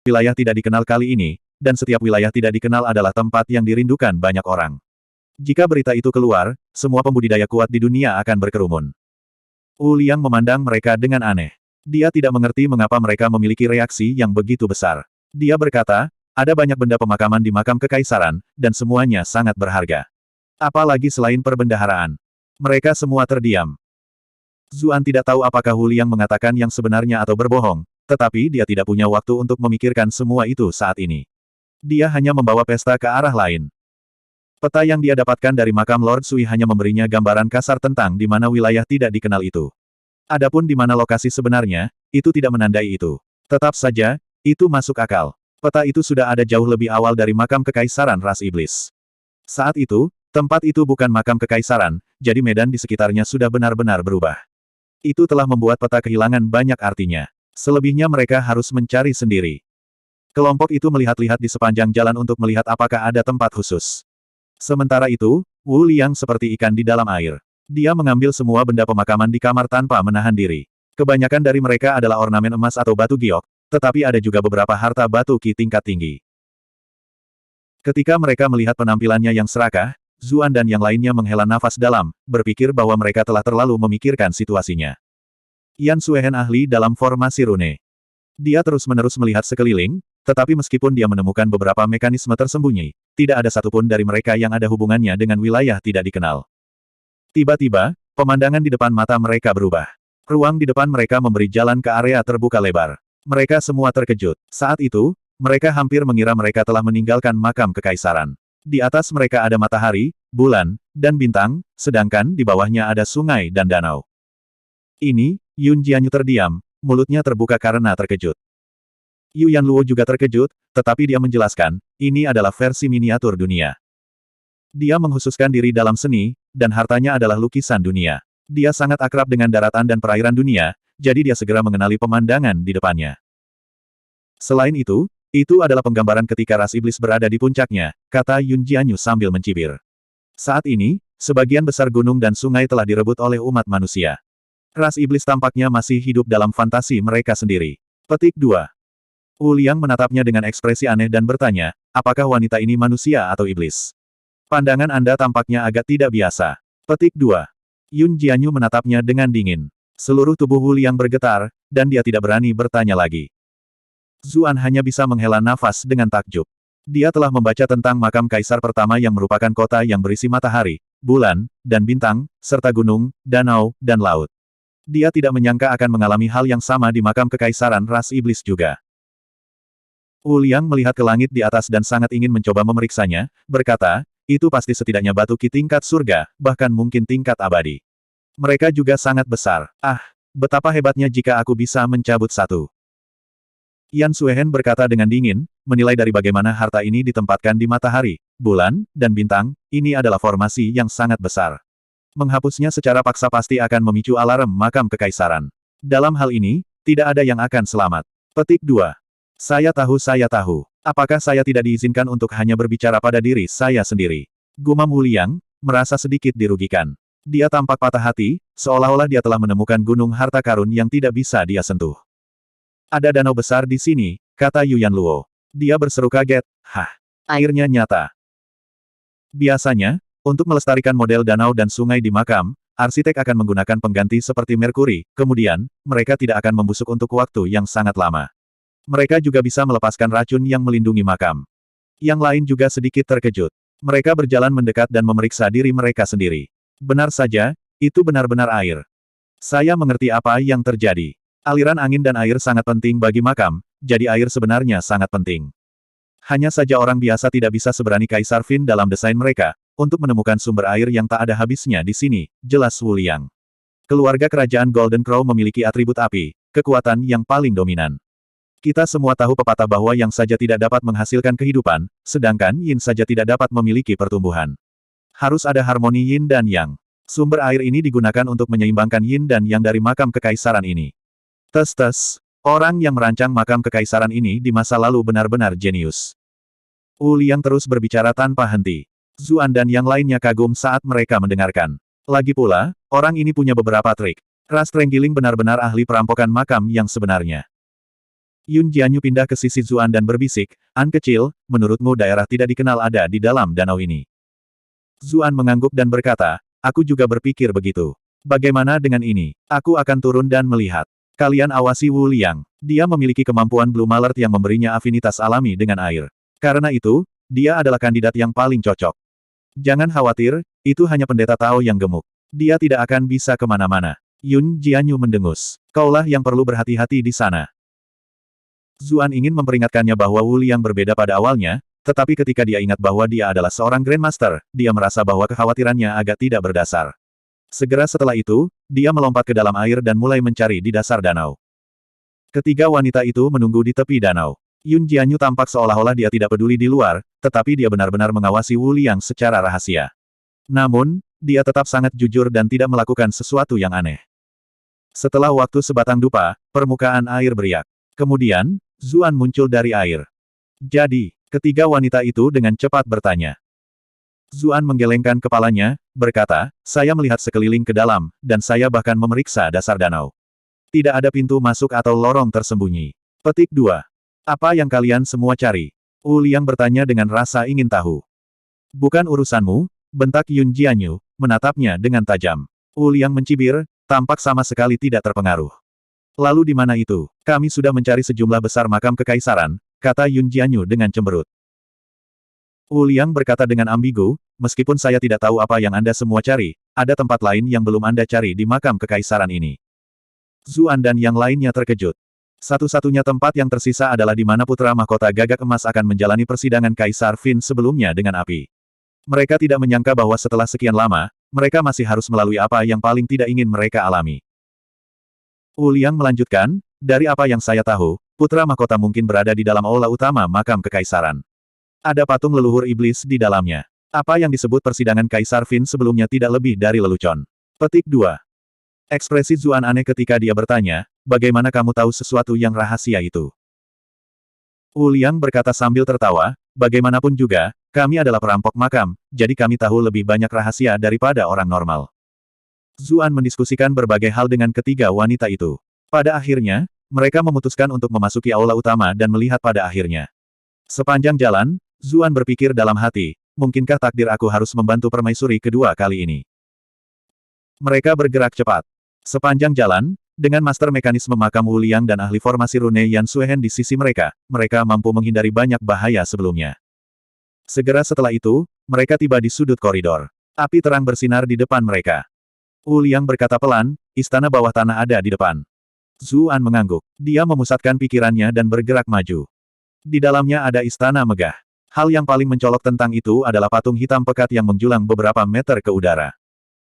wilayah tidak dikenal kali ini, dan setiap wilayah tidak dikenal adalah tempat yang dirindukan banyak orang. Jika berita itu keluar, semua pembudidaya kuat di dunia akan berkerumun. Wu Liang memandang mereka dengan aneh. Dia tidak mengerti mengapa mereka memiliki reaksi yang begitu besar. Dia berkata, ada banyak benda pemakaman di makam kekaisaran, dan semuanya sangat berharga. Apalagi selain perbendaharaan. Mereka semua terdiam. Zuan tidak tahu apakah Wu Liang mengatakan yang sebenarnya atau berbohong, tetapi dia tidak punya waktu untuk memikirkan semua itu saat ini. Dia hanya membawa pesta ke arah lain. Peta yang dia dapatkan dari makam Lord Sui hanya memberinya gambaran kasar tentang di mana wilayah tidak dikenal itu. Adapun di mana lokasi sebenarnya, itu tidak menandai itu. Tetap saja, itu masuk akal. Peta itu sudah ada jauh lebih awal dari makam kekaisaran ras iblis. Saat itu, tempat itu bukan makam kekaisaran, jadi medan di sekitarnya sudah benar-benar berubah. Itu telah membuat peta kehilangan banyak artinya. Selebihnya mereka harus mencari sendiri. Kelompok itu melihat-lihat di sepanjang jalan untuk melihat apakah ada tempat khusus. Sementara itu, Wu Liang seperti ikan di dalam air. Dia mengambil semua benda pemakaman di kamar tanpa menahan diri. Kebanyakan dari mereka adalah ornamen emas atau batu giok, tetapi ada juga beberapa harta batu ki tingkat tinggi. Ketika mereka melihat penampilannya yang serakah, Zuan dan yang lainnya menghela nafas dalam, berpikir bahwa mereka telah terlalu memikirkan situasinya. Yan Suehen ahli dalam formasi rune. Dia terus-menerus melihat sekeliling, tetapi meskipun dia menemukan beberapa mekanisme tersembunyi, tidak ada satupun dari mereka yang ada hubungannya dengan wilayah tidak dikenal. Tiba-tiba, pemandangan di depan mata mereka berubah. Ruang di depan mereka memberi jalan ke area terbuka lebar. Mereka semua terkejut. Saat itu, mereka hampir mengira mereka telah meninggalkan makam kekaisaran. Di atas mereka ada matahari, bulan, dan bintang, sedangkan di bawahnya ada sungai dan danau. Ini, Yun Jianyu terdiam, mulutnya terbuka karena terkejut. Yu Yanluo juga terkejut, tetapi dia menjelaskan, ini adalah versi miniatur dunia. Dia menghususkan diri dalam seni, dan hartanya adalah lukisan dunia. Dia sangat akrab dengan daratan dan perairan dunia, jadi dia segera mengenali pemandangan di depannya. Selain itu adalah penggambaran ketika ras iblis berada di puncaknya, kata Yun Jianyu sambil mencibir. Saat ini, sebagian besar gunung dan sungai telah direbut oleh umat manusia. Ras iblis tampaknya masih hidup dalam fantasi mereka sendiri. Petik 2. Wu Liang menatapnya dengan ekspresi aneh dan bertanya, apakah wanita ini manusia atau iblis? Pandangan Anda tampaknya agak tidak biasa. Petik 2. Yun Jianyu menatapnya dengan dingin. Seluruh tubuh Wu Liang bergetar, dan dia tidak berani bertanya lagi. Zuan hanya bisa menghela nafas dengan takjub. Dia telah membaca tentang makam kaisar pertama yang merupakan kota yang berisi matahari, bulan, dan bintang, serta gunung, danau, dan laut. Dia tidak menyangka akan mengalami hal yang sama di makam kekaisaran ras iblis juga. Wu Liang melihat ke langit di atas dan sangat ingin mencoba memeriksanya, berkata, itu pasti setidaknya batu ki tingkat surga, bahkan mungkin tingkat abadi. Mereka juga sangat besar. Ah, betapa hebatnya jika aku bisa mencabut satu. Yan Suehen berkata dengan dingin, menilai dari bagaimana harta ini ditempatkan di matahari, bulan, dan bintang, ini adalah formasi yang sangat besar. Menghapusnya secara paksa pasti akan memicu alarm makam kekaisaran. Dalam hal ini, tidak ada yang akan selamat. Petik 2. Saya tahu. Apakah saya tidak diizinkan untuk hanya berbicara pada diri saya sendiri? Gumam Wu Liang, merasa sedikit dirugikan. Dia tampak patah hati, seolah-olah dia telah menemukan gunung harta karun yang tidak bisa dia sentuh. Ada danau besar di sini, kata Yu Yanluo. Dia berseru kaget, hah, airnya nyata. Biasanya, untuk melestarikan model danau dan sungai di makam, arsitek akan menggunakan pengganti seperti merkuri, kemudian, mereka tidak akan membusuk untuk waktu yang sangat lama. Mereka juga bisa melepaskan racun yang melindungi makam. Yang lain juga sedikit terkejut. Mereka berjalan mendekat dan memeriksa diri mereka sendiri. Benar saja, itu benar-benar air. Saya mengerti apa yang terjadi. Aliran angin dan air sangat penting bagi makam, jadi air sebenarnya sangat penting. Hanya saja orang biasa tidak bisa seberani Kaisar Qin dalam desain mereka, untuk menemukan sumber air yang tak ada habisnya di sini, jelas Wu Liang. Keluarga kerajaan Golden Crow memiliki atribut api, kekuatan yang paling dominan. Kita semua tahu pepatah bahwa yang saja tidak dapat menghasilkan kehidupan, sedangkan yin saja tidak dapat memiliki pertumbuhan. Harus ada harmoni yin dan yang. Sumber air ini digunakan untuk menyeimbangkan yin dan yang dari makam kekaisaran ini. Tes-tes, orang yang merancang makam kekaisaran ini di masa lalu benar-benar jenius. Wu Liang terus berbicara tanpa henti. Zuan dan yang lainnya kagum saat mereka mendengarkan. Lagi pula, orang ini punya beberapa trik. Ras Trenggiling benar-benar ahli perampokan makam yang sebenarnya. Yun Jianyu pindah ke sisi Zuan dan berbisik, "An kecil, menurutmu daerah tidak dikenal ada di dalam danau ini?" Zuan mengangguk dan berkata, "Aku juga berpikir begitu. Bagaimana dengan ini? Aku akan turun dan melihat. Kalian awasi Wu Liang. Dia memiliki kemampuan Blue Malert yang memberinya afinitas alami dengan air. Karena itu, dia adalah kandidat yang paling cocok. Jangan khawatir, itu hanya pendeta Tao yang gemuk. Dia tidak akan bisa kemana-mana." Yun Jianyu mendengus. "Kaulah yang perlu berhati-hati di sana." Zuan ingin memperingatkannya bahwa Wu Liang berbeda pada awalnya, tetapi ketika dia ingat bahwa dia adalah seorang Grandmaster, dia merasa bahwa kekhawatirannya agak tidak berdasar. Segera setelah itu, dia melompat ke dalam air dan mulai mencari di dasar danau. Ketiga wanita itu menunggu di tepi danau. Yun Jianyu tampak seolah-olah dia tidak peduli di luar, tetapi dia benar-benar mengawasi Wu Liang secara rahasia. Namun, dia tetap sangat jujur dan tidak melakukan sesuatu yang aneh. Setelah waktu sebatang dupa, permukaan air beriak. Kemudian, Zuan muncul dari air. "Jadi, ketiga wanita itu dengan cepat bertanya." Zuan menggelengkan kepalanya, berkata, "Saya melihat sekeliling ke dalam, dan saya bahkan memeriksa dasar danau. Tidak ada pintu masuk atau lorong tersembunyi." Petik 2. "Apa yang kalian semua cari?" Wu Liang bertanya dengan rasa ingin tahu. "Bukan urusanmu," bentak Yun Jianyu, menatapnya dengan tajam. Wu Liang mencibir, tampak sama sekali tidak terpengaruh. "Lalu di mana itu? Kami sudah mencari sejumlah besar makam kekaisaran," kata Yun Jianyu dengan cemberut. Wu Liang berkata dengan ambigu, "Meskipun saya tidak tahu apa yang Anda semua cari, ada tempat lain yang belum Anda cari di makam kekaisaran ini." Zuan dan yang lainnya terkejut. Satu-satunya tempat yang tersisa adalah di mana putra mahkota gagak emas akan menjalani persidangan Kaisar Fin sebelumnya dengan api. Mereka tidak menyangka bahwa setelah sekian lama, mereka masih harus melalui apa yang paling tidak ingin mereka alami. Wu Liang melanjutkan, "Dari apa yang saya tahu, putra mahkota mungkin berada di dalam aula utama makam kekaisaran. Ada patung leluhur iblis di dalamnya. Apa yang disebut persidangan Kaisar Fin sebelumnya tidak lebih dari lelucon." Petik 2. Ekspresi Zuan aneh ketika dia bertanya, "Bagaimana kamu tahu sesuatu yang rahasia itu?" Wu Liang berkata sambil tertawa, "Bagaimanapun juga, kami adalah perampok makam, jadi kami tahu lebih banyak rahasia daripada orang normal." Zuan mendiskusikan berbagai hal dengan ketiga wanita itu. Pada akhirnya, mereka memutuskan untuk memasuki aula utama dan melihat pada akhirnya. Sepanjang jalan, Zuan berpikir dalam hati, mungkinkah takdir aku harus membantu permaisuri kedua kali ini? Mereka bergerak cepat. Sepanjang jalan, dengan master mekanisme makam Wu Liang dan ahli formasi rune Yan Suehen di sisi mereka, mereka mampu menghindari banyak bahaya sebelumnya. Segera setelah itu, mereka tiba di sudut koridor. Api terang bersinar di depan mereka. Wu Liang berkata pelan, "Istana bawah tanah ada di depan." Zuan mengangguk. Dia memusatkan pikirannya dan bergerak maju. Di dalamnya ada istana megah. Hal yang paling mencolok tentang itu adalah patung hitam pekat yang menjulang beberapa meter ke udara.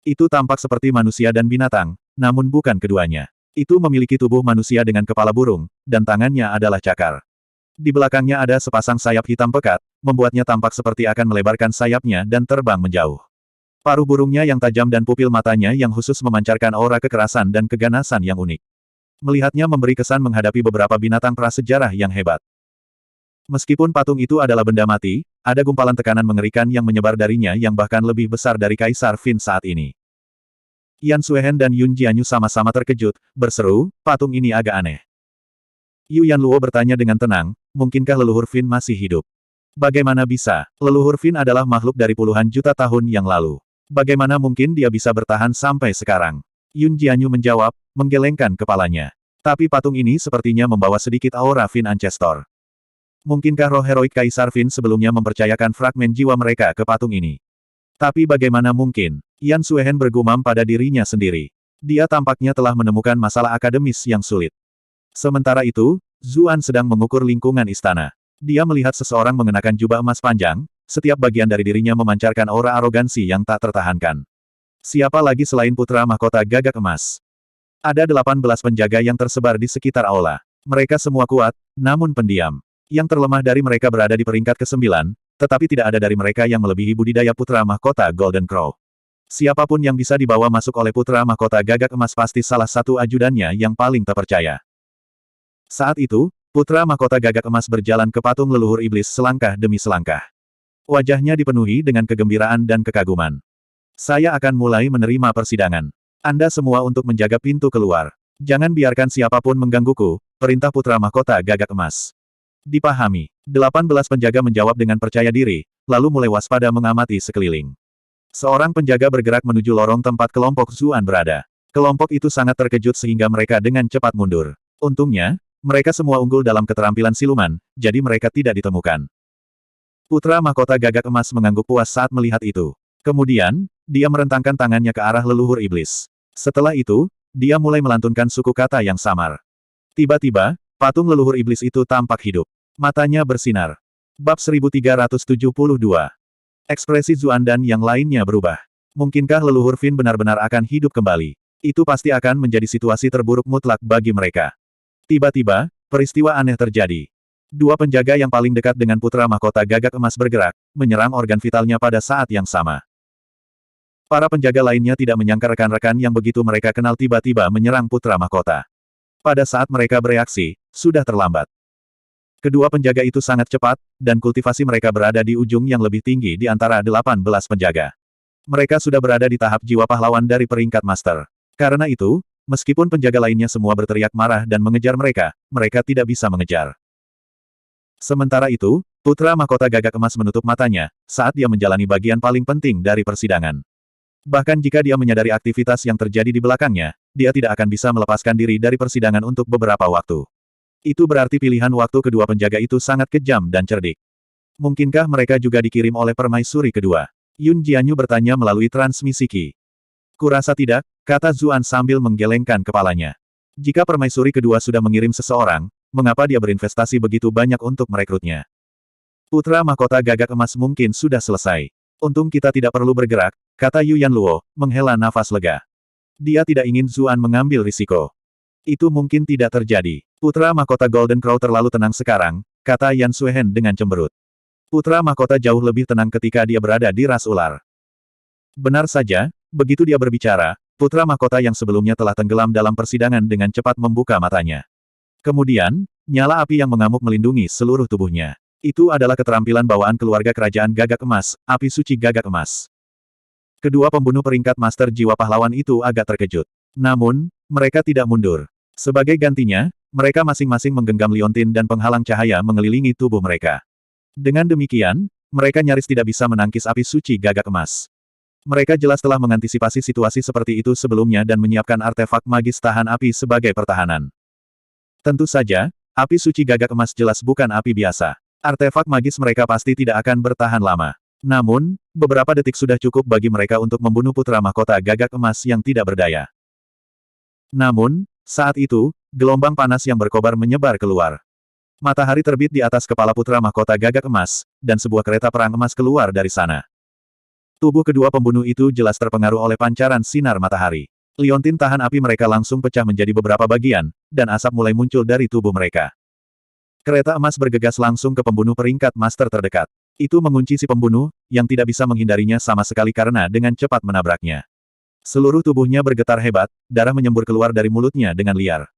Itu tampak seperti manusia dan binatang, namun bukan keduanya. Itu memiliki tubuh manusia dengan kepala burung, dan tangannya adalah cakar. Di belakangnya ada sepasang sayap hitam pekat, membuatnya tampak seperti akan melebarkan sayapnya dan terbang menjauh. Paruh burungnya yang tajam dan pupil matanya yang khusus memancarkan aura kekerasan dan keganasan yang unik. Melihatnya memberi kesan menghadapi beberapa binatang prasejarah yang hebat. Meskipun patung itu adalah benda mati, ada gumpalan tekanan mengerikan yang menyebar darinya yang bahkan lebih besar dari Kaisar Fin saat ini. Yan Suehen dan Yun Jianyu sama-sama terkejut, berseru, "Patung ini agak aneh." Yu Yanluo bertanya dengan tenang, "Mungkinkah leluhur Fin masih hidup?" "Bagaimana bisa? Leluhur Fin adalah makhluk dari puluhan juta tahun yang lalu. Bagaimana mungkin dia bisa bertahan sampai sekarang?" Yun Jianyu menjawab, menggelengkan kepalanya. "Tapi patung ini sepertinya membawa sedikit aura Fin Ancestor. Mungkinkah roh heroik Kaisar Fin sebelumnya mempercayakan fragmen jiwa mereka ke patung ini? Tapi bagaimana mungkin?" Yan Suehen bergumam pada dirinya sendiri. Dia tampaknya telah menemukan masalah akademis yang sulit. Sementara itu, Zuan sedang mengukur lingkungan istana. Dia melihat seseorang mengenakan jubah emas panjang, setiap bagian dari dirinya memancarkan aura arogansi yang tak tertahankan. Siapa lagi selain putra mahkota gagak emas? Ada 18 penjaga yang tersebar di sekitar aula. Mereka semua kuat, namun pendiam. Yang terlemah dari mereka berada di peringkat ke-9, tetapi tidak ada dari mereka yang melebihi budidaya putra mahkota Golden Crow. Siapapun yang bisa dibawa masuk oleh putra mahkota gagak emas pasti salah satu ajudannya yang paling terpercaya. Saat itu, putra mahkota gagak emas berjalan ke patung leluhur iblis selangkah demi selangkah. Wajahnya dipenuhi dengan kegembiraan dan kekaguman. "Saya akan mulai menerima persidangan. Anda semua untuk menjaga pintu keluar." Jangan biarkan siapapun menggangguku, perintah putra mahkota gagak emas. Dipahami. 18 penjaga menjawab dengan percaya diri, lalu mulai waspada mengamati sekeliling. Seorang penjaga bergerak menuju lorong tempat kelompok Zuan berada. Kelompok itu sangat terkejut sehingga mereka dengan cepat mundur. Untungnya, mereka semua unggul dalam keterampilan siluman, jadi mereka tidak ditemukan. Putra mahkota gagak emas mengangguk puas saat melihat itu. Kemudian, dia merentangkan tangannya ke arah leluhur iblis. Setelah itu, dia mulai melantunkan suku kata yang samar. Tiba-tiba, patung leluhur iblis itu tampak hidup. Matanya bersinar. Bab 1372. Ekspresi Zuan dan yang lainnya berubah. Mungkinkah leluhur Fin benar-benar akan hidup kembali? Itu pasti akan menjadi situasi terburuk mutlak bagi mereka. Tiba-tiba, peristiwa aneh terjadi. Dua penjaga yang paling dekat dengan putra mahkota gagak emas bergerak, menyerang organ vitalnya pada saat yang sama. Para penjaga lainnya tidak menyangka rekan-rekan yang begitu mereka kenal tiba-tiba menyerang putra mahkota. Pada saat mereka bereaksi, sudah terlambat. Kedua penjaga itu sangat cepat, dan kultivasi mereka berada di ujung yang lebih tinggi di antara 18 penjaga. Mereka sudah berada di tahap jiwa pahlawan dari peringkat master. Karena itu, meskipun penjaga lainnya semua berteriak marah dan mengejar mereka, mereka tidak bisa mengejar. Sementara itu, putra mahkota gagak emas menutup matanya, saat dia menjalani bagian paling penting dari persidangan. Bahkan jika dia menyadari aktivitas yang terjadi di belakangnya, dia tidak akan bisa melepaskan diri dari persidangan untuk beberapa waktu. Itu berarti pilihan waktu kedua penjaga itu sangat kejam dan cerdik. Mungkinkah mereka juga dikirim oleh permaisuri kedua? Yun Jianyu bertanya melalui transmisi Qi. Kurasa tidak, kata Zuan sambil menggelengkan kepalanya. Jika permaisuri kedua sudah mengirim seseorang, mengapa dia berinvestasi begitu banyak untuk merekrutnya? Putra mahkota gagak emas mungkin sudah selesai. Untung kita tidak perlu bergerak, kata Yu Yanluo, menghela nafas lega. Dia tidak ingin Zuan mengambil risiko. Itu mungkin tidak terjadi. Putra mahkota Golden Crow terlalu tenang sekarang, kata Yan Suehen dengan cemberut. Putra mahkota jauh lebih tenang ketika dia berada di ras ular. Benar saja, begitu dia berbicara, putra mahkota yang sebelumnya telah tenggelam dalam persidangan dengan cepat membuka matanya. Kemudian, nyala api yang mengamuk melindungi seluruh tubuhnya. Itu adalah keterampilan bawaan keluarga kerajaan gagak emas, api suci gagak emas. Kedua pembunuh peringkat master jiwa pahlawan itu agak terkejut. Namun, mereka tidak mundur. Sebagai gantinya, mereka masing-masing menggenggam liontin dan penghalang cahaya mengelilingi tubuh mereka. Dengan demikian, mereka nyaris tidak bisa menangkis api suci gagak emas. Mereka jelas telah mengantisipasi situasi seperti itu sebelumnya dan menyiapkan artefak magis tahan api sebagai pertahanan. Tentu saja, api suci gagak emas jelas bukan api biasa. Artefak magis mereka pasti tidak akan bertahan lama. Namun, beberapa detik sudah cukup bagi mereka untuk membunuh putra mahkota gagak emas yang tidak berdaya. Namun, saat itu, gelombang panas yang berkobar menyebar keluar. Matahari terbit di atas kepala putra mahkota gagak emas, dan sebuah kereta perang emas keluar dari sana. Tubuh kedua pembunuh itu jelas terpengaruh oleh pancaran sinar matahari. Liontin tahan api mereka langsung pecah menjadi beberapa bagian, dan asap mulai muncul dari tubuh mereka. Kereta emas bergegas langsung ke pembunuh peringkat master terdekat. Itu mengunci si pembunuh, yang tidak bisa menghindarinya sama sekali karena dengan cepat menabraknya. Seluruh tubuhnya bergetar hebat, darah menyembur keluar dari mulutnya dengan liar.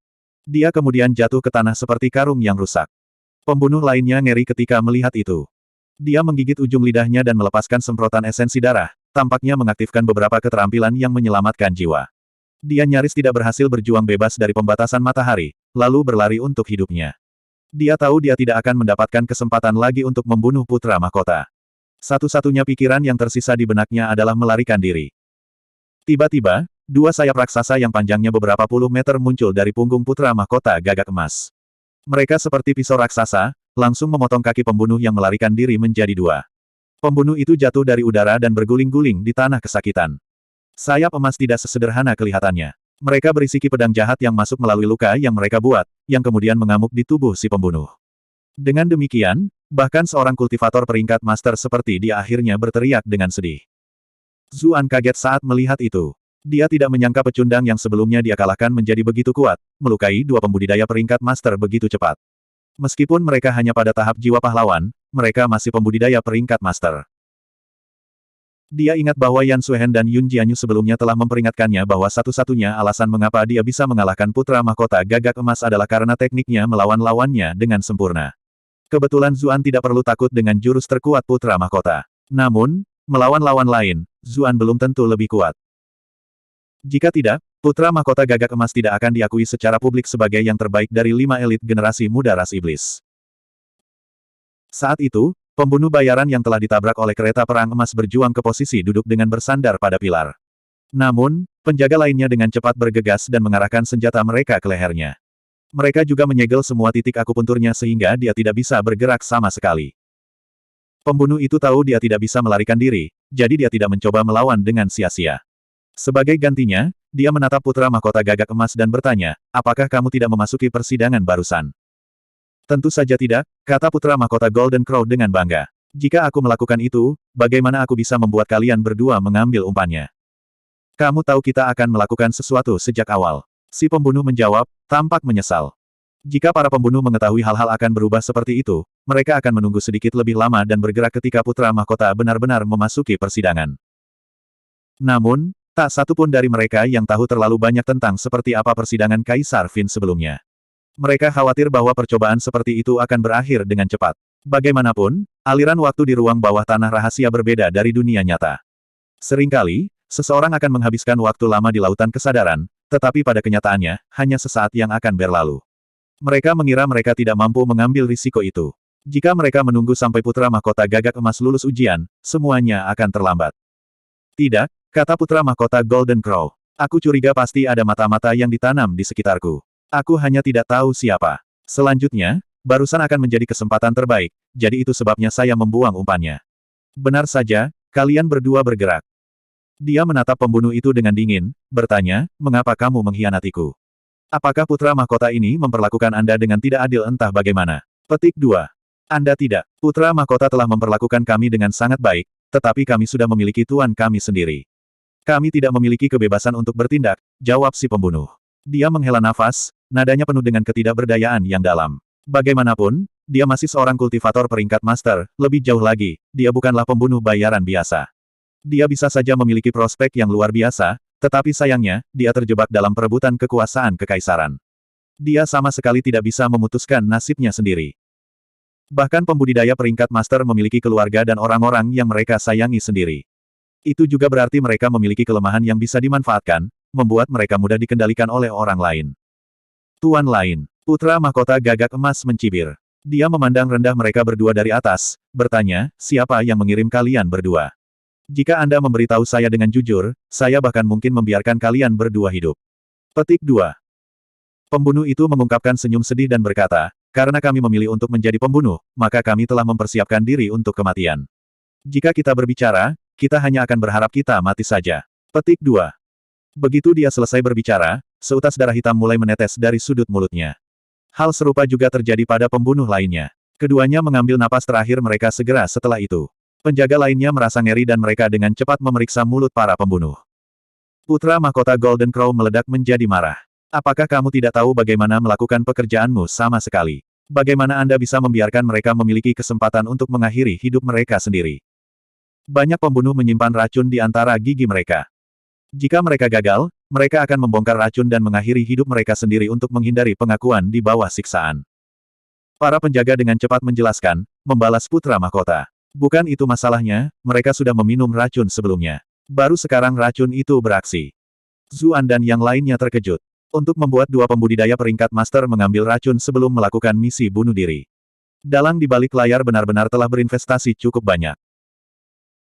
Dia kemudian jatuh ke tanah seperti karung yang rusak. Pembunuh lainnya ngeri ketika melihat itu. Dia menggigit ujung lidahnya dan melepaskan semprotan esensi darah, tampaknya mengaktifkan beberapa keterampilan yang menyelamatkan jiwa. Dia nyaris tidak berhasil berjuang bebas dari pembatasan matahari, lalu berlari untuk hidupnya. Dia tahu dia tidak akan mendapatkan kesempatan lagi untuk membunuh putra mahkota. Satu-satunya pikiran yang tersisa di benaknya adalah melarikan diri. Tiba-tiba, dua sayap raksasa yang panjangnya beberapa puluh meter muncul dari punggung putra mahkota gagak emas. Mereka seperti pisau raksasa, langsung memotong kaki pembunuh yang melarikan diri menjadi dua. Pembunuh itu jatuh dari udara dan berguling-guling di tanah kesakitan. Sayap emas tidak sesederhana kelihatannya. Mereka berisiki pedang jahat yang masuk melalui luka yang mereka buat, yang kemudian mengamuk di tubuh si pembunuh. Dengan demikian, bahkan seorang kultivator peringkat master seperti dia akhirnya berteriak dengan sedih. Zuan kaget saat melihat itu. Dia tidak menyangka pecundang yang sebelumnya dia kalahkan menjadi begitu kuat, melukai dua pembudidaya peringkat master begitu cepat. Meskipun mereka hanya pada tahap jiwa pahlawan, mereka masih pembudidaya peringkat master. Dia ingat bahwa Yan Suehen dan Yun Jianyu sebelumnya telah memperingatkannya bahwa satu-satunya alasan mengapa dia bisa mengalahkan putra mahkota gagak emas adalah karena tekniknya melawan lawannya dengan sempurna. Kebetulan Zuan tidak perlu takut dengan jurus terkuat putra mahkota. Namun, melawan lawan lain, Zuan belum tentu lebih kuat. Jika tidak, Putra Mahkota Gagak Emas tidak akan diakui secara publik sebagai yang terbaik dari 5 elit generasi muda ras iblis. Saat itu, pembunuh bayaran yang telah ditabrak oleh kereta perang emas berjuang ke posisi duduk dengan bersandar pada pilar. Namun, penjaga lainnya dengan cepat bergegas dan mengarahkan senjata mereka ke lehernya. Mereka juga menyegel semua titik akupunturnya sehingga dia tidak bisa bergerak sama sekali. Pembunuh itu tahu dia tidak bisa melarikan diri, jadi dia tidak mencoba melawan dengan sia-sia. Sebagai gantinya, dia menatap putra mahkota gagak emas dan bertanya, apakah kamu tidak memasuki persidangan barusan? Tentu saja tidak, kata putra mahkota Golden Crow dengan bangga. Jika aku melakukan itu, bagaimana aku bisa membuat kalian berdua mengambil umpannya? Kamu tahu kita akan melakukan sesuatu sejak awal. Si pembunuh menjawab, tampak menyesal. Jika para pembunuh mengetahui hal-hal akan berubah seperti itu, mereka akan menunggu sedikit lebih lama dan bergerak ketika putra mahkota benar-benar memasuki persidangan. Namun, tak satu pun dari mereka yang tahu terlalu banyak tentang seperti apa persidangan Kaisar Qin sebelumnya. Mereka khawatir bahwa percobaan seperti itu akan berakhir dengan cepat. Bagaimanapun, aliran waktu di ruang bawah tanah rahasia berbeda dari dunia nyata. Seringkali, seseorang akan menghabiskan waktu lama di lautan kesadaran, tetapi pada kenyataannya, hanya sesaat yang akan berlalu. Mereka mengira mereka tidak mampu mengambil risiko itu. Jika mereka menunggu sampai putra mahkota gagak emas lulus ujian, semuanya akan terlambat. Tidak, kata putra mahkota Golden Crow. Aku curiga pasti ada mata-mata yang ditanam di sekitarku. Aku hanya tidak tahu siapa. Selanjutnya, barusan akan menjadi kesempatan terbaik, jadi itu sebabnya saya membuang umpannya. Benar saja, kalian berdua bergerak. Dia menatap pembunuh itu dengan dingin, bertanya, mengapa kamu mengkhianatiku? Apakah putra mahkota ini memperlakukan Anda dengan tidak adil entah bagaimana? Petik 2. Anda tidak. Putra mahkota telah memperlakukan kami dengan sangat baik, tetapi kami sudah memiliki tuan kami sendiri. Kami tidak memiliki kebebasan untuk bertindak, jawab si pembunuh. Dia menghela nafas, nadanya penuh dengan ketidakberdayaan yang dalam. Bagaimanapun, dia masih seorang kultivator peringkat master, lebih jauh lagi, dia bukanlah pembunuh bayaran biasa. Dia bisa saja memiliki prospek yang luar biasa, tetapi sayangnya, dia terjebak dalam perebutan kekuasaan kekaisaran. Dia sama sekali tidak bisa memutuskan nasibnya sendiri. Bahkan pembudidaya peringkat master memiliki keluarga dan orang-orang yang mereka sayangi sendiri. Itu juga berarti mereka memiliki kelemahan yang bisa dimanfaatkan, membuat mereka mudah dikendalikan oleh orang lain. Tuan lain, putra mahkota gagak emas mencibir. Dia memandang rendah mereka berdua dari atas, bertanya, siapa yang mengirim kalian berdua? Jika Anda memberitahu saya dengan jujur, saya bahkan mungkin membiarkan kalian berdua hidup. Petik 2. Pembunuh itu mengungkapkan senyum sedih dan berkata, karena kami memilih untuk menjadi pembunuh, maka kami telah mempersiapkan diri untuk kematian. Jika kita berbicara, kita hanya akan berharap kita mati saja. Petik 2. Begitu dia selesai berbicara, seutas darah hitam mulai menetes dari sudut mulutnya. Hal serupa juga terjadi pada pembunuh lainnya. Keduanya mengambil napas terakhir mereka segera setelah itu. Penjaga lainnya merasa ngeri dan mereka dengan cepat memeriksa mulut para pembunuh. Putra mahkota Golden Crow meledak menjadi marah. Apakah kamu tidak tahu bagaimana melakukan pekerjaanmu sama sekali? Bagaimana Anda bisa membiarkan mereka memiliki kesempatan untuk mengakhiri hidup mereka sendiri? Banyak pembunuh menyimpan racun di antara gigi mereka. Jika mereka gagal, mereka akan membongkar racun dan mengakhiri hidup mereka sendiri untuk menghindari pengakuan di bawah siksaan. Para penjaga dengan cepat menjelaskan, membalas putra mahkota. Bukan itu masalahnya, mereka sudah meminum racun sebelumnya. Baru sekarang racun itu beraksi. Zuan dan yang lainnya terkejut. Untuk membuat dua pembudidaya peringkat master mengambil racun sebelum melakukan misi bunuh diri. Dalang di balik layar benar-benar telah berinvestasi cukup banyak.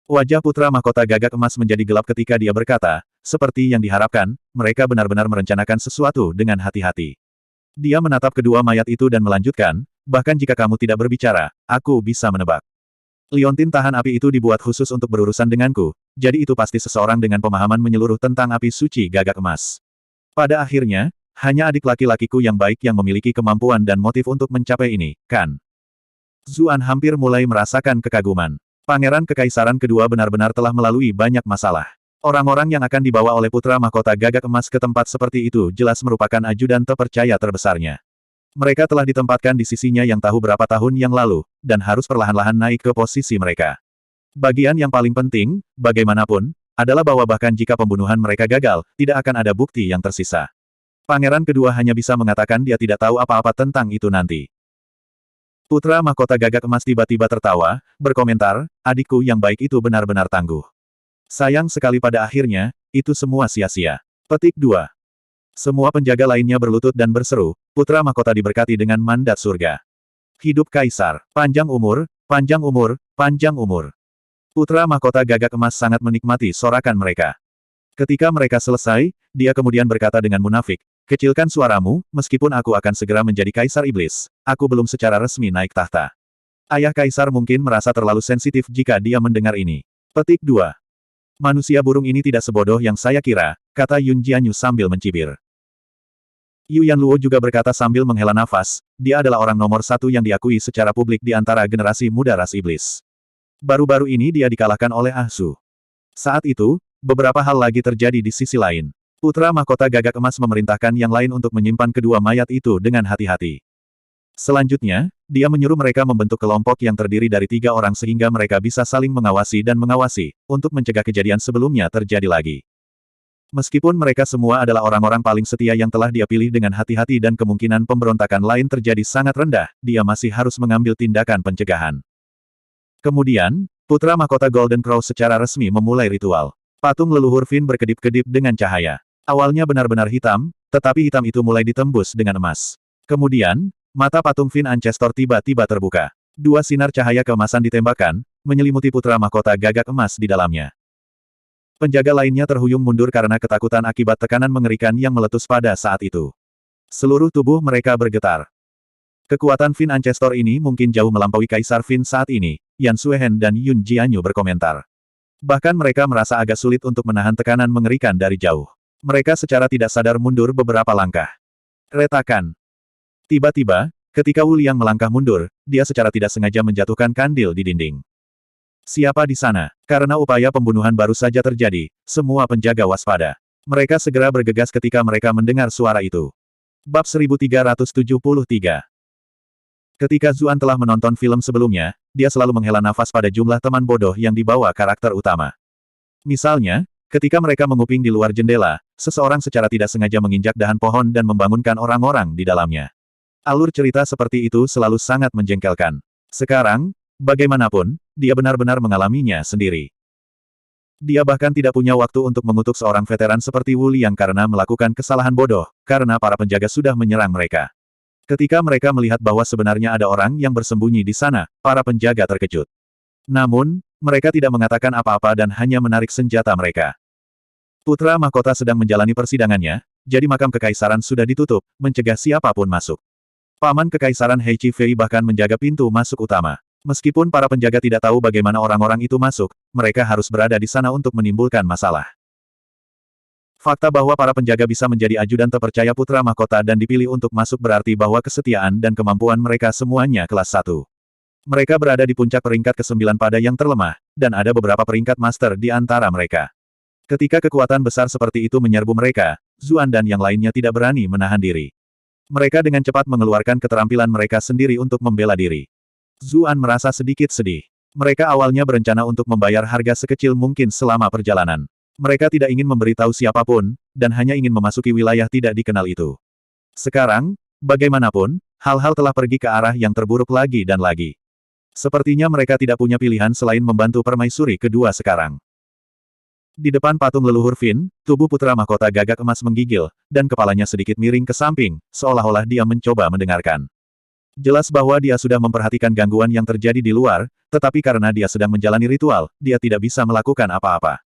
Wajah putra mahkota gagak emas menjadi gelap ketika dia berkata, seperti yang diharapkan, mereka benar-benar merencanakan sesuatu dengan hati-hati. Dia menatap kedua mayat itu dan melanjutkan, bahkan jika kamu tidak berbicara, aku bisa menebak. Liontin tahan api itu dibuat khusus untuk berurusan denganku, jadi itu pasti seseorang dengan pemahaman menyeluruh tentang api suci gagak emas. Pada akhirnya, hanya adik laki-lakiku yang baik yang memiliki kemampuan dan motif untuk mencapai ini, kan? Zuan hampir mulai merasakan kekaguman. Pangeran Kekaisaran kedua benar-benar telah melalui banyak masalah. Orang-orang yang akan dibawa oleh putra mahkota gagak emas ke tempat seperti itu jelas merupakan ajudan terpercaya terbesarnya. Mereka telah ditempatkan di sisinya yang tahu berapa tahun yang lalu, dan harus perlahan-lahan naik ke posisi mereka. Bagian yang paling penting, bagaimanapun, adalah bahwa bahkan jika pembunuhan mereka gagal, tidak akan ada bukti yang tersisa. Pangeran kedua hanya bisa mengatakan dia tidak tahu apa-apa tentang itu nanti. Putra mahkota gagak emas tiba-tiba tertawa, berkomentar, adikku yang baik itu benar-benar tangguh. Sayang sekali pada akhirnya, itu semua sia-sia. Petik 2. Semua penjaga lainnya berlutut dan berseru, putra mahkota diberkati dengan mandat surga. Hidup Kaisar, panjang umur, panjang umur, panjang umur. Putra mahkota gagak emas sangat menikmati sorakan mereka. Ketika mereka selesai, dia kemudian berkata dengan munafik, kecilkan suaramu, meskipun aku akan segera menjadi Kaisar Iblis, aku belum secara resmi naik tahta. Ayah Kaisar mungkin merasa terlalu sensitif jika dia mendengar ini. Petik 2. Manusia burung ini tidak sebodoh yang saya kira, kata Yun Jianyu sambil mencibir. Yu Yanluo juga berkata sambil menghela nafas, dia adalah orang nomor satu yang diakui secara publik di antara generasi muda ras iblis. Baru-baru ini dia dikalahkan oleh Ah Su. Saat itu, beberapa hal lagi terjadi di sisi lain. Putra mahkota gagak emas memerintahkan yang lain untuk menyimpan kedua mayat itu dengan hati-hati. Selanjutnya, dia menyuruh mereka membentuk kelompok yang terdiri dari 3 orang sehingga mereka bisa saling mengawasi dan mengawasi, untuk mencegah kejadian sebelumnya terjadi lagi. Meskipun mereka semua adalah orang-orang paling setia yang telah dia pilih dengan hati-hati dan kemungkinan pemberontakan lain terjadi sangat rendah, dia masih harus mengambil tindakan pencegahan. Kemudian, putra mahkota Golden Crow secara resmi memulai ritual. Patung leluhur Finn berkedip-kedip dengan cahaya. Awalnya benar-benar hitam, tetapi hitam itu mulai ditembus dengan emas. Kemudian, mata patung Finn Ancestor tiba-tiba terbuka. 2 sinar cahaya keemasan ditembakkan, menyelimuti putra mahkota gagak emas di dalamnya. Penjaga lainnya terhuyung mundur karena ketakutan akibat tekanan mengerikan yang meletus pada saat itu. Seluruh tubuh mereka bergetar. Kekuatan Finn Ancestor ini mungkin jauh melampaui Kaisar Finn saat ini, Yan Suehen dan Yun Jianyu berkomentar. Bahkan mereka merasa agak sulit untuk menahan tekanan mengerikan dari jauh. Mereka secara tidak sadar mundur beberapa langkah. Retakan. Tiba-tiba, ketika Wu Liang melangkah mundur, dia secara tidak sengaja menjatuhkan kandil di dinding. Siapa di sana? Karena upaya pembunuhan baru saja terjadi, semua penjaga waspada. Mereka segera bergegas ketika mereka mendengar suara itu. Bab 1373. Ketika Zuan telah menonton film sebelumnya, dia selalu menghela nafas pada jumlah teman bodoh yang dibawa karakter utama. Misalnya, ketika mereka menguping di luar jendela, seseorang secara tidak sengaja menginjak dahan pohon dan membangunkan orang-orang di dalamnya. Alur cerita seperti itu selalu sangat menjengkelkan. Sekarang, bagaimanapun, dia benar-benar mengalaminya sendiri. Dia bahkan tidak punya waktu untuk mengutuk seorang veteran seperti Wu Liang karena melakukan kesalahan bodoh, karena para penjaga sudah menyerang mereka. Ketika mereka melihat bahwa sebenarnya ada orang yang bersembunyi di sana, para penjaga terkejut. Namun, mereka tidak mengatakan apa-apa dan hanya menarik senjata mereka. Putra mahkota sedang menjalani persidangannya, jadi makam kekaisaran sudah ditutup, mencegah siapapun masuk. Paman kekaisaran He Chi Fei bahkan menjaga pintu masuk utama. Meskipun para penjaga tidak tahu bagaimana orang-orang itu masuk, mereka harus berada di sana untuk menimbulkan masalah. Fakta bahwa para penjaga bisa menjadi ajudan terpercaya putra mahkota dan dipilih untuk masuk berarti bahwa kesetiaan dan kemampuan mereka semuanya kelas 1. Mereka berada di puncak peringkat ke-9 pada yang terlemah, dan ada beberapa peringkat master di antara mereka. Ketika kekuatan besar seperti itu menyerbu mereka, Zuan dan yang lainnya tidak berani menahan diri. Mereka dengan cepat mengeluarkan keterampilan mereka sendiri untuk membela diri. Zuan merasa sedikit sedih. Mereka awalnya berencana untuk membayar harga sekecil mungkin selama perjalanan. Mereka tidak ingin memberitahu siapapun, dan hanya ingin memasuki wilayah tidak dikenal itu. Sekarang, bagaimanapun, hal-hal telah pergi ke arah yang terburuk lagi dan lagi. Sepertinya mereka tidak punya pilihan selain membantu permaisuri kedua sekarang. Di depan patung leluhur Finn, tubuh putra mahkota gagak emas menggigil, dan kepalanya sedikit miring ke samping, seolah-olah dia mencoba mendengarkan. Jelas bahwa dia sudah memperhatikan gangguan yang terjadi di luar, tetapi karena dia sedang menjalani ritual, dia tidak bisa melakukan apa-apa.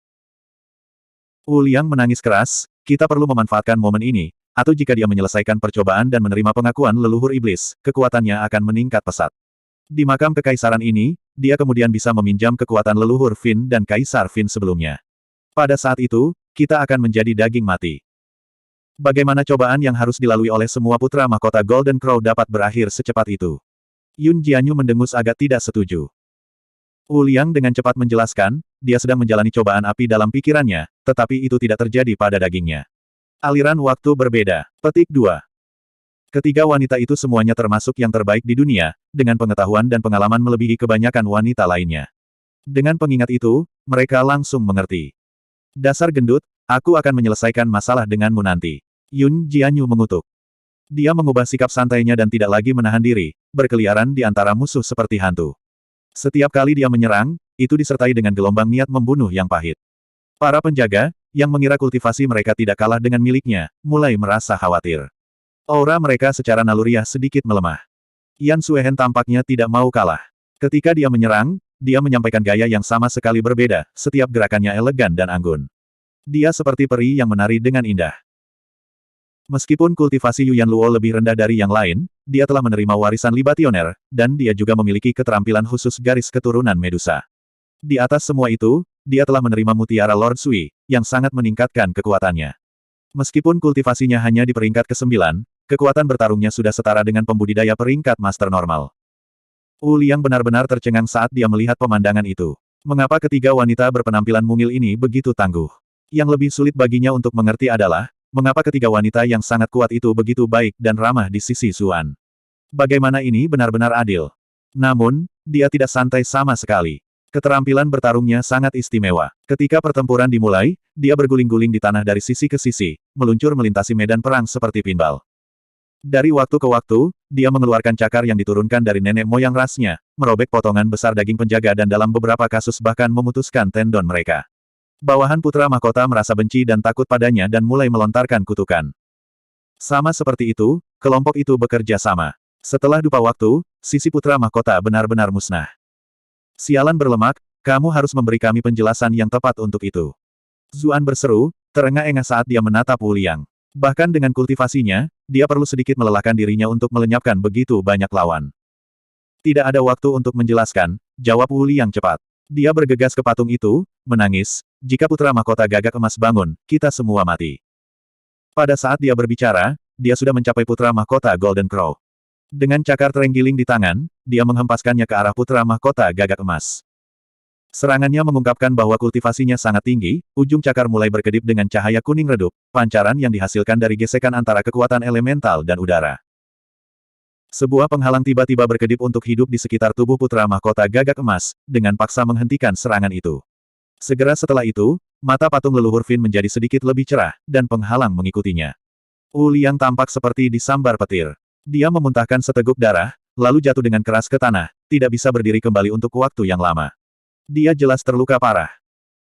Wu Liang menangis keras, kita perlu memanfaatkan momen ini, atau jika dia menyelesaikan percobaan dan menerima pengakuan leluhur iblis, kekuatannya akan meningkat pesat. Di makam kekaisaran ini, dia kemudian bisa meminjam kekuatan leluhur Finn dan Kaisar Finn sebelumnya. Pada saat itu, kita akan menjadi daging mati. Bagaimana cobaan yang harus dilalui oleh semua putra mahkota Golden Crow dapat berakhir secepat itu? Yun Jianyu mendengus agak tidak setuju. Wu Liang dengan cepat menjelaskan, dia sedang menjalani cobaan api dalam pikirannya, tetapi itu tidak terjadi pada dagingnya. Aliran waktu berbeda. Petik 2. Ketiga wanita itu semuanya termasuk yang terbaik di dunia, dengan pengetahuan dan pengalaman melebihi kebanyakan wanita lainnya. Dengan pengingat itu, mereka langsung mengerti. Dasar gendut, aku akan menyelesaikan masalah denganmu nanti. Yun Jianyu mengutuk. Dia mengubah sikap santainya dan tidak lagi menahan diri, berkeliaran di antara musuh seperti hantu. Setiap kali dia menyerang, itu disertai dengan gelombang niat membunuh yang pahit. Para penjaga, yang mengira kultivasi mereka tidak kalah dengan miliknya, mulai merasa khawatir. Aura mereka secara naluriah sedikit melemah. Yan Suehen tampaknya tidak mau kalah. Ketika dia menyerang, dia menyampaikan gaya yang sama sekali berbeda, setiap gerakannya elegan dan anggun. Dia seperti peri yang menari dengan indah. Meskipun kultivasi Yuan Luo lebih rendah dari yang lain, dia telah menerima warisan Libationer, dan dia juga memiliki keterampilan khusus garis keturunan Medusa. Di atas semua itu, dia telah menerima mutiara Lord Sui, yang sangat meningkatkan kekuatannya. Meskipun kultivasinya hanya di peringkat ke-9, kekuatan bertarungnya sudah setara dengan pembudidaya peringkat master normal. Wu Liang benar-benar tercengang saat dia melihat pemandangan itu. Mengapa ketiga wanita berpenampilan mungil ini begitu tangguh? Yang lebih sulit baginya untuk mengerti adalah, mengapa ketiga wanita yang sangat kuat itu begitu baik dan ramah di sisi Zuan. Bagaimana ini benar-benar adil? Namun, dia tidak santai sama sekali. Keterampilan bertarungnya sangat istimewa. Ketika pertempuran dimulai, dia berguling-guling di tanah dari sisi ke sisi, meluncur melintasi medan perang seperti pinball. Dari waktu ke waktu, dia mengeluarkan cakar yang diturunkan dari nenek moyang rasnya, merobek potongan besar daging penjaga dan dalam beberapa kasus bahkan memutuskan tendon mereka. Bawahan putra mahkota merasa benci dan takut padanya dan mulai melontarkan kutukan. Sama seperti itu, kelompok itu bekerja sama. Setelah dupa waktu, sisi putra mahkota benar-benar musnah. Sialan berlemak, kamu harus memberi kami penjelasan yang tepat untuk itu. Zuan berseru, terengah-engah saat dia menatap Wu Liang. Bahkan dengan kultivasinya, dia perlu sedikit melelahkan dirinya untuk melenyapkan begitu banyak lawan. Tidak ada waktu untuk menjelaskan, jawab Wu Liang cepat. Dia bergegas ke patung itu, menangis, jika putra mahkota gagak emas bangun, kita semua mati. Pada saat dia berbicara, dia sudah mencapai putra mahkota Golden Crow. Dengan cakar terenggiling di tangan, dia menghempaskannya ke arah putra mahkota gagak emas. Serangannya mengungkapkan bahwa kultivasinya sangat tinggi, ujung cakar mulai berkedip dengan cahaya kuning redup, pancaran yang dihasilkan dari gesekan antara kekuatan elemental dan udara. Sebuah penghalang tiba-tiba berkedip untuk hidup di sekitar tubuh putra mahkota gagak emas, dengan paksa menghentikan serangan itu. Segera setelah itu, mata patung leluhur Fin menjadi sedikit lebih cerah, dan penghalang mengikutinya. Wu Liang tampak seperti disambar petir. Dia memuntahkan seteguk darah, lalu jatuh dengan keras ke tanah, tidak bisa berdiri kembali untuk waktu yang lama. Dia jelas terluka parah.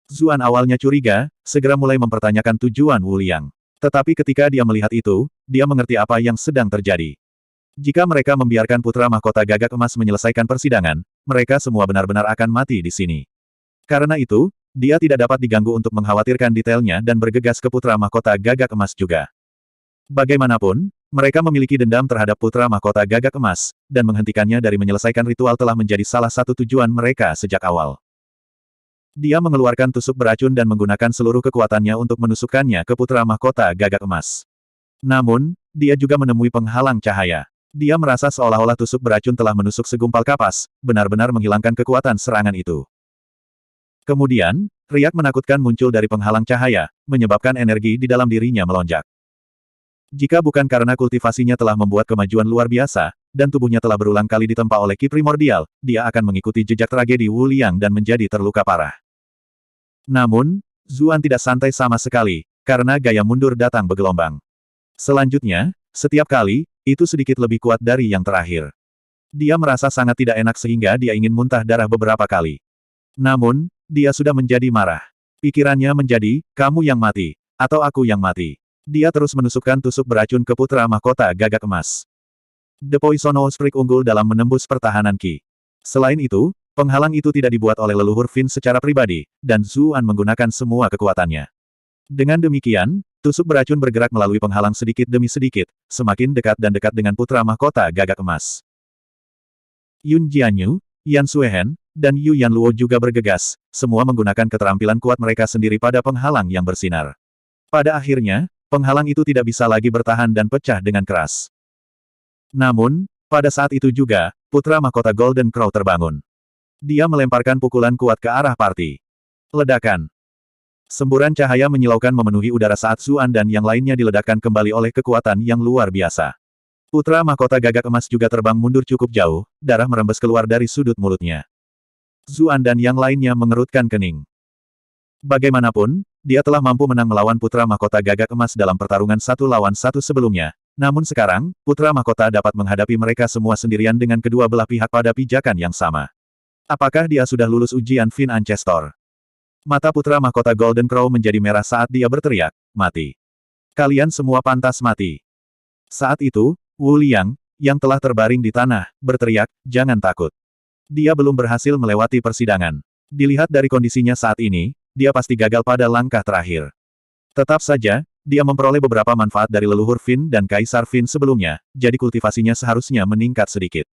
Zuan awalnya curiga, segera mulai mempertanyakan tujuan Wu Liang. Tetapi ketika dia melihat itu, dia mengerti apa yang sedang terjadi. Jika mereka membiarkan putra mahkota gagak emas menyelesaikan persidangan, mereka semua benar-benar akan mati di sini. Karena itu, dia tidak dapat diganggu untuk mengkhawatirkan detailnya dan bergegas ke putra mahkota gagak emas juga. Bagaimanapun, mereka memiliki dendam terhadap putra mahkota gagak emas, dan menghentikannya dari menyelesaikan ritual telah menjadi salah satu tujuan mereka sejak awal. Dia mengeluarkan tusuk beracun dan menggunakan seluruh kekuatannya untuk menusukkannya ke putra mahkota gagak emas. Namun, dia juga menemui penghalang cahaya. Dia merasa seolah-olah tusuk beracun telah menusuk segumpal kapas, benar-benar menghilangkan kekuatan serangan itu. Kemudian, riak menakutkan muncul dari penghalang cahaya, menyebabkan energi di dalam dirinya melonjak. Jika bukan karena kultivasinya telah membuat kemajuan luar biasa, dan tubuhnya telah berulang kali ditempa oleh ki primordial, dia akan mengikuti jejak tragedi Wu Liang dan menjadi terluka parah. Namun, Zuan tidak santai sama sekali, karena gaya mundur datang bergelombang. Selanjutnya, setiap kali, itu sedikit lebih kuat dari yang terakhir. Dia merasa sangat tidak enak sehingga dia ingin muntah darah beberapa kali. Namun, dia sudah menjadi marah. Pikirannya menjadi, kamu yang mati, atau aku yang mati. Dia terus menusukkan tusuk beracun ke putra mahkota gagak emas. The Poisonous Streak unggul dalam menembus pertahanan Qi. Selain itu, penghalang itu tidak dibuat oleh leluhur Fin secara pribadi, dan Zuan menggunakan semua kekuatannya. Dengan demikian, tusuk beracun bergerak melalui penghalang sedikit demi sedikit, semakin dekat dan dekat dengan putra mahkota gagak emas. Yun Jianyu, Yan Suehen, dan Yu Yanluo juga bergegas, semua menggunakan keterampilan kuat mereka sendiri pada penghalang yang bersinar. Pada akhirnya, penghalang itu tidak bisa lagi bertahan dan pecah dengan keras. Namun, pada saat itu juga, putra mahkota Golden Crow terbangun. Dia melemparkan pukulan kuat ke arah party. Ledakan. Semburan cahaya menyilaukan memenuhi udara saat Zuan dan yang lainnya diledakkan kembali oleh kekuatan yang luar biasa. Putra mahkota gagak emas juga terbang mundur cukup jauh, darah merembes keluar dari sudut mulutnya. Zuan dan yang lainnya mengerutkan kening. Bagaimanapun, dia telah mampu menang melawan putra mahkota gagak emas dalam pertarungan 1 lawan 1 sebelumnya. Namun sekarang, putra mahkota dapat menghadapi mereka semua sendirian dengan kedua belah pihak pada pijakan yang sama. Apakah dia sudah lulus ujian Fin Ancestor? Mata putra mahkota Golden Crow menjadi merah saat dia berteriak, mati. Kalian semua pantas mati. Saat itu, Wu Liang, yang telah terbaring di tanah, berteriak, jangan takut. Dia belum berhasil melewati persidangan. Dilihat dari kondisinya saat ini, dia pasti gagal pada langkah terakhir. Tetap saja, dia memperoleh beberapa manfaat dari leluhur Qin dan Kaisar Qin sebelumnya, jadi kultivasinya seharusnya meningkat sedikit.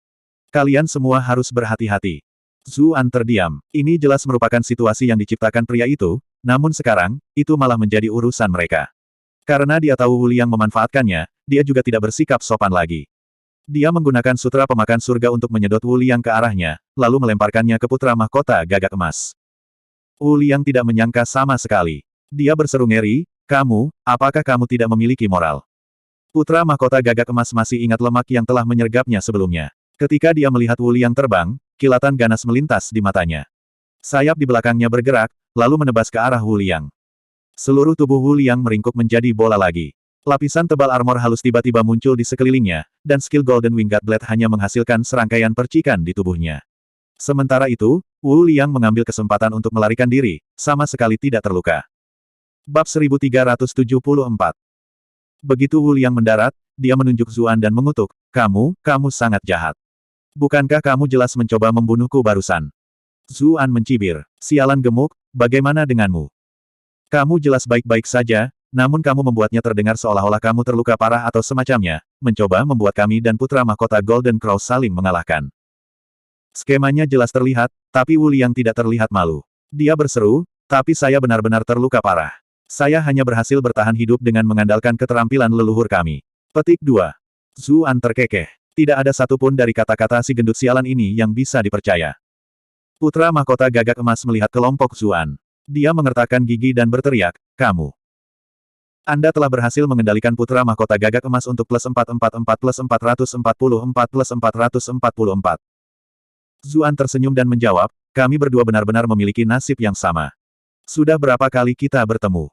Kalian semua harus berhati-hati. Zuan terdiam. Ini jelas merupakan situasi yang diciptakan pria itu, namun sekarang, itu malah menjadi urusan mereka. Karena dia tahu Wu Liang memanfaatkannya, dia juga tidak bersikap sopan lagi. Dia menggunakan sutra pemakan surga untuk menyedot Wu Liang ke arahnya, lalu melemparkannya ke putra mahkota gagak emas. Wu Liang tidak menyangka sama sekali. Dia berseru ngeri, kamu, apakah kamu tidak memiliki moral? Putra mahkota gagak emas masih ingat lemak yang telah menyergapnya sebelumnya. Ketika dia melihat Wu Liang terbang, kilatan ganas melintas di matanya. Sayap di belakangnya bergerak, lalu menebas ke arah Wu Liang. Seluruh tubuh Wu Liang meringkuk menjadi bola lagi. Lapisan tebal armor halus tiba-tiba muncul di sekelilingnya, dan skill Golden Wing God Blade hanya menghasilkan serangkaian percikan di tubuhnya. Sementara itu, Wu Liang mengambil kesempatan untuk melarikan diri, sama sekali tidak terluka. Bab 1374. Begitu Wu Liang mendarat, dia menunjuk Zuan dan mengutuk, kamu sangat jahat. Bukankah kamu jelas mencoba membunuhku barusan? Zuan mencibir. Sialan gemuk, bagaimana denganmu? Kamu jelas baik-baik saja, namun kamu membuatnya terdengar seolah-olah kamu terluka parah atau semacamnya, mencoba membuat kami dan putra mahkota Golden Crow saling mengalahkan. Skemanya jelas terlihat, tapi Wu Liang tidak terlihat malu. Dia berseru, tapi saya benar-benar terluka parah. Saya hanya berhasil bertahan hidup dengan mengandalkan keterampilan leluhur kami. Petik 2. Zuan terkekeh. Tidak ada satupun dari kata-kata si gendut sialan ini yang bisa dipercaya. Putra mahkota gagak emas melihat kelompok Zuan. Dia mengertakkan gigi dan berteriak, kamu. Anda telah berhasil mengendalikan putra mahkota gagak emas untuk plus 444 plus 444 plus 444. Zuan tersenyum dan menjawab, kami berdua benar-benar memiliki nasib yang sama. Sudah berapa kali kita bertemu?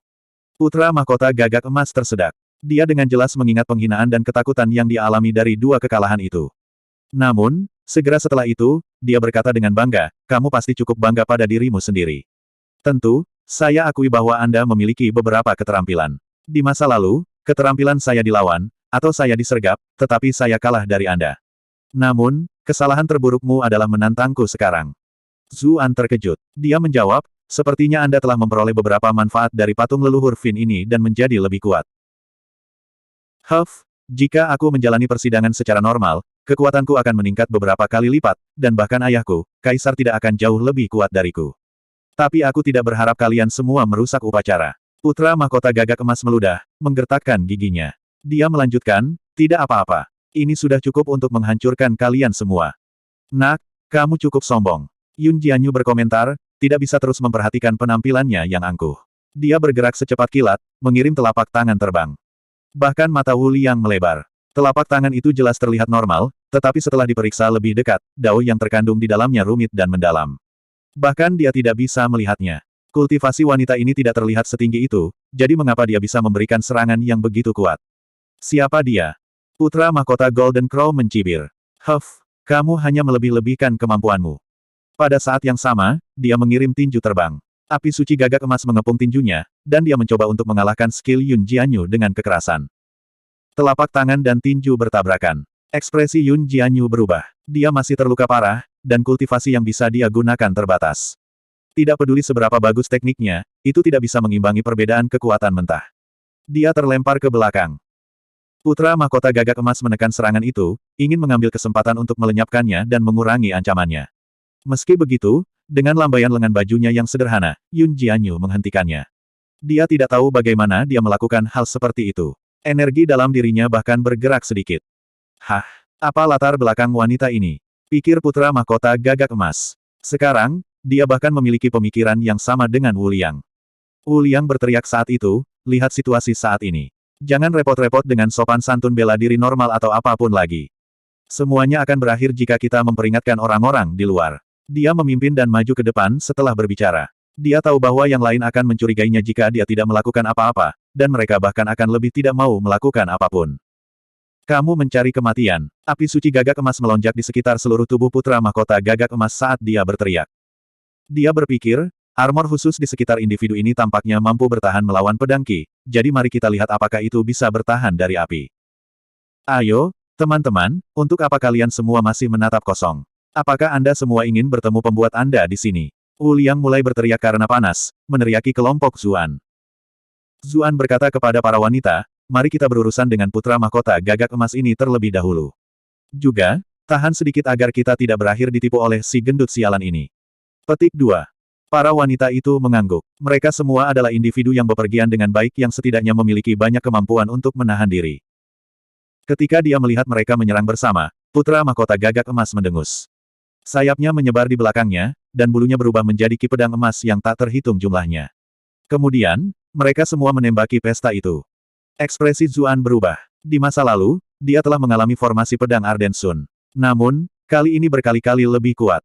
Putra mahkota gagak emas tersedak. Dia dengan jelas mengingat penghinaan dan ketakutan yang dia alami dari dua kekalahan itu. Namun, segera setelah itu, dia berkata dengan bangga, kamu pasti cukup bangga pada dirimu sendiri. Tentu, saya akui bahwa Anda memiliki beberapa keterampilan. Di masa lalu, keterampilan saya dilawan, atau saya disergap, tetapi saya kalah dari Anda. Namun, kesalahan terburukmu adalah menantangku sekarang. Zuan terkejut. Dia menjawab, sepertinya Anda telah memperoleh beberapa manfaat dari patung leluhur Qin ini dan menjadi lebih kuat. Jika aku menjalani persidangan secara normal, kekuatanku akan meningkat beberapa kali lipat, dan bahkan ayahku, Kaisar tidak akan jauh lebih kuat dariku. Tapi aku tidak berharap kalian semua merusak upacara. Putra mahkota gagak emas meludah, menggertakkan giginya. Dia melanjutkan, tidak apa-apa. Ini sudah cukup untuk menghancurkan kalian semua. Nak, kamu cukup sombong. Yun Jianyu berkomentar, tidak bisa terus memperhatikan penampilannya yang angkuh. Dia bergerak secepat kilat, mengirim telapak tangan terbang. Bahkan mata Wu Liang melebar. Telapak tangan itu jelas terlihat normal, tetapi setelah diperiksa lebih dekat, dao yang terkandung di dalamnya rumit dan mendalam. Bahkan dia tidak bisa melihatnya. Kultivasi wanita ini tidak terlihat setinggi itu, jadi mengapa dia bisa memberikan serangan yang begitu kuat? Siapa dia? Putra mahkota Golden Crow mencibir. Kamu hanya melebih-lebihkan kemampuanmu. Pada saat yang sama, dia mengirim tinju terbang. Api suci gagak emas mengepung tinjunya, dan dia mencoba untuk mengalahkan skill Yun Jianyu dengan kekerasan. Telapak tangan dan tinju bertabrakan. Ekspresi Yun Jianyu berubah. Dia masih terluka parah, dan kultivasi yang bisa dia gunakan terbatas. Tidak peduli seberapa bagus tekniknya, itu tidak bisa mengimbangi perbedaan kekuatan mentah. Dia terlempar ke belakang. Putra mahkota gagak emas menekan serangan itu, ingin mengambil kesempatan untuk melenyapkannya dan mengurangi ancamannya. Meski begitu, dengan lambaian lengan bajunya yang sederhana, Yun Jianyu menghentikannya. Dia tidak tahu bagaimana dia melakukan hal seperti itu. Energi dalam dirinya bahkan bergerak sedikit. Apa latar belakang wanita ini? Pikir putra mahkota gagak emas. Sekarang, dia bahkan memiliki pemikiran yang sama dengan Wu Liang. Wu Liang berteriak saat itu, lihat situasi saat ini. Jangan repot-repot dengan sopan santun bela diri normal atau apapun lagi. Semuanya akan berakhir jika kita memperingatkan orang-orang di luar. Dia memimpin dan maju ke depan setelah berbicara. Dia tahu bahwa yang lain akan mencurigainya jika dia tidak melakukan apa-apa, dan mereka bahkan akan lebih tidak mau melakukan apapun. Kamu mencari kematian. Api suci gagak emas melonjak di sekitar seluruh tubuh putra mahkota gagak emas saat dia berteriak. Dia berpikir, Armor khusus di sekitar individu ini tampaknya mampu bertahan melawan pedang Qi, jadi mari kita lihat apakah itu bisa bertahan dari api. Ayo, teman-teman, untuk apa kalian semua masih menatap kosong? Apakah Anda semua ingin bertemu pembuat Anda di sini? Wu Liang mulai berteriak karena panas, meneriaki kelompok Zuan. Zuan berkata kepada para wanita, mari kita berurusan dengan putra mahkota gagak emas ini terlebih dahulu. Juga, tahan sedikit agar kita tidak berakhir ditipu oleh si gendut sialan ini. Petik 2. Para wanita itu mengangguk. Mereka semua adalah individu yang bepergian dengan baik yang setidaknya memiliki banyak kemampuan untuk menahan diri. Ketika dia melihat mereka menyerang bersama, putra mahkota gagak emas mendengus. Sayapnya menyebar di belakangnya, dan bulunya berubah menjadi ki pedang emas yang tak terhitung jumlahnya. Kemudian, mereka semua menembaki pesta itu. Ekspresi Zuan berubah. Di masa lalu, dia telah mengalami formasi pedang Arden Sun. Namun, kali ini berkali-kali lebih kuat.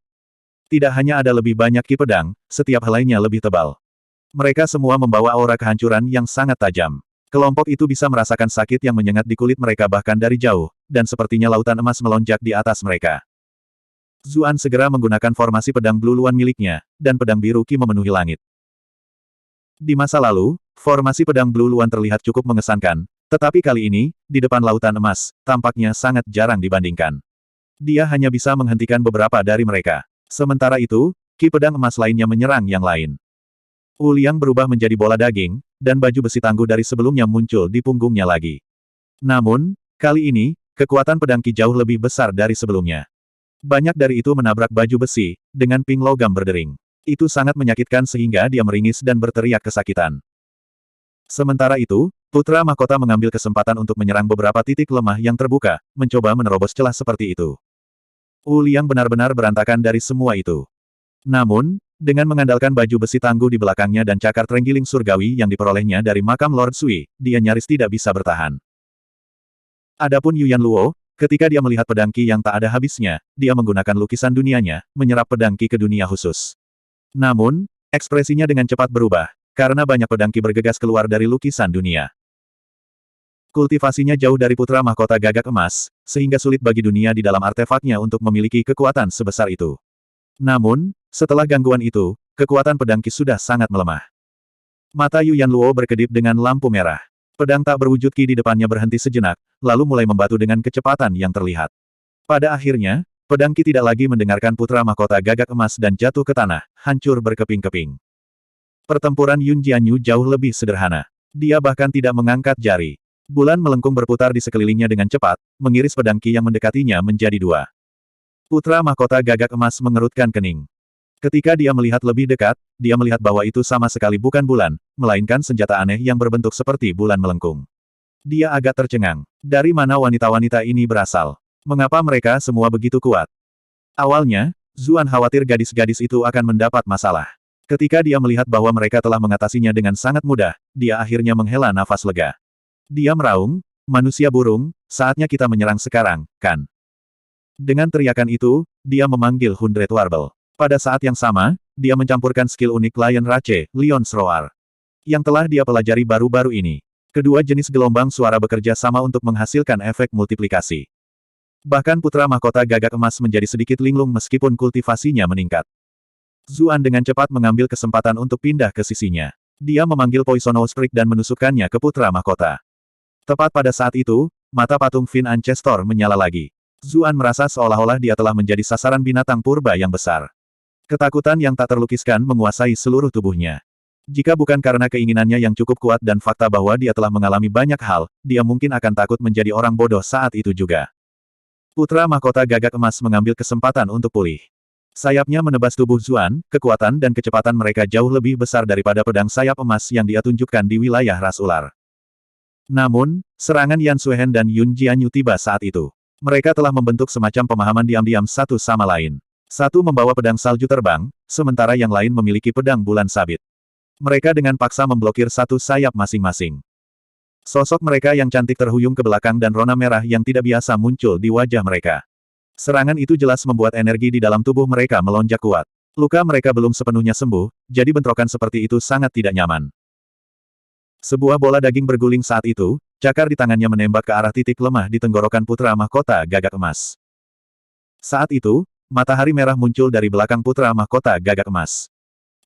Tidak hanya ada lebih banyak ki pedang, setiap helainya lebih tebal. Mereka semua membawa aura kehancuran yang sangat tajam. Kelompok itu bisa merasakan sakit yang menyengat di kulit mereka bahkan dari jauh, dan sepertinya lautan emas melonjak di atas mereka. Zuan segera menggunakan formasi pedang Blue Luan miliknya, dan pedang biru Qi memenuhi langit. Di masa lalu, formasi pedang Blue Luan terlihat cukup mengesankan, tetapi kali ini, di depan lautan emas, tampaknya sangat jarang dibandingkan. Dia hanya bisa menghentikan beberapa dari mereka. Sementara itu, ki pedang emas lainnya menyerang yang lain. Wu Liang berubah menjadi bola daging, dan baju besi tangguh dari sebelumnya muncul di punggungnya lagi. Namun, kali ini, kekuatan pedang Qi jauh lebih besar dari sebelumnya. Banyak dari itu menabrak baju besi, dengan ping logam berdering. Itu sangat menyakitkan sehingga dia meringis dan berteriak kesakitan. Sementara itu, putra mahkota mengambil kesempatan untuk menyerang beberapa titik lemah yang terbuka, mencoba menerobos celah seperti itu. Wu Liang benar-benar berantakan dari semua itu. Namun, dengan mengandalkan baju besi tangguh di belakangnya dan cakar terenggiling surgawi yang diperolehnya dari makam Lord Sui, dia nyaris tidak bisa bertahan. Adapun Yuan Luo, ketika dia melihat pedang Qi yang tak ada habisnya, dia menggunakan lukisan dunianya, menyerap pedang Qi ke dunia khusus. Namun, ekspresinya dengan cepat berubah, karena banyak pedang Qi bergegas keluar dari lukisan dunia. Kultivasinya jauh dari putra mahkota gagak emas, sehingga sulit bagi dunia di dalam artefaknya untuk memiliki kekuatan sebesar itu. Namun, setelah gangguan itu, kekuatan pedang Qi sudah sangat melemah. Mata Yuan Luo berkedip dengan lampu merah. Pedang tak berwujud Qi di depannya berhenti sejenak, lalu mulai membatu dengan kecepatan yang terlihat. Pada akhirnya, pedang Qi tidak lagi mendengarkan putra mahkota gagak emas dan jatuh ke tanah, hancur berkeping-keping. Pertempuran Yun Jianyu jauh lebih sederhana. Dia bahkan tidak mengangkat jari. Bulan melengkung berputar di sekelilingnya dengan cepat, mengiris pedang Qi yang mendekatinya menjadi dua. Putra mahkota gagak emas mengerutkan kening. Ketika dia melihat lebih dekat, dia melihat bahwa itu sama sekali bukan bulan, melainkan senjata aneh yang berbentuk seperti bulan melengkung. Dia agak tercengang. Dari mana wanita-wanita ini berasal? Mengapa mereka semua begitu kuat? Awalnya, Zuan khawatir gadis-gadis itu akan mendapat masalah. Ketika dia melihat bahwa mereka telah mengatasinya dengan sangat mudah, dia akhirnya menghela nafas lega. Dia meraung, manusia burung, saatnya kita menyerang sekarang, kan? Dengan teriakan itu, dia memanggil Hundred Warble. Pada saat yang sama, dia mencampurkan skill unik Lion Rache, Lion's Roar, yang telah dia pelajari baru-baru ini. Kedua jenis gelombang suara bekerja sama untuk menghasilkan efek multiplikasi. Bahkan putra mahkota gagak emas menjadi sedikit linglung meskipun kultivasinya meningkat. Zuan dengan cepat mengambil kesempatan untuk pindah ke sisinya. Dia memanggil Poisonous Prick dan menusukkannya ke putra mahkota. Tepat pada saat itu, mata patung Fin Ancestor menyala lagi. Zuan merasa seolah-olah dia telah menjadi sasaran binatang purba yang besar. Ketakutan yang tak terlukiskan menguasai seluruh tubuhnya. Jika bukan karena keinginannya yang cukup kuat dan fakta bahwa dia telah mengalami banyak hal, dia mungkin akan takut menjadi orang bodoh saat itu juga. Putra mahkota gagak emas mengambil kesempatan untuk pulih. Sayapnya menebas tubuh Zuan, kekuatan dan kecepatan mereka jauh lebih besar daripada pedang sayap emas yang dia tunjukkan di wilayah ras ular. Namun, serangan Yan Suhen dan Yun Jianyu tiba saat itu. Mereka telah membentuk semacam pemahaman diam-diam satu sama lain. Satu membawa pedang salju terbang, sementara yang lain memiliki pedang bulan sabit. Mereka dengan paksa memblokir satu sayap masing-masing. Sosok mereka yang cantik terhuyung ke belakang dan rona merah yang tidak biasa muncul di wajah mereka. Serangan itu jelas membuat energi di dalam tubuh mereka melonjak kuat. Luka mereka belum sepenuhnya sembuh, jadi bentrokan seperti itu sangat tidak nyaman. Sebuah bola daging berguling saat itu, cakar di tangannya menembak ke arah titik lemah di tenggorokan putra mahkota gagak emas. Saat itu, matahari merah muncul dari belakang putra mahkota gagak emas.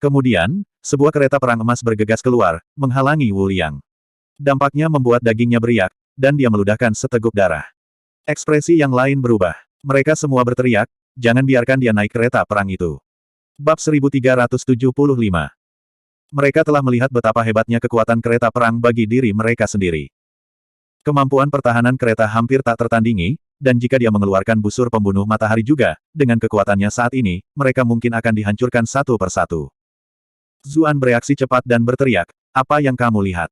Kemudian, sebuah kereta perang emas bergegas keluar, menghalangi Wu Liang. Dampaknya membuat dagingnya beriak, dan dia meludahkan seteguk darah. Ekspresi yang lain berubah. Mereka semua berteriak, jangan biarkan dia naik kereta perang itu. Bab 1375. Mereka telah melihat betapa hebatnya kekuatan kereta perang bagi diri mereka sendiri. Kemampuan pertahanan kereta hampir tak tertandingi, dan jika dia mengeluarkan busur pembunuh matahari juga, dengan kekuatannya saat ini, mereka mungkin akan dihancurkan satu persatu. Zuan bereaksi cepat dan berteriak, apa yang kamu lihat?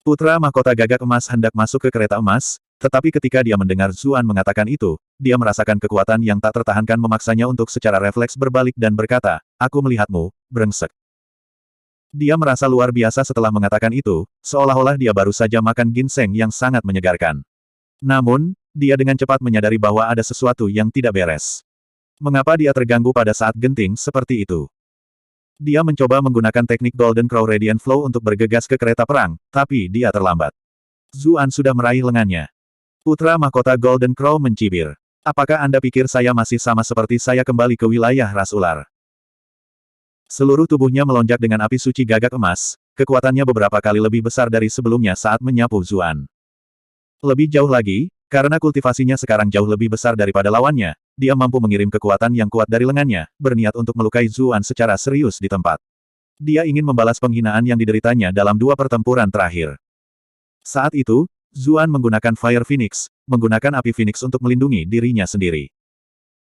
Putra mahkota gagak emas hendak masuk ke kereta emas, tetapi ketika dia mendengar Zuan mengatakan itu, dia merasakan kekuatan yang tak tertahankan memaksanya untuk secara refleks berbalik dan berkata, aku melihatmu, brengsek. Dia merasa luar biasa setelah mengatakan itu, seolah-olah dia baru saja makan ginseng yang sangat menyegarkan. Namun, dia dengan cepat menyadari bahwa ada sesuatu yang tidak beres. Mengapa dia terganggu pada saat genting seperti itu? Dia mencoba menggunakan teknik Golden Crow Radiant Flow untuk bergegas ke kereta perang, tapi dia terlambat. Zuan sudah meraih lengannya. Putra mahkota Golden Crow mencibir. Apakah Anda pikir saya masih sama seperti saya kembali ke wilayah ras ular? Seluruh tubuhnya melonjak dengan api suci gagak emas, kekuatannya beberapa kali lebih besar dari sebelumnya saat menyapu Zuan. Lebih jauh lagi, karena kultivasinya sekarang jauh lebih besar daripada lawannya, dia mampu mengirim kekuatan yang kuat dari lengannya, berniat untuk melukai Zuan secara serius di tempat. Dia ingin membalas penghinaan yang dideritanya dalam dua pertempuran terakhir. Saat itu, Zuan menggunakan Fire Phoenix, menggunakan api Phoenix untuk melindungi dirinya sendiri.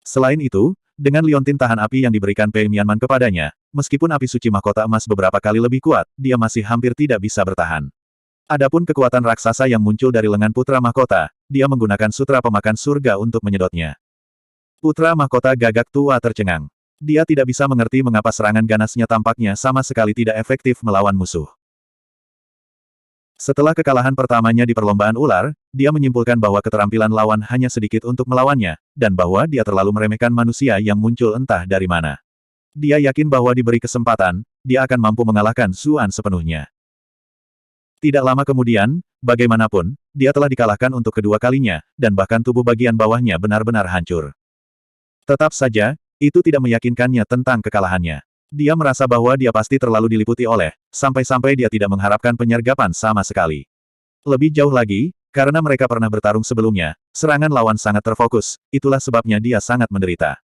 Selain itu, dengan liontin tahan api yang diberikan Pei Mianman kepadanya, meskipun api suci mahkota emas beberapa kali lebih kuat, dia masih hampir tidak bisa bertahan. Adapun kekuatan raksasa yang muncul dari lengan putra mahkota, dia menggunakan sutra pemakan surga untuk menyedotnya. Putra mahkota gagak tua tercengang. Dia tidak bisa mengerti mengapa serangan ganasnya tampaknya sama sekali tidak efektif melawan musuh. Setelah kekalahan pertamanya di perlombaan ular, dia menyimpulkan bahwa keterampilan lawan hanya sedikit untuk melawannya, dan bahwa dia terlalu meremehkan manusia yang muncul entah dari mana. Dia yakin bahwa diberi kesempatan, dia akan mampu mengalahkan Zuan sepenuhnya. Tidak lama kemudian, bagaimanapun, dia telah dikalahkan untuk kedua kalinya, dan bahkan tubuh bagian bawahnya benar-benar hancur. Tetap saja, itu tidak meyakinkannya tentang kekalahannya. Dia merasa bahwa dia pasti terlalu diliputi oleh, sampai-sampai dia tidak mengharapkan penyergapan sama sekali. Lebih jauh lagi, karena mereka pernah bertarung sebelumnya, serangan lawan sangat terfokus, itulah sebabnya dia sangat menderita.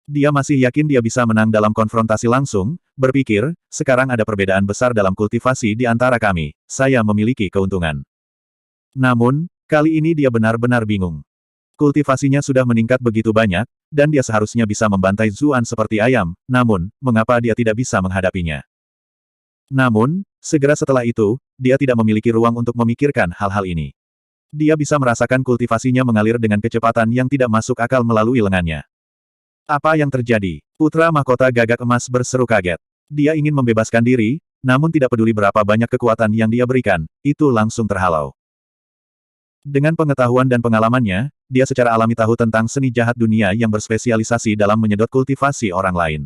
Dia masih yakin dia bisa menang dalam konfrontasi langsung, berpikir, sekarang ada perbedaan besar dalam kultivasi di antara kami, saya memiliki keuntungan. Namun, kali ini dia benar-benar bingung. Kultivasinya sudah meningkat begitu banyak, dan dia seharusnya bisa membantai Zuan seperti ayam, namun, mengapa dia tidak bisa menghadapinya? Namun, segera setelah itu, dia tidak memiliki ruang untuk memikirkan hal-hal ini. Dia bisa merasakan kultivasinya mengalir dengan kecepatan yang tidak masuk akal melalui lengannya. Apa yang terjadi? Putra mahkota gagak emas berseru kaget. Dia ingin membebaskan diri, namun tidak peduli berapa banyak kekuatan yang dia berikan, itu langsung terhalau. Dengan pengetahuan dan pengalamannya, dia secara alami tahu tentang seni jahat dunia yang berspesialisasi dalam menyedot kultivasi orang lain.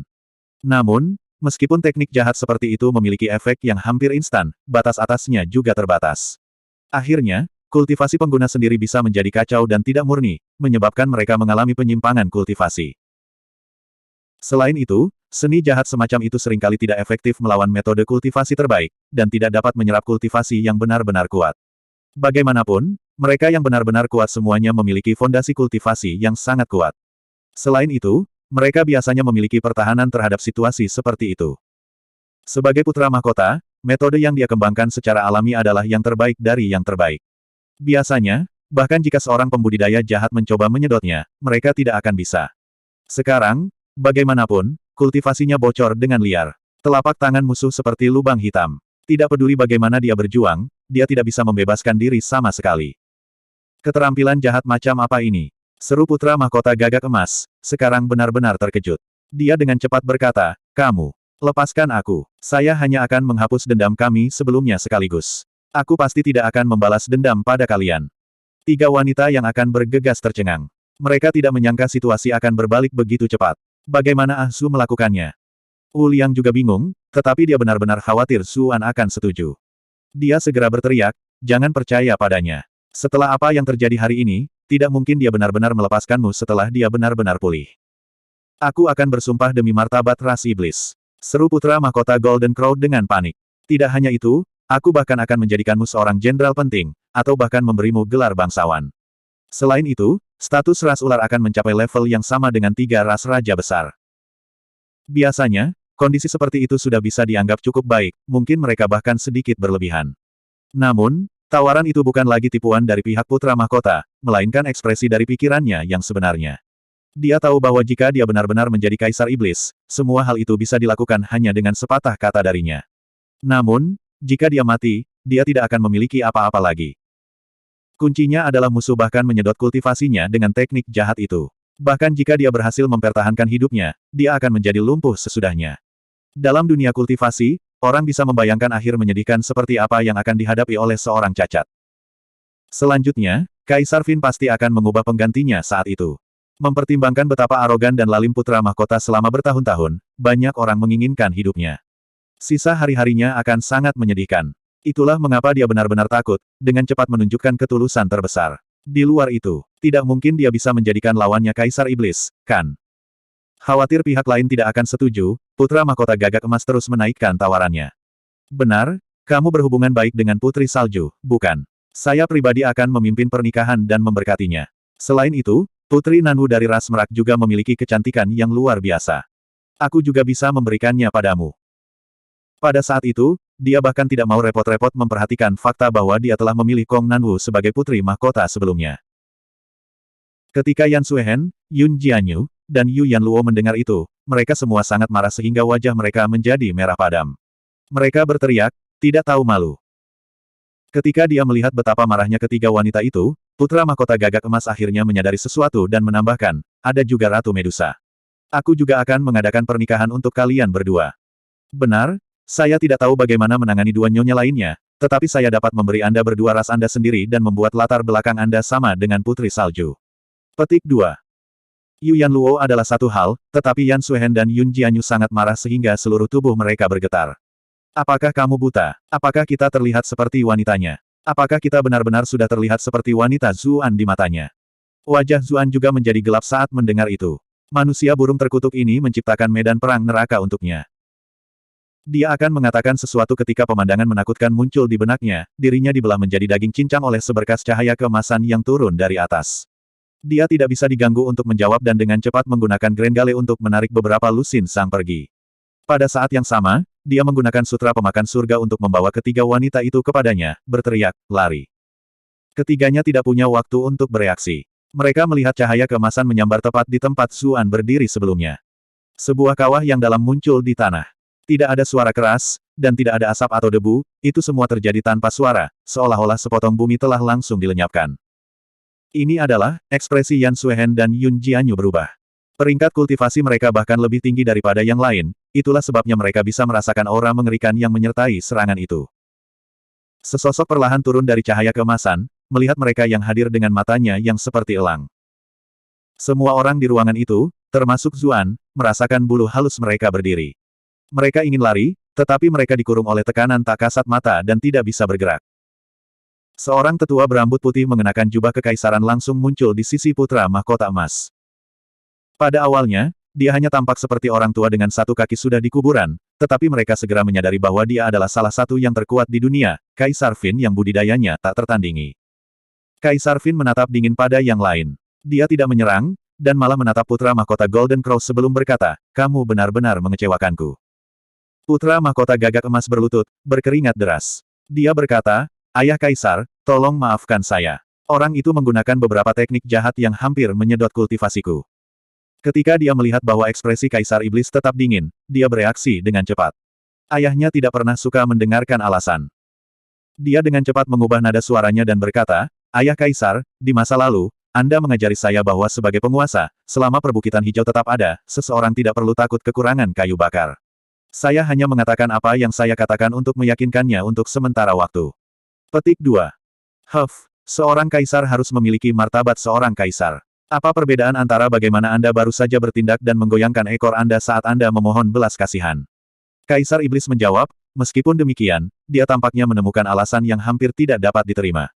Namun, meskipun teknik jahat seperti itu memiliki efek yang hampir instan, batas atasnya juga terbatas. Akhirnya, kultivasi pengguna sendiri bisa menjadi kacau dan tidak murni, menyebabkan mereka mengalami penyimpangan kultivasi. Selain itu, seni jahat semacam itu seringkali tidak efektif melawan metode kultivasi terbaik, dan tidak dapat menyerap kultivasi yang benar-benar kuat. Bagaimanapun, mereka yang benar-benar kuat semuanya memiliki fondasi kultivasi yang sangat kuat. Selain itu, mereka biasanya memiliki pertahanan terhadap situasi seperti itu. Sebagai putra mahkota, metode yang dia kembangkan secara alami adalah yang terbaik dari yang terbaik. Biasanya, bahkan jika seorang pembudidaya jahat mencoba menyedotnya, mereka tidak akan bisa. Sekarang, bagaimanapun, kultivasinya bocor dengan liar. Telapak tangan musuh seperti lubang hitam. Tidak peduli bagaimana dia berjuang, dia tidak bisa membebaskan diri sama sekali. Keterampilan jahat macam apa ini? Seru putra mahkota gagak emas, sekarang benar-benar terkejut. Dia dengan cepat berkata, kamu, lepaskan aku. Saya hanya akan menghapus dendam kami sebelumnya sekaligus. Aku pasti tidak akan membalas dendam pada kalian. Tiga wanita yang akan bergegas tercengang. Mereka tidak menyangka situasi akan berbalik begitu cepat. Bagaimana Ah Su melakukannya? Wu Liang juga bingung, tetapi dia benar-benar khawatir Zuan akan setuju. Dia segera berteriak, jangan percaya padanya. Setelah apa yang terjadi hari ini, tidak mungkin dia benar-benar melepaskanmu setelah dia benar-benar pulih. Aku akan bersumpah demi martabat ras iblis. Seru putra mahkota Golden Crow dengan panik. Tidak hanya itu, aku bahkan akan menjadikanmu seorang jenderal penting, atau bahkan memberimu gelar bangsawan. Selain itu, status ras ular akan mencapai level yang sama dengan 3 ras raja besar. Biasanya, kondisi seperti itu sudah bisa dianggap cukup baik, mungkin mereka bahkan sedikit berlebihan. Namun, tawaran itu bukan lagi tipuan dari pihak putra mahkota, melainkan ekspresi dari pikirannya yang sebenarnya. Dia tahu bahwa jika dia benar-benar menjadi kaisar iblis, semua hal itu bisa dilakukan hanya dengan sepatah kata darinya. Namun, jika dia mati, dia tidak akan memiliki apa-apa lagi. Kuncinya adalah musuh bahkan menyedot kultivasinya dengan teknik jahat itu. Bahkan jika dia berhasil mempertahankan hidupnya, dia akan menjadi lumpuh sesudahnya. Dalam dunia kultivasi, orang bisa membayangkan akhir menyedihkan seperti apa yang akan dihadapi oleh seorang cacat. Selanjutnya, Kaisar Fin pasti akan mengubah penggantinya saat itu. Mempertimbangkan betapa arogan dan lalim putra mahkota selama bertahun-tahun, banyak orang menginginkan hidupnya. Sisa hari-harinya akan sangat menyedihkan. Itulah mengapa dia benar-benar takut, dengan cepat menunjukkan ketulusan terbesar. Di luar itu, tidak mungkin dia bisa menjadikan lawannya Kaisar Iblis, kan? Khawatir pihak lain tidak akan setuju, putra mahkota gagak emas terus menaikkan tawarannya. Benar, kamu berhubungan baik dengan Putri Salju, bukan? Saya pribadi akan memimpin pernikahan dan memberkatinya. Selain itu, Putri Nanwu dari ras merak juga memiliki kecantikan yang luar biasa. Aku juga bisa memberikannya padamu. Pada saat itu, dia bahkan tidak mau repot-repot memperhatikan fakta bahwa dia telah memilih Kong Nanwu sebagai putri mahkota sebelumnya. Ketika Yan Suehen, Yun Jianyu, dan Yu Yanluo mendengar itu, mereka semua sangat marah sehingga wajah mereka menjadi merah padam. Mereka berteriak, tidak tahu malu. Ketika dia melihat betapa marahnya ketiga wanita itu, putra mahkota gagak emas akhirnya menyadari sesuatu dan menambahkan, ada juga Ratu Medusa. Aku juga akan mengadakan pernikahan untuk kalian berdua. Benar, saya tidak tahu bagaimana menangani dua nyonya lainnya, tetapi saya dapat memberi Anda berdua ras Anda sendiri dan membuat latar belakang Anda sama dengan Putri Salju. Petik 2. Yu Yanluo adalah satu hal, tetapi Yan Suehen dan Yun Jianyu sangat marah sehingga seluruh tubuh mereka bergetar. Apakah kamu buta? Apakah kita terlihat seperti wanitanya? Apakah kita benar-benar sudah terlihat seperti wanita Zuan di matanya? Wajah Zuan juga menjadi gelap saat mendengar itu. Manusia burung terkutuk ini menciptakan medan perang neraka untuknya. Dia akan mengatakan sesuatu ketika pemandangan menakutkan muncul di benaknya, dirinya dibelah menjadi daging cincang oleh seberkas cahaya keemasan yang turun dari atas. Dia tidak bisa diganggu untuk menjawab dan dengan cepat menggunakan Grand Gale untuk menarik beberapa lusin sang pergi. Pada saat yang sama, dia menggunakan sutra pemakan surga untuk membawa ketiga wanita itu kepadanya, berteriak, lari. Ketiganya tidak punya waktu untuk bereaksi. Mereka melihat cahaya keemasan menyambar tepat di tempat Zuan berdiri sebelumnya. Sebuah kawah yang dalam muncul di tanah. Tidak ada suara keras, dan tidak ada asap atau debu, itu semua terjadi tanpa suara, seolah-olah sepotong bumi telah langsung dilenyapkan. Ini adalah, ekspresi Yan Suehen dan Yun Jianyu berubah. Peringkat kultivasi mereka bahkan lebih tinggi daripada yang lain, itulah sebabnya mereka bisa merasakan aura mengerikan yang menyertai serangan itu. Sesosok perlahan turun dari cahaya keemasan, melihat mereka yang hadir dengan matanya yang seperti elang. Semua orang di ruangan itu, termasuk Zuan, merasakan bulu halus mereka berdiri. Mereka ingin lari, tetapi mereka dikurung oleh tekanan tak kasat mata dan tidak bisa bergerak. Seorang tetua berambut putih mengenakan jubah kekaisaran langsung muncul di sisi putra mahkota emas. Pada awalnya, dia hanya tampak seperti orang tua dengan satu kaki sudah di kuburan, tetapi mereka segera menyadari bahwa dia adalah salah satu yang terkuat di dunia, Kaisar Fin yang budidayanya tak tertandingi. Kaisar Fin menatap dingin pada yang lain. Dia tidak menyerang, dan malah menatap putra mahkota Golden Crow sebelum berkata, kamu benar-benar mengecewakanku. Putra mahkota gagak emas berlutut, berkeringat deras. Dia berkata, Ayah Kaisar, tolong maafkan saya. Orang itu menggunakan beberapa teknik jahat yang hampir menyedot kultivasiku. Ketika dia melihat bahwa ekspresi Kaisar Iblis tetap dingin, dia bereaksi dengan cepat. Ayahnya tidak pernah suka mendengarkan alasan. Dia dengan cepat mengubah nada suaranya dan berkata, Ayah Kaisar, di masa lalu, Anda mengajari saya bahwa sebagai penguasa, selama perbukitan hijau tetap ada, seseorang tidak perlu takut kekurangan kayu bakar. Saya hanya mengatakan apa yang saya katakan untuk meyakinkannya untuk sementara waktu. Petik 2. Seorang kaisar harus memiliki martabat seorang kaisar. Apa perbedaan antara bagaimana Anda baru saja bertindak dan menggoyangkan ekor Anda saat Anda memohon belas kasihan? Kaisar Iblis menjawab, meskipun demikian, dia tampaknya menemukan alasan yang hampir tidak dapat diterima.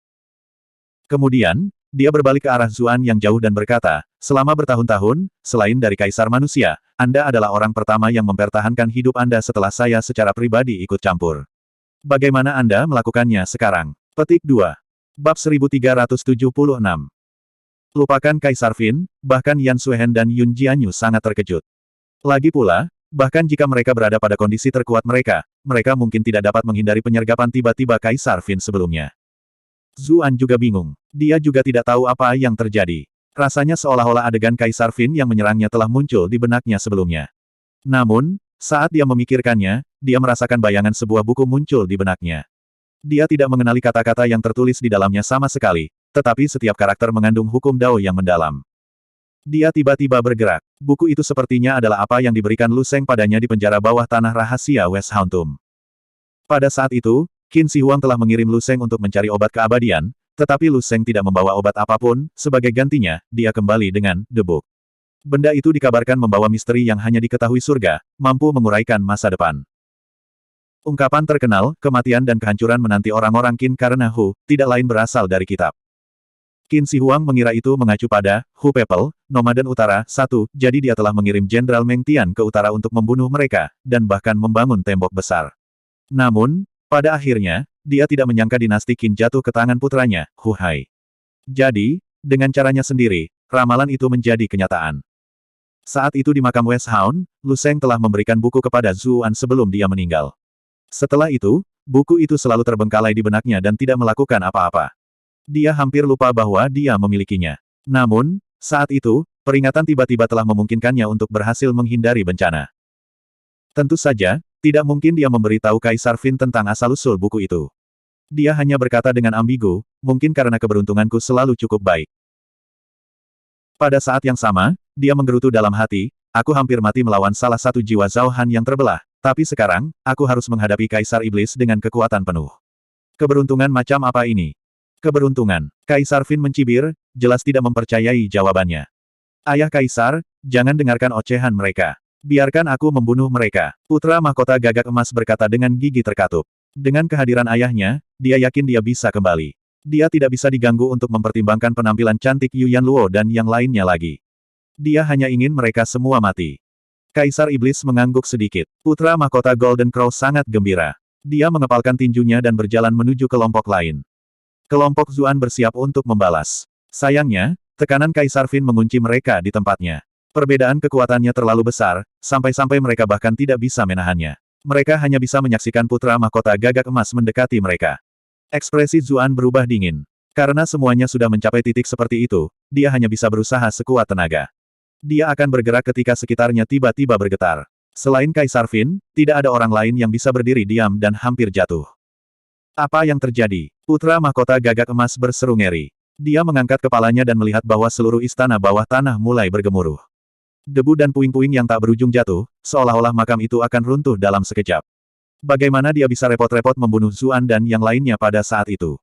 Kemudian, dia berbalik ke arah Zuan yang jauh dan berkata, selama bertahun-tahun, selain dari Kaisar Manusia, Anda adalah orang pertama yang mempertahankan hidup Anda setelah saya secara pribadi ikut campur. Bagaimana Anda melakukannya sekarang? Petik 2. Bab 1376. Lupakan Kaisar Fin, bahkan Yan Suehen dan Yun Jianyu sangat terkejut. Lagi pula, bahkan jika mereka berada pada kondisi terkuat mereka, mereka mungkin tidak dapat menghindari penyergapan tiba-tiba Kaisar Fin sebelumnya. Zuan juga bingung. Dia juga tidak tahu apa yang terjadi. Rasanya seolah-olah adegan Kaisar Fin yang menyerangnya telah muncul di benaknya sebelumnya. Namun, saat dia memikirkannya, dia merasakan bayangan sebuah buku muncul di benaknya. Dia tidak mengenali kata-kata yang tertulis di dalamnya sama sekali, tetapi setiap karakter mengandung hukum Dao yang mendalam. Dia tiba-tiba bergerak. Buku itu sepertinya adalah apa yang diberikan Lu Sheng padanya di penjara bawah tanah rahasia West Hound Tomb. Pada saat itu, Qin Shi Huang telah mengirim Lu Sheng untuk mencari obat keabadian, tetapi Lu Sheng tidak membawa obat apapun, sebagai gantinya, dia kembali dengan The Book. Benda itu dikabarkan membawa misteri yang hanya diketahui surga, mampu menguraikan masa depan. Ungkapan terkenal, kematian dan kehancuran menanti orang-orang Qin karena Hu, tidak lain berasal dari kitab. Qin Shi Huang mengira itu mengacu pada Hu People, Nomaden Utara, 1, jadi dia telah mengirim Jenderal Meng Tian ke utara untuk membunuh mereka, dan bahkan membangun tembok besar. Namun, pada akhirnya, dia tidak menyangka dinasti Qin jatuh ke tangan putranya, Hu Hai. Jadi, dengan caranya sendiri, ramalan itu menjadi kenyataan. Saat itu di makam West Hound, Lu Sheng telah memberikan buku kepada Zuan sebelum dia meninggal. Setelah itu, buku itu selalu terbengkalai di benaknya dan tidak melakukan apa-apa. Dia hampir lupa bahwa dia memilikinya. Namun, saat itu, peringatan tiba-tiba telah memungkinkannya untuk berhasil menghindari bencana. Tentu saja, tidak mungkin dia memberitahu Kaisar Fin tentang asal-usul buku itu. Dia hanya berkata dengan ambigu, mungkin karena keberuntunganku selalu cukup baik. Pada saat yang sama, dia menggerutu dalam hati, aku hampir mati melawan salah satu jiwa Zhao Han yang terbelah, tapi sekarang, aku harus menghadapi Kaisar Iblis dengan kekuatan penuh. Keberuntungan macam apa ini? Keberuntungan. Kaisar Fin mencibir, jelas tidak mempercayai jawabannya. Ayah Kaisar, jangan dengarkan ocehan mereka. Biarkan aku membunuh mereka. Putra mahkota gagak emas berkata dengan gigi terkatup. Dengan kehadiran ayahnya, dia yakin dia bisa kembali. Dia tidak bisa diganggu untuk mempertimbangkan penampilan cantik Yu Yanluo dan yang lainnya lagi. Dia hanya ingin mereka semua mati. Kaisar Iblis mengangguk sedikit. Putra mahkota Golden Crow sangat gembira. Dia mengepalkan tinjunya dan berjalan menuju kelompok lain. Kelompok Zuan bersiap untuk membalas. Sayangnya, tekanan Kaisar Fin mengunci mereka di tempatnya. Perbedaan kekuatannya terlalu besar, sampai-sampai mereka bahkan tidak bisa menahannya. Mereka hanya bisa menyaksikan putra mahkota gagak emas mendekati mereka. Ekspresi Zuan berubah dingin. Karena semuanya sudah mencapai titik seperti itu, dia hanya bisa berusaha sekuat tenaga. Dia akan bergerak ketika sekitarnya tiba-tiba bergetar. Selain Kaisar Fin, tidak ada orang lain yang bisa berdiri diam dan hampir jatuh. Apa yang terjadi? Putra mahkota gagak emas berseru ngeri. Dia mengangkat kepalanya dan melihat bahwa seluruh istana bawah tanah mulai bergemuruh. Debu dan puing-puing yang tak berujung jatuh, seolah-olah makam itu akan runtuh dalam sekejap. Bagaimana dia bisa repot-repot membunuh Zuan dan yang lainnya pada saat itu?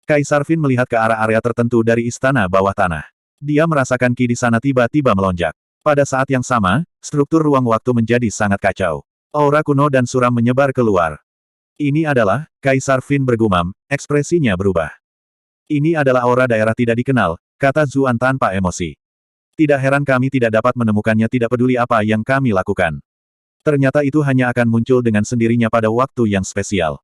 Kaisar Fin melihat ke arah area tertentu dari istana bawah tanah. Dia merasakan ki di sana tiba-tiba melonjak. Pada saat yang sama, struktur ruang waktu menjadi sangat kacau. Aura kuno dan suram menyebar keluar. Ini adalah, Kaisar Fin bergumam, ekspresinya berubah. Ini adalah aura daerah tidak dikenal, kata Zuan tanpa emosi. Tidak heran kami tidak dapat menemukannya, tidak peduli apa yang kami lakukan. Ternyata itu hanya akan muncul dengan sendirinya pada waktu yang spesial.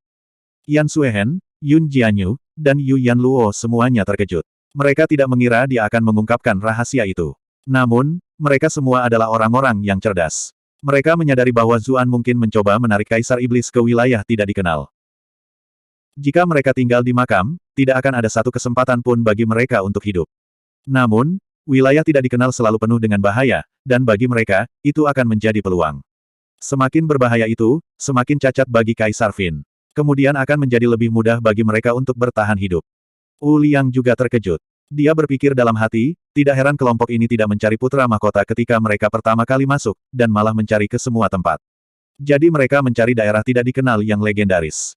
Yan Suehen, Yun Jianyu, dan Yu Yanluo semuanya terkejut. Mereka tidak mengira dia akan mengungkapkan rahasia itu. Namun, mereka semua adalah orang-orang yang cerdas. Mereka menyadari bahwa Zuan mungkin mencoba menarik Kaisar Iblis ke wilayah tidak dikenal. Jika mereka tinggal di makam, tidak akan ada satu kesempatan pun bagi mereka untuk hidup. Namun, wilayah tidak dikenal selalu penuh dengan bahaya, dan bagi mereka, itu akan menjadi peluang. Semakin berbahaya itu, semakin cacat bagi Kaisar Fin. Kemudian akan menjadi lebih mudah bagi mereka untuk bertahan hidup. Wu Liang juga terkejut. Dia berpikir dalam hati, tidak heran kelompok ini tidak mencari putra mahkota ketika mereka pertama kali masuk, dan malah mencari ke semua tempat. Jadi mereka mencari daerah tidak dikenal yang legendaris.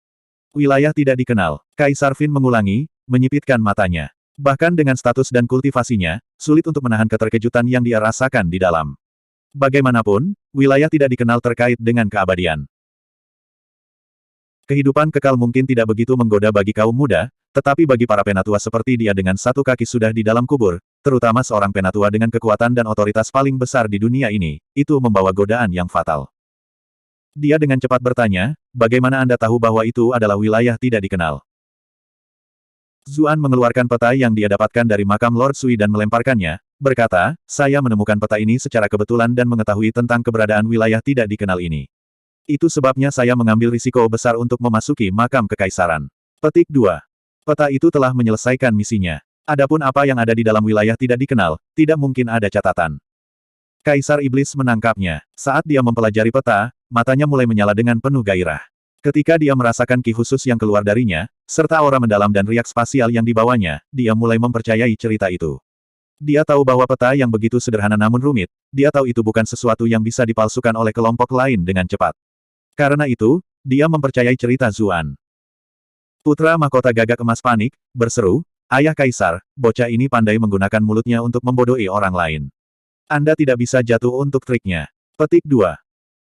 Wilayah tidak dikenal. Kaisar Fin mengulangi, menyipitkan matanya. Bahkan dengan status dan kultivasinya, sulit untuk menahan keterkejutan yang dia rasakan di dalam. Bagaimanapun, wilayah tidak dikenal terkait dengan keabadian. Kehidupan kekal mungkin tidak begitu menggoda bagi kaum muda, Tetapi bagi para penatua seperti dia dengan satu kaki sudah di dalam kubur, terutama seorang penatua dengan kekuatan dan otoritas paling besar di dunia ini, itu membawa godaan yang fatal. Dia dengan cepat bertanya, bagaimana Anda tahu bahwa itu adalah wilayah tidak dikenal? Zuan mengeluarkan peta yang dia dapatkan dari makam Lord Sui dan melemparkannya, berkata, saya menemukan peta ini secara kebetulan dan mengetahui tentang keberadaan wilayah tidak dikenal ini. Itu sebabnya saya mengambil risiko besar untuk memasuki makam kekaisaran. Petik 2. Peta itu telah menyelesaikan misinya. Adapun apa yang ada di dalam wilayah tidak dikenal, tidak mungkin ada catatan. Kaisar Iblis menangkapnya. Saat dia mempelajari peta, matanya mulai menyala dengan penuh gairah. Ketika dia merasakan ki khusus yang keluar darinya, serta aura mendalam dan riak spasial yang dibawanya, dia mulai mempercayai cerita itu. Dia tahu bahwa peta yang begitu sederhana namun rumit, dia tahu itu bukan sesuatu yang bisa dipalsukan oleh kelompok lain dengan cepat. Karena itu, dia mempercayai cerita Zuan. Putra mahkota gagak emas panik, berseru, Ayah Kaisar, bocah ini pandai menggunakan mulutnya untuk membodohi orang lain. Anda tidak bisa jatuh untuk triknya. Petik 2.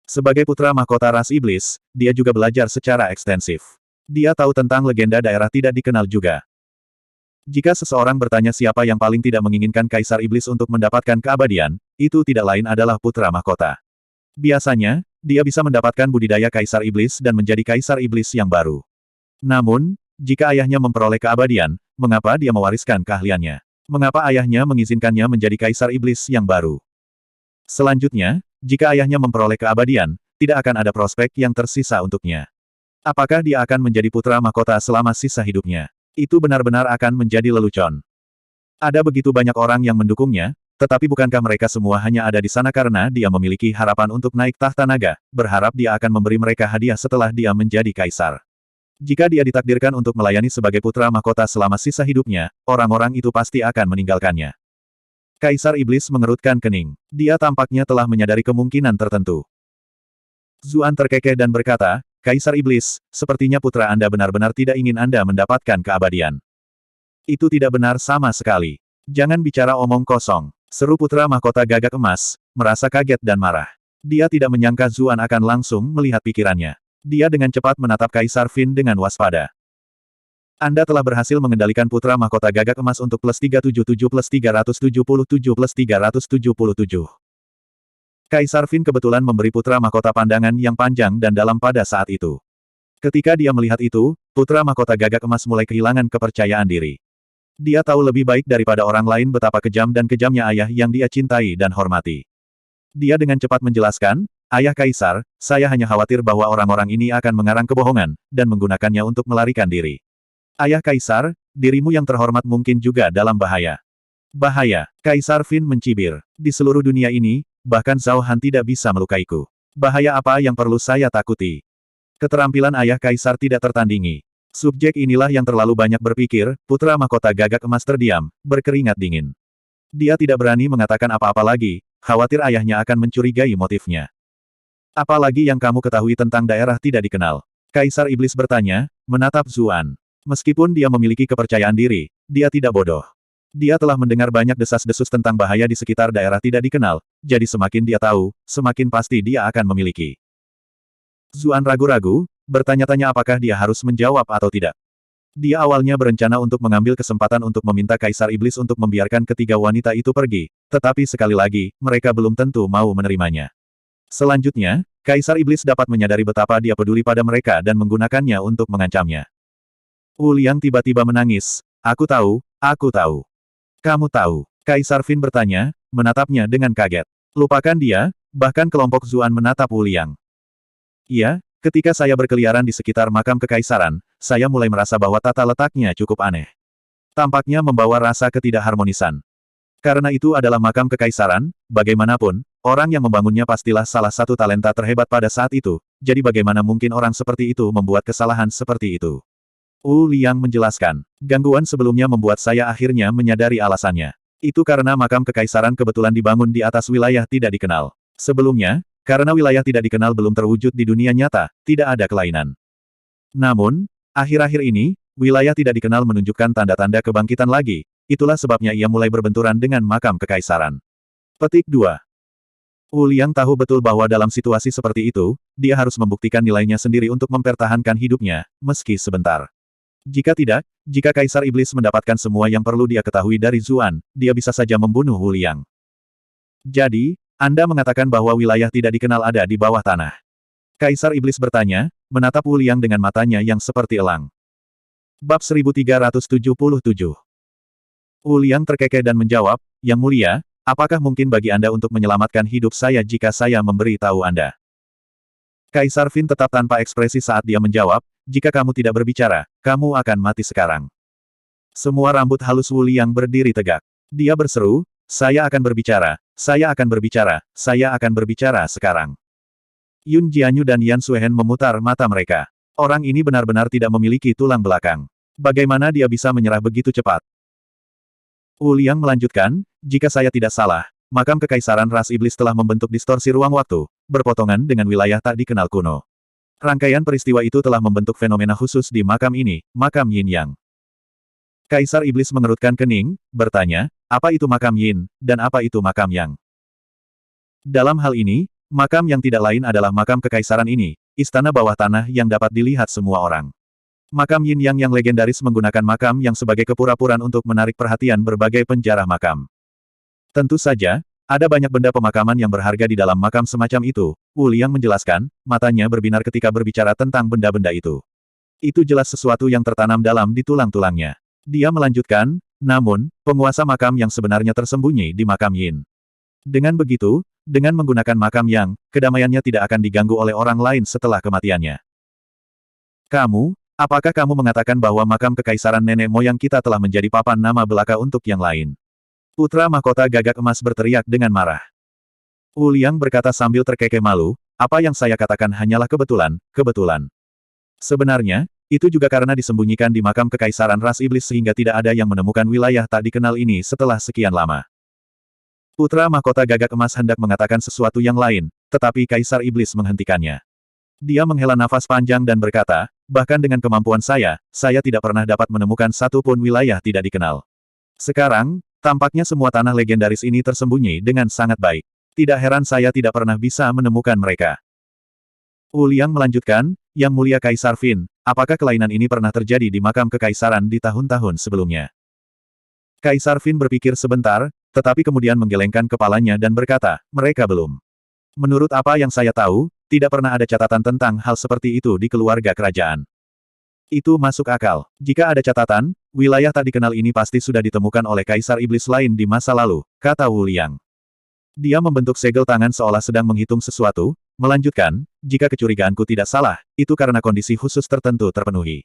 Sebagai putra mahkota ras iblis, dia juga belajar secara ekstensif. Dia tahu tentang legenda daerah tidak dikenal juga. Jika seseorang bertanya siapa yang paling tidak menginginkan Kaisar Iblis untuk mendapatkan keabadian, itu tidak lain adalah putra mahkota. Biasanya, dia bisa mendapatkan budidaya Kaisar Iblis dan menjadi Kaisar Iblis yang baru. Namun, jika ayahnya memperoleh keabadian, mengapa dia mewariskan keahliannya? Mengapa ayahnya mengizinkannya menjadi Kaisar Iblis yang baru? Selanjutnya, jika ayahnya memperoleh keabadian, tidak akan ada prospek yang tersisa untuknya. Apakah dia akan menjadi putra mahkota selama sisa hidupnya? Itu benar-benar akan menjadi lelucon. Ada begitu banyak orang yang mendukungnya, tetapi bukankah mereka semua hanya ada di sana karena dia memiliki harapan untuk naik tahta naga, berharap dia akan memberi mereka hadiah setelah dia menjadi kaisar. Jika dia ditakdirkan untuk melayani sebagai putra mahkota selama sisa hidupnya, orang-orang itu pasti akan meninggalkannya. Kaisar Iblis mengerutkan kening. Dia tampaknya telah menyadari kemungkinan tertentu. Zuan terkekeh dan berkata, Kaisar Iblis, sepertinya putra Anda benar-benar tidak ingin Anda mendapatkan keabadian. Itu tidak benar sama sekali. Jangan bicara omong kosong. Seru putra mahkota gagak emas, merasa kaget dan marah. Dia tidak menyangka Zuan akan langsung melihat pikirannya. Dia dengan cepat menatap Kaisar Fin dengan waspada. Anda telah berhasil mengendalikan putra mahkota gagak emas untuk plus 377 plus 377 plus 377. Kaisar Fin kebetulan memberi putra mahkota pandangan yang panjang dan dalam pada saat itu. Ketika dia melihat itu, putra mahkota gagak emas mulai kehilangan kepercayaan diri. Dia tahu lebih baik daripada orang lain betapa kejam dan kejamnya ayah yang dia cintai dan hormati. Dia dengan cepat menjelaskan, Ayah Kaisar, saya hanya khawatir bahwa orang-orang ini akan mengarang kebohongan, dan menggunakannya untuk melarikan diri. Ayah Kaisar, dirimu yang terhormat mungkin juga dalam bahaya. Bahaya, Kaisar Fin mencibir. Di seluruh dunia ini, bahkan Zhao Han tidak bisa melukaiku. Bahaya apa yang perlu saya takuti? Keterampilan Ayah Kaisar tidak tertandingi. Subjek inilah yang terlalu banyak berpikir, putra mahkota gagak emas terdiam, berkeringat dingin. Dia tidak berani mengatakan apa-apa lagi, khawatir ayahnya akan mencurigai motifnya. Apalagi yang kamu ketahui tentang daerah tidak dikenal? Kaisar Iblis bertanya, menatap Zuan. Meskipun dia memiliki kepercayaan diri, dia tidak bodoh. Dia telah mendengar banyak desas-desus tentang bahaya di sekitar daerah tidak dikenal, jadi semakin dia tahu, semakin pasti dia akan memiliki. Zuan ragu-ragu, bertanya-tanya apakah dia harus menjawab atau tidak. Dia awalnya berencana untuk mengambil kesempatan untuk meminta Kaisar Iblis untuk membiarkan ketiga wanita itu pergi, tetapi sekali lagi, mereka belum tentu mau menerimanya. Selanjutnya, Kaisar Iblis dapat menyadari betapa dia peduli pada mereka dan menggunakannya untuk mengancamnya. Wu Liang tiba-tiba menangis, aku tahu, aku tahu. Kamu tahu. Kaisar Fin bertanya, menatapnya dengan kaget. Lupakan dia, bahkan kelompok Zuan menatap Wu Liang. Iya, ketika saya berkeliaran di sekitar makam kekaisaran, saya mulai merasa bahwa tata letaknya cukup aneh. Tampaknya membawa rasa ketidakharmonisan. Karena itu adalah makam kekaisaran, bagaimanapun, orang yang membangunnya pastilah salah satu talenta terhebat pada saat itu, jadi bagaimana mungkin orang seperti itu membuat kesalahan seperti itu. Wu Liang menjelaskan, gangguan sebelumnya membuat saya akhirnya menyadari alasannya. Itu karena makam kekaisaran kebetulan dibangun di atas wilayah tidak dikenal. Sebelumnya, karena wilayah tidak dikenal belum terwujud di dunia nyata, tidak ada kelainan. Namun, akhir-akhir ini, wilayah tidak dikenal menunjukkan tanda-tanda kebangkitan lagi, itulah sebabnya ia mulai berbenturan dengan makam kekaisaran. Petik 2. Wu Liang tahu betul bahwa dalam situasi seperti itu, dia harus membuktikan nilainya sendiri untuk mempertahankan hidupnya, meski sebentar. Jika tidak, jika Kaisar Iblis mendapatkan semua yang perlu dia ketahui dari Zuan, dia bisa saja membunuh Wu Liang. Jadi, Anda mengatakan bahwa wilayah tidak dikenal ada di bawah tanah. Kaisar Iblis bertanya, menatap Wu Liang dengan matanya yang seperti elang. Bab 1377. Wu Liang terkekeh dan menjawab, Yang Mulia, apakah mungkin bagi Anda untuk menyelamatkan hidup saya jika saya memberi tahu Anda? Kaisar Fin tetap tanpa ekspresi saat dia menjawab, jika kamu tidak berbicara, kamu akan mati sekarang. Semua rambut halus Wu Liang berdiri tegak. Dia berseru, saya akan berbicara, saya akan berbicara, saya akan berbicara sekarang. Yun Jianyu dan Yan Suehen memutar mata mereka. Orang ini benar-benar tidak memiliki tulang belakang. Bagaimana dia bisa menyerah begitu cepat? Wu Liang melanjutkan, jika saya tidak salah, makam kekaisaran ras iblis telah membentuk distorsi ruang waktu, berpotongan dengan wilayah tak dikenal kuno. Rangkaian peristiwa itu telah membentuk fenomena khusus di makam ini, makam Yin Yang. Kaisar Iblis mengerutkan kening, bertanya, apa itu makam Yin, dan apa itu makam Yang? Dalam hal ini, makam yang tidak lain adalah makam kekaisaran ini, istana bawah tanah yang dapat dilihat semua orang. Makam Yin Yang legendaris menggunakan makam yang sebagai kepura-puraan untuk menarik perhatian berbagai penjara makam. Tentu saja, ada banyak benda pemakaman yang berharga di dalam makam semacam itu, Wu Liang menjelaskan, matanya berbinar ketika berbicara tentang benda-benda itu. Itu jelas sesuatu yang tertanam dalam di tulang-tulangnya. Dia melanjutkan, namun, penguasa makam yang sebenarnya tersembunyi di makam Yin. Dengan begitu, dengan menggunakan makam Yang, kedamaiannya tidak akan diganggu oleh orang lain setelah kematiannya. Apakah kamu mengatakan bahwa makam kekaisaran nenek moyang kita telah menjadi papan nama belaka untuk yang lain? Putra mahkota gagak emas berteriak dengan marah. Wu Liang berkata sambil terkekeh malu, apa yang saya katakan hanyalah kebetulan. Sebenarnya, itu juga karena disembunyikan di makam kekaisaran ras iblis sehingga tidak ada yang menemukan wilayah tak dikenal ini setelah sekian lama. Putra mahkota gagak emas hendak mengatakan sesuatu yang lain, tetapi Kaisar Iblis menghentikannya. Dia menghela nafas panjang dan berkata, bahkan dengan kemampuan saya tidak pernah dapat menemukan satu pun wilayah tidak dikenal. Sekarang, tampaknya semua tanah legendaris ini tersembunyi dengan sangat baik. Tidak heran saya tidak pernah bisa menemukan mereka. Wu Liang melanjutkan, Yang Mulia Kaisar Fin, apakah kelainan ini pernah terjadi di makam kekaisaran di tahun-tahun sebelumnya? Kaisar Fin berpikir sebentar, tetapi kemudian menggelengkan kepalanya dan berkata, mereka belum. Menurut apa yang saya tahu, tidak pernah ada catatan tentang hal seperti itu di keluarga kerajaan. Itu masuk akal. Jika ada catatan, wilayah tak dikenal ini pasti sudah ditemukan oleh Kaisar Iblis lain di masa lalu, kata Wu Liang. Dia membentuk segel tangan seolah sedang menghitung sesuatu, melanjutkan, jika kecurigaanku tidak salah, itu karena kondisi khusus tertentu terpenuhi.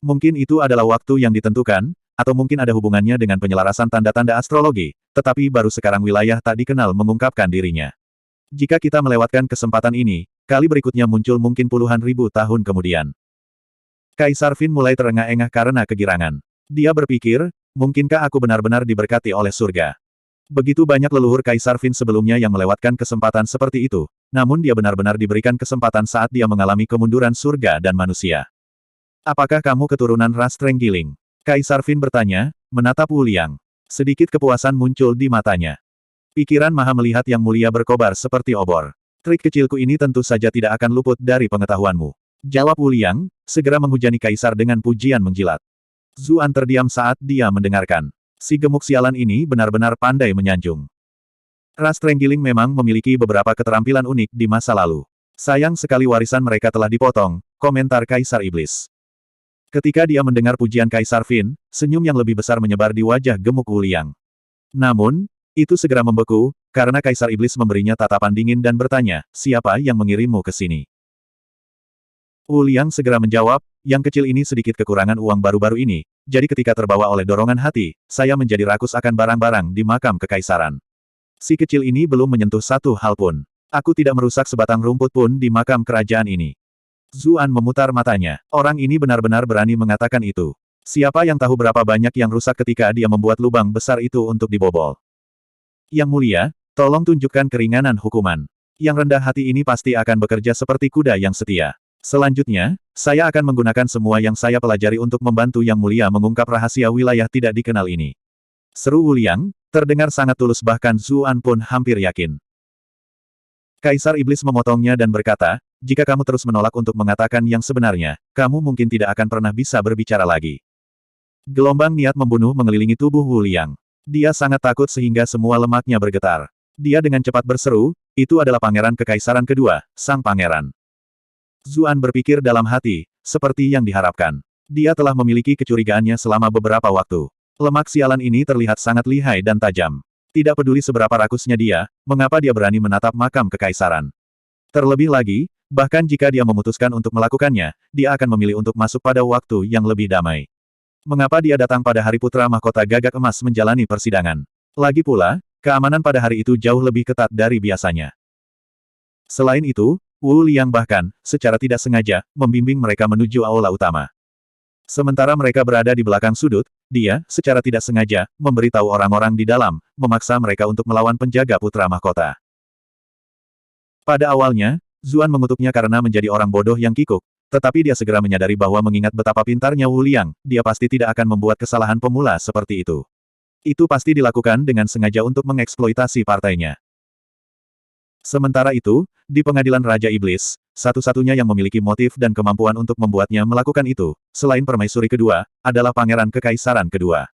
Mungkin itu adalah waktu yang ditentukan, atau mungkin ada hubungannya dengan penyelarasan tanda-tanda astrologi, tetapi baru sekarang wilayah tak dikenal mengungkapkan dirinya. Jika kita melewatkan kesempatan ini, kali berikutnya muncul mungkin puluhan ribu tahun kemudian. Kaisar Fin mulai terengah-engah karena kegirangan. Dia berpikir, mungkinkah aku benar-benar diberkati oleh surga? Begitu banyak leluhur Kaisar Fin sebelumnya yang melewatkan kesempatan seperti itu, namun dia benar-benar diberikan kesempatan saat dia mengalami kemunduran surga dan manusia. Apakah kamu keturunan ras Trenggiling? Kaisar Fin bertanya, menatap Wu Liang. Sedikit kepuasan muncul di matanya. Pikiran Maha Melihat Yang Mulia berkobar seperti obor. Trik kecilku ini tentu saja tidak akan luput dari pengetahuanmu. Jawab Wu Liang, segera menghujani Kaisar dengan pujian menjilat. Zuan terdiam saat dia mendengarkan. Si gemuk sialan ini benar-benar pandai menyanjung. Ras Trenggiling memang memiliki beberapa keterampilan unik di masa lalu. Sayang sekali warisan mereka telah dipotong, komentar Kaisar Iblis. Ketika dia mendengar pujian Kaisar Fin, senyum yang lebih besar menyebar di wajah gemuk Wu Liang. Namun, itu segera membeku, karena Kaisar Iblis memberinya tatapan dingin dan bertanya, siapa yang mengirimmu ke sini? Wu Liang segera menjawab, yang kecil ini sedikit kekurangan uang baru-baru ini, jadi ketika terbawa oleh dorongan hati, saya menjadi rakus akan barang-barang di makam kekaisaran. Si kecil ini belum menyentuh satu hal pun. Aku tidak merusak sebatang rumput pun di makam kerajaan ini. Zuan memutar matanya. Orang ini benar-benar berani mengatakan itu. Siapa yang tahu berapa banyak yang rusak ketika dia membuat lubang besar itu untuk dibobol? Yang Mulia, tolong tunjukkan keringanan hukuman. Yang rendah hati ini pasti akan bekerja seperti kuda yang setia. Selanjutnya, saya akan menggunakan semua yang saya pelajari untuk membantu Yang Mulia mengungkap rahasia wilayah tidak dikenal ini. Seru Wu Liang, terdengar sangat tulus bahkan Zuan pun hampir yakin. Kaisar Iblis memotongnya dan berkata, jika kamu terus menolak untuk mengatakan yang sebenarnya, kamu mungkin tidak akan pernah bisa berbicara lagi. Gelombang niat membunuh mengelilingi tubuh Wu Liang. Dia sangat takut sehingga semua lemaknya bergetar. Dia dengan cepat berseru, itu adalah pangeran kekaisaran kedua, sang pangeran. Zuan berpikir dalam hati, seperti yang diharapkan. Dia telah memiliki kecurigaannya selama beberapa waktu. Lemak sialan ini terlihat sangat lihai dan tajam. Tidak peduli seberapa rakusnya dia, mengapa dia berani menatap makam kekaisaran. Terlebih lagi, bahkan jika dia memutuskan untuk melakukannya, dia akan memilih untuk masuk pada waktu yang lebih damai. Mengapa dia datang pada hari putra mahkota gagak emas menjalani persidangan? Lagi pula, keamanan pada hari itu jauh lebih ketat dari biasanya. Selain itu, Wu Liang bahkan, secara tidak sengaja, membimbing mereka menuju aula utama. Sementara mereka berada di belakang sudut, dia, secara tidak sengaja, memberitahu orang-orang di dalam, memaksa mereka untuk melawan penjaga putra mahkota. Pada awalnya, Zuan mengutuknya karena menjadi orang bodoh yang kikuk, tetapi dia segera menyadari bahwa mengingat betapa pintarnya Wu Liang, dia pasti tidak akan membuat kesalahan pemula seperti itu. Itu pasti dilakukan dengan sengaja untuk mengeksploitasi partainya. Sementara itu, di pengadilan Raja Iblis, satu-satunya yang memiliki motif dan kemampuan untuk membuatnya melakukan itu, selain permaisuri kedua, adalah pangeran kekaisaran kedua.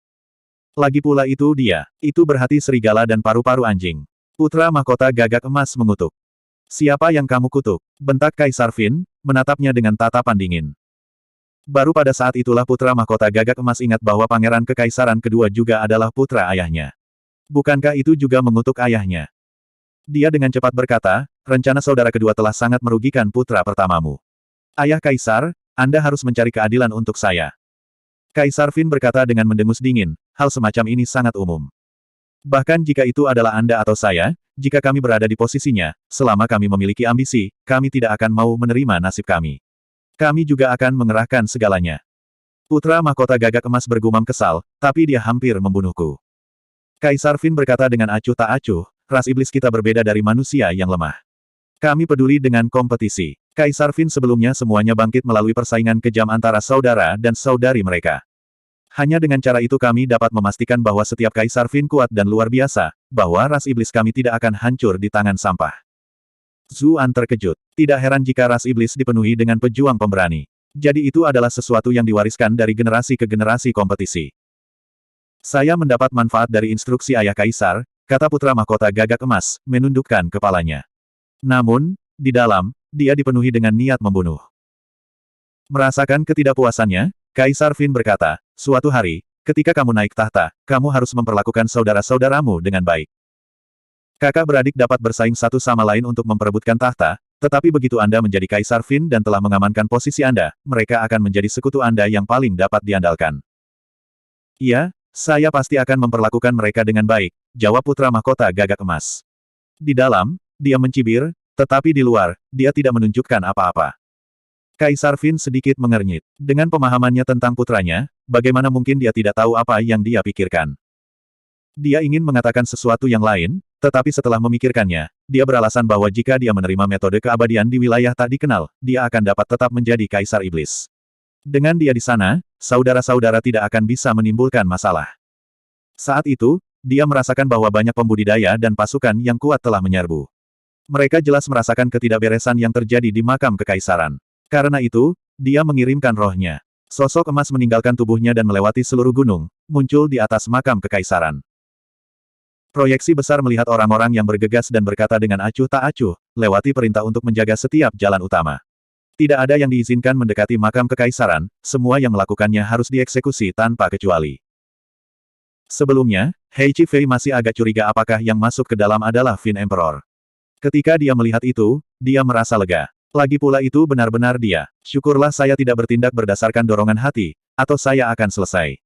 Lagi pula itu dia, itu berhati serigala dan paru-paru anjing. Putra mahkota gagak emas mengutuk. Siapa yang kamu kutuk? Bentak Kaisar Fin, menatapnya dengan tatapan dingin. Baru pada saat itulah putra mahkota gagak emas ingat bahwa pangeran kekaisaran kedua juga adalah putra ayahnya. Bukankah itu juga mengutuk ayahnya? Dia dengan cepat berkata, rencana saudara kedua telah sangat merugikan putra pertamamu. Ayah Kaisar, Anda harus mencari keadilan untuk saya. Kaisar Fin berkata dengan mendengus dingin, hal semacam ini sangat umum. Bahkan jika itu adalah Anda atau saya, jika kami berada di posisinya, selama kami memiliki ambisi, kami tidak akan mau menerima nasib kami. Kami juga akan mengerahkan segalanya. Putra mahkota gagak emas bergumam kesal, tapi dia hampir membunuhku. Kaisar Fin berkata dengan acuh tak acuh, ras iblis kita berbeda dari manusia yang lemah. Kami peduli dengan kompetisi. Kaisar Fin sebelumnya semuanya bangkit melalui persaingan kejam antara saudara dan saudari mereka. Hanya dengan cara itu kami dapat memastikan bahwa setiap Kaisar Fin kuat dan luar biasa, bahwa ras iblis kami tidak akan hancur di tangan sampah. Zuan terkejut. Tidak heran jika ras iblis dipenuhi dengan pejuang pemberani. Jadi itu adalah sesuatu yang diwariskan dari generasi ke generasi kompetisi. Saya mendapat manfaat dari instruksi ayah Kaisar, kata putra mahkota gagak emas, menundukkan kepalanya. Namun, di dalam, dia dipenuhi dengan niat membunuh. Merasakan ketidakpuasannya, Kaisar Fin berkata, suatu hari, ketika kamu naik tahta, kamu harus memperlakukan saudara-saudaramu dengan baik. Kakak beradik dapat bersaing satu sama lain untuk memperebutkan tahta, tetapi begitu Anda menjadi Kaisar Fin dan telah mengamankan posisi Anda, mereka akan menjadi sekutu Anda yang paling dapat diandalkan. Iya, saya pasti akan memperlakukan mereka dengan baik, jawab putra mahkota gagak emas. Di dalam, dia mencibir, tetapi di luar, dia tidak menunjukkan apa-apa. Kaisar Fin sedikit mengernyit. Dengan pemahamannya tentang putranya, bagaimana mungkin dia tidak tahu apa yang dia pikirkan. Dia ingin mengatakan sesuatu yang lain, tetapi setelah memikirkannya, dia beralasan bahwa jika dia menerima metode keabadian di wilayah tak dikenal, dia akan dapat tetap menjadi Kaisar Iblis. Dengan dia di sana, saudara-saudara tidak akan bisa menimbulkan masalah. Saat itu, dia merasakan bahwa banyak pembudidaya dan pasukan yang kuat telah menyerbu. Mereka jelas merasakan ketidakberesan yang terjadi di makam kekaisaran. Karena itu, dia mengirimkan rohnya. Sosok emas meninggalkan tubuhnya dan melewati seluruh gunung, muncul di atas makam kekaisaran. Proyeksi besar melihat orang-orang yang bergegas dan berkata dengan acuh tak acuh, lewati perintah untuk menjaga setiap jalan utama. Tidak ada yang diizinkan mendekati makam kekaisaran, semua yang melakukannya harus dieksekusi tanpa kecuali. Sebelumnya, Hei Chi Fei masih agak curiga apakah yang masuk ke dalam adalah Fin Emperor. Ketika dia melihat itu, dia merasa lega. Lagi pula itu benar-benar dia. Syukurlah saya tidak bertindak berdasarkan dorongan hati, atau saya akan selesai.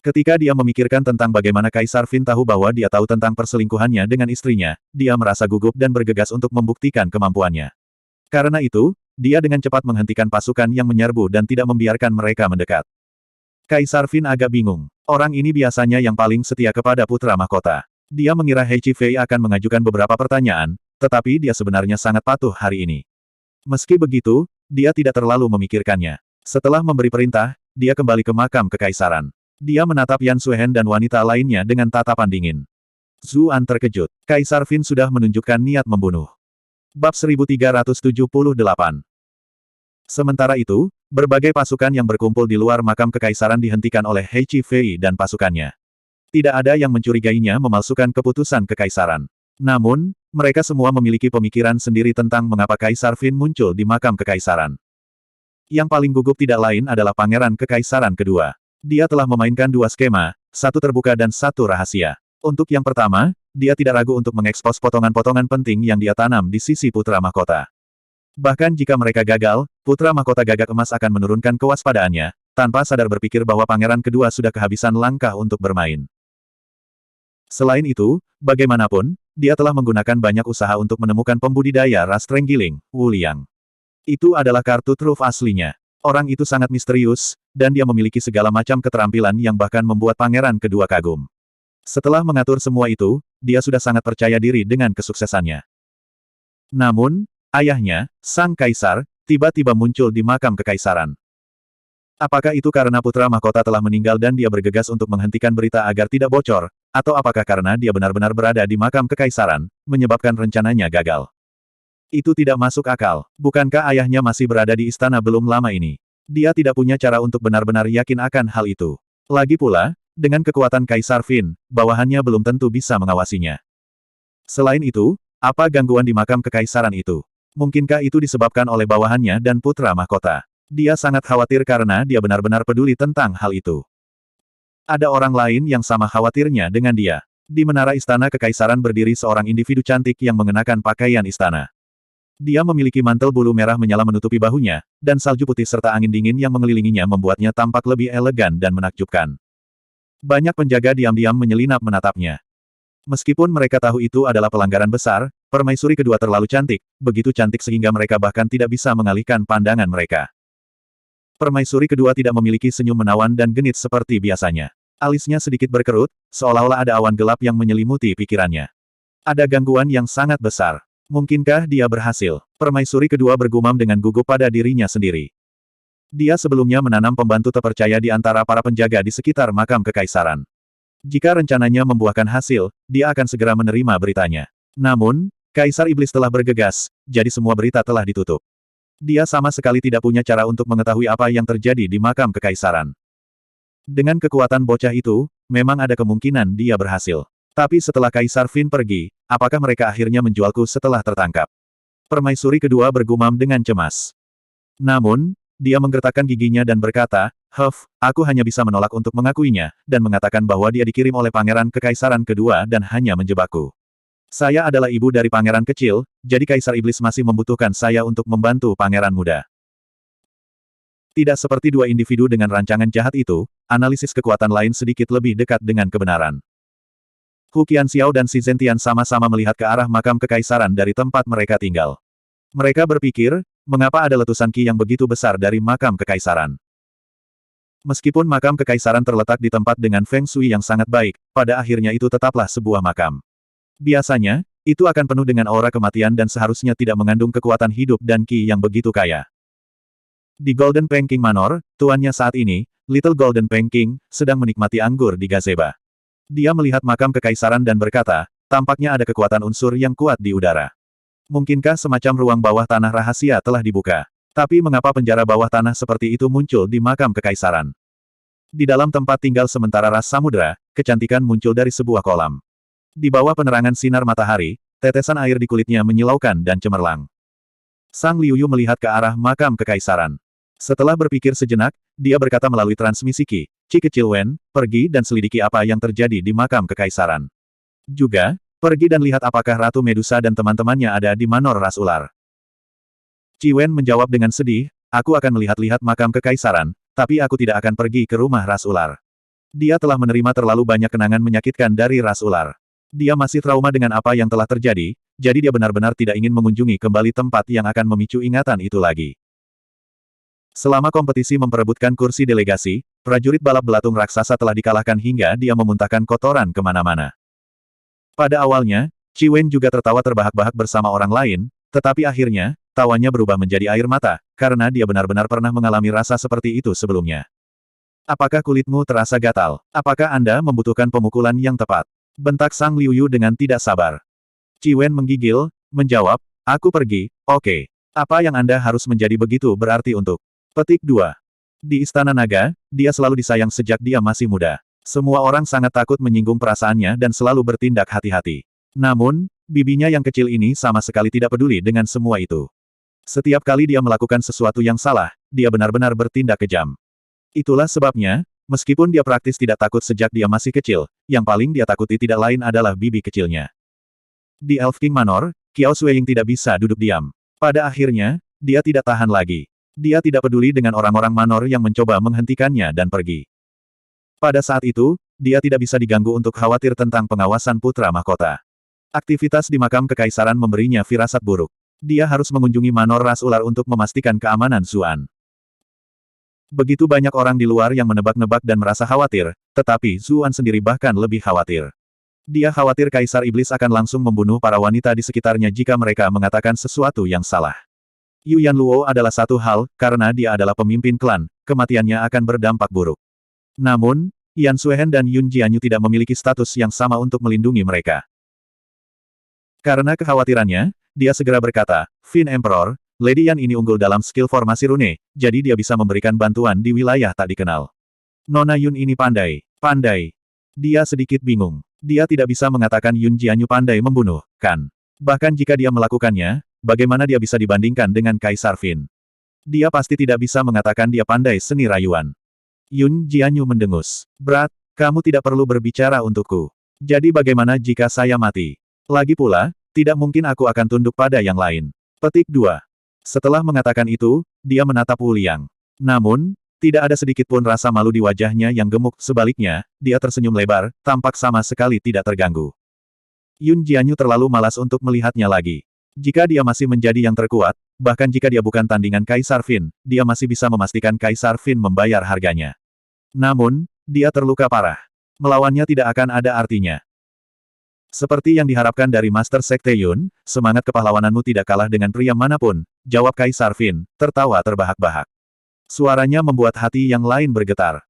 Ketika dia memikirkan tentang bagaimana Kaisar Fin tahu bahwa dia tahu tentang perselingkuhannya dengan istrinya, dia merasa gugup dan bergegas untuk membuktikan kemampuannya. Karena itu, dia dengan cepat menghentikan pasukan yang menyerbu dan tidak membiarkan mereka mendekat. Kaisar Fin agak bingung. Orang ini biasanya yang paling setia kepada putra mahkota. Dia mengira Hei Chi Fei akan mengajukan beberapa pertanyaan, tetapi dia sebenarnya sangat patuh hari ini. Meski begitu, dia tidak terlalu memikirkannya. Setelah memberi perintah, dia kembali ke makam kekaisaran. Dia menatap Yan Suhen dan wanita lainnya dengan tatapan dingin. Zuan terkejut. Kaisar Fin sudah menunjukkan niat membunuh. Bab 1378. Sementara itu, berbagai pasukan yang berkumpul di luar makam kekaisaran dihentikan oleh He Chi Fei dan pasukannya. Tidak ada yang mencurigainya memalsukan keputusan kekaisaran. Namun, mereka semua memiliki pemikiran sendiri tentang mengapa Kaisar Fin muncul di makam kekaisaran. Yang paling gugup tidak lain adalah Pangeran Kekaisaran kedua. Dia telah memainkan dua skema, satu terbuka dan satu rahasia. Untuk yang pertama, dia tidak ragu untuk mengekspos potongan-potongan penting yang dia tanam di sisi Putra Mahkota. Bahkan jika mereka gagal, Putra Mahkota Gagak Emas akan menurunkan kewaspadaannya, tanpa sadar berpikir bahwa pangeran kedua sudah kehabisan langkah untuk bermain. Selain itu, bagaimanapun, dia telah menggunakan banyak usaha untuk menemukan pembudidaya ras Trenggiling, Wu Liang. Itu adalah kartu truf aslinya. Orang itu sangat misterius, dan dia memiliki segala macam keterampilan yang bahkan membuat pangeran kedua kagum. Setelah mengatur semua itu, dia sudah sangat percaya diri dengan kesuksesannya. Namun, ayahnya, Sang Kaisar, tiba-tiba muncul di makam kekaisaran. Apakah itu karena Putra Mahkota telah meninggal dan dia bergegas untuk menghentikan berita agar tidak bocor, atau apakah karena dia benar-benar berada di makam kekaisaran, menyebabkan rencananya gagal? Itu tidak masuk akal. Bukankah ayahnya masih berada di istana belum lama ini? Dia tidak punya cara untuk benar-benar yakin akan hal itu. Lagi pula, dengan kekuatan Kaisar Fin, bawahannya belum tentu bisa mengawasinya. Selain itu, apa gangguan di makam kekaisaran itu? Mungkinkah itu disebabkan oleh bawahannya dan Putra Mahkota? Dia sangat khawatir karena dia benar-benar peduli tentang hal itu. Ada orang lain yang sama khawatirnya dengan dia. Di menara istana kekaisaran berdiri seorang individu cantik yang mengenakan pakaian istana. Dia memiliki mantel bulu merah menyala menutupi bahunya, dan salju putih serta angin dingin yang mengelilinginya membuatnya tampak lebih elegan dan menakjubkan. Banyak penjaga diam-diam menyelinap menatapnya. Meskipun mereka tahu itu adalah pelanggaran besar, permaisuri kedua terlalu cantik, begitu cantik sehingga mereka bahkan tidak bisa mengalihkan pandangan mereka. Permaisuri kedua tidak memiliki senyum menawan dan genit seperti biasanya. Alisnya sedikit berkerut, seolah-olah ada awan gelap yang menyelimuti pikirannya. Ada gangguan yang sangat besar. Mungkinkah dia berhasil? Permaisuri kedua bergumam dengan gugup pada dirinya sendiri. Dia sebelumnya menanam pembantu terpercaya di antara para penjaga di sekitar makam kekaisaran. Jika rencananya membuahkan hasil, dia akan segera menerima beritanya. Namun, Kaisar Iblis telah bergegas, jadi semua berita telah ditutup. Dia sama sekali tidak punya cara untuk mengetahui apa yang terjadi di makam kekaisaran. Dengan kekuatan bocah itu, memang ada kemungkinan dia berhasil. Tapi setelah Kaisar Fin pergi, apakah mereka akhirnya menjualku setelah tertangkap? Permaisuri kedua bergumam dengan cemas. Namun, dia menggertakkan giginya dan berkata, aku hanya bisa menolak untuk mengakuinya, dan mengatakan bahwa dia dikirim oleh Pangeran Kekaisaran kedua dan hanya menjebakku. Saya adalah ibu dari pangeran kecil, jadi Kaisar Iblis masih membutuhkan saya untuk membantu pangeran muda. Tidak seperti dua individu dengan rancangan jahat itu, analisis kekuatan lain sedikit lebih dekat dengan kebenaran. Hu Qianxiao dan Xi Zentian sama-sama melihat ke arah makam kekaisaran dari tempat mereka tinggal. Mereka berpikir, mengapa ada letusan Qi yang begitu besar dari makam kekaisaran? Meskipun makam kekaisaran terletak di tempat dengan Feng Shui yang sangat baik, pada akhirnya itu tetaplah sebuah makam. Biasanya, itu akan penuh dengan aura kematian dan seharusnya tidak mengandung kekuatan hidup dan Qi yang begitu kaya. Di Golden Peking Manor, tuannya saat ini, Little Golden Peking, sedang menikmati anggur di gazebo. Dia melihat makam kekaisaran dan berkata, tampaknya ada kekuatan unsur yang kuat di udara. Mungkinkah semacam ruang bawah tanah rahasia telah dibuka? Tapi mengapa penjara bawah tanah seperti itu muncul di makam kekaisaran? Di dalam tempat tinggal sementara ras samudera, kecantikan muncul dari sebuah kolam. Di bawah penerangan sinar matahari, tetesan air di kulitnya menyilaukan dan cemerlang. Sang Liuyu melihat ke arah makam kekaisaran. Setelah berpikir sejenak, dia berkata melalui transmisi Qi, Qi kecil Wen, pergi dan selidiki apa yang terjadi di makam kekaisaran. Juga, pergi dan lihat apakah Ratu Medusa dan teman-temannya ada di Manor Ras Ular. Qi Wen menjawab dengan sedih, aku akan melihat-lihat makam kekaisaran, tapi aku tidak akan pergi ke rumah Ras Ular. Dia telah menerima terlalu banyak kenangan menyakitkan dari Ras Ular. Dia masih trauma dengan apa yang telah terjadi, jadi dia benar-benar tidak ingin mengunjungi kembali tempat yang akan memicu ingatan itu lagi. Selama kompetisi memperebutkan kursi delegasi, prajurit balap belatung raksasa telah dikalahkan hingga dia memuntahkan kotoran kemana-mana. Pada awalnya, Qi Wen juga tertawa terbahak-bahak bersama orang lain, tetapi akhirnya, tawanya berubah menjadi air mata, karena dia benar-benar pernah mengalami rasa seperti itu sebelumnya. Apakah kulitmu terasa gatal? Apakah Anda membutuhkan pemukulan yang tepat? Bentak Sang Liuyu dengan tidak sabar. Qi Wen menggigil, menjawab, Aku pergi, oke. Apa yang Anda harus menjadi begitu berarti untuk? Petik 2. Di Istana Naga, dia selalu disayang sejak dia masih muda. Semua orang sangat takut menyinggung perasaannya dan selalu bertindak hati-hati. Namun, bibinya yang kecil ini sama sekali tidak peduli dengan semua itu. Setiap kali dia melakukan sesuatu yang salah, dia benar-benar bertindak kejam. Itulah sebabnya, meskipun dia praktis tidak takut sejak dia masih kecil, yang paling dia takuti tidak lain adalah bibi kecilnya. Di Elf King Manor, Qiao Xueying tidak bisa duduk diam. Pada akhirnya, dia tidak tahan lagi. Dia tidak peduli dengan orang-orang Manor yang mencoba menghentikannya dan pergi. Pada saat itu, dia tidak bisa diganggu untuk khawatir tentang pengawasan putra mahkota. Aktivitas di makam kekaisaran memberinya firasat buruk. Dia harus mengunjungi Manor Ras Ular untuk memastikan keamanan Zuan. Begitu banyak orang di luar yang menebak-nebak dan merasa khawatir, tetapi Zuan sendiri bahkan lebih khawatir. Dia khawatir Kaisar Iblis akan langsung membunuh para wanita di sekitarnya jika mereka mengatakan sesuatu yang salah. Yu Yanluo adalah satu hal, karena dia adalah pemimpin klan, kematiannya akan berdampak buruk. Namun, Yan Xuehen dan Yun Jianyu tidak memiliki status yang sama untuk melindungi mereka. Karena kekhawatirannya, dia segera berkata, Fin Emperor, Lady Yan ini unggul dalam skill formasi rune, jadi dia bisa memberikan bantuan di wilayah tak dikenal. Nona Yun ini pandai. Dia sedikit bingung. Dia tidak bisa mengatakan Yun Jianyu pandai membunuh, kan? Bahkan jika dia melakukannya, bagaimana dia bisa dibandingkan dengan Kaisar Fin? Dia pasti tidak bisa mengatakan dia pandai seni rayuan. Yun Jianyu mendengus. Berat, kamu tidak perlu berbicara untukku. Jadi bagaimana jika saya mati? Lagi pula, tidak mungkin aku akan tunduk pada yang lain. Petik 2. Setelah mengatakan itu, dia menatap Wu Liang. Namun, tidak ada sedikit pun rasa malu di wajahnya yang gemuk, sebaliknya, dia tersenyum lebar, tampak sama sekali tidak terganggu. Yun Jianyu terlalu malas untuk melihatnya lagi. Jika dia masih menjadi yang terkuat, bahkan jika dia bukan tandingan Kaisar Fin, dia masih bisa memastikan Kaisar Fin membayar harganya. Namun, dia terluka parah. Melawannya tidak akan ada artinya. Seperti yang diharapkan dari Master Sekte Yun, semangat kepahlawananmu tidak kalah dengan pria manapun, jawab Kaisar Fin, tertawa terbahak-bahak. Suaranya membuat hati yang lain bergetar.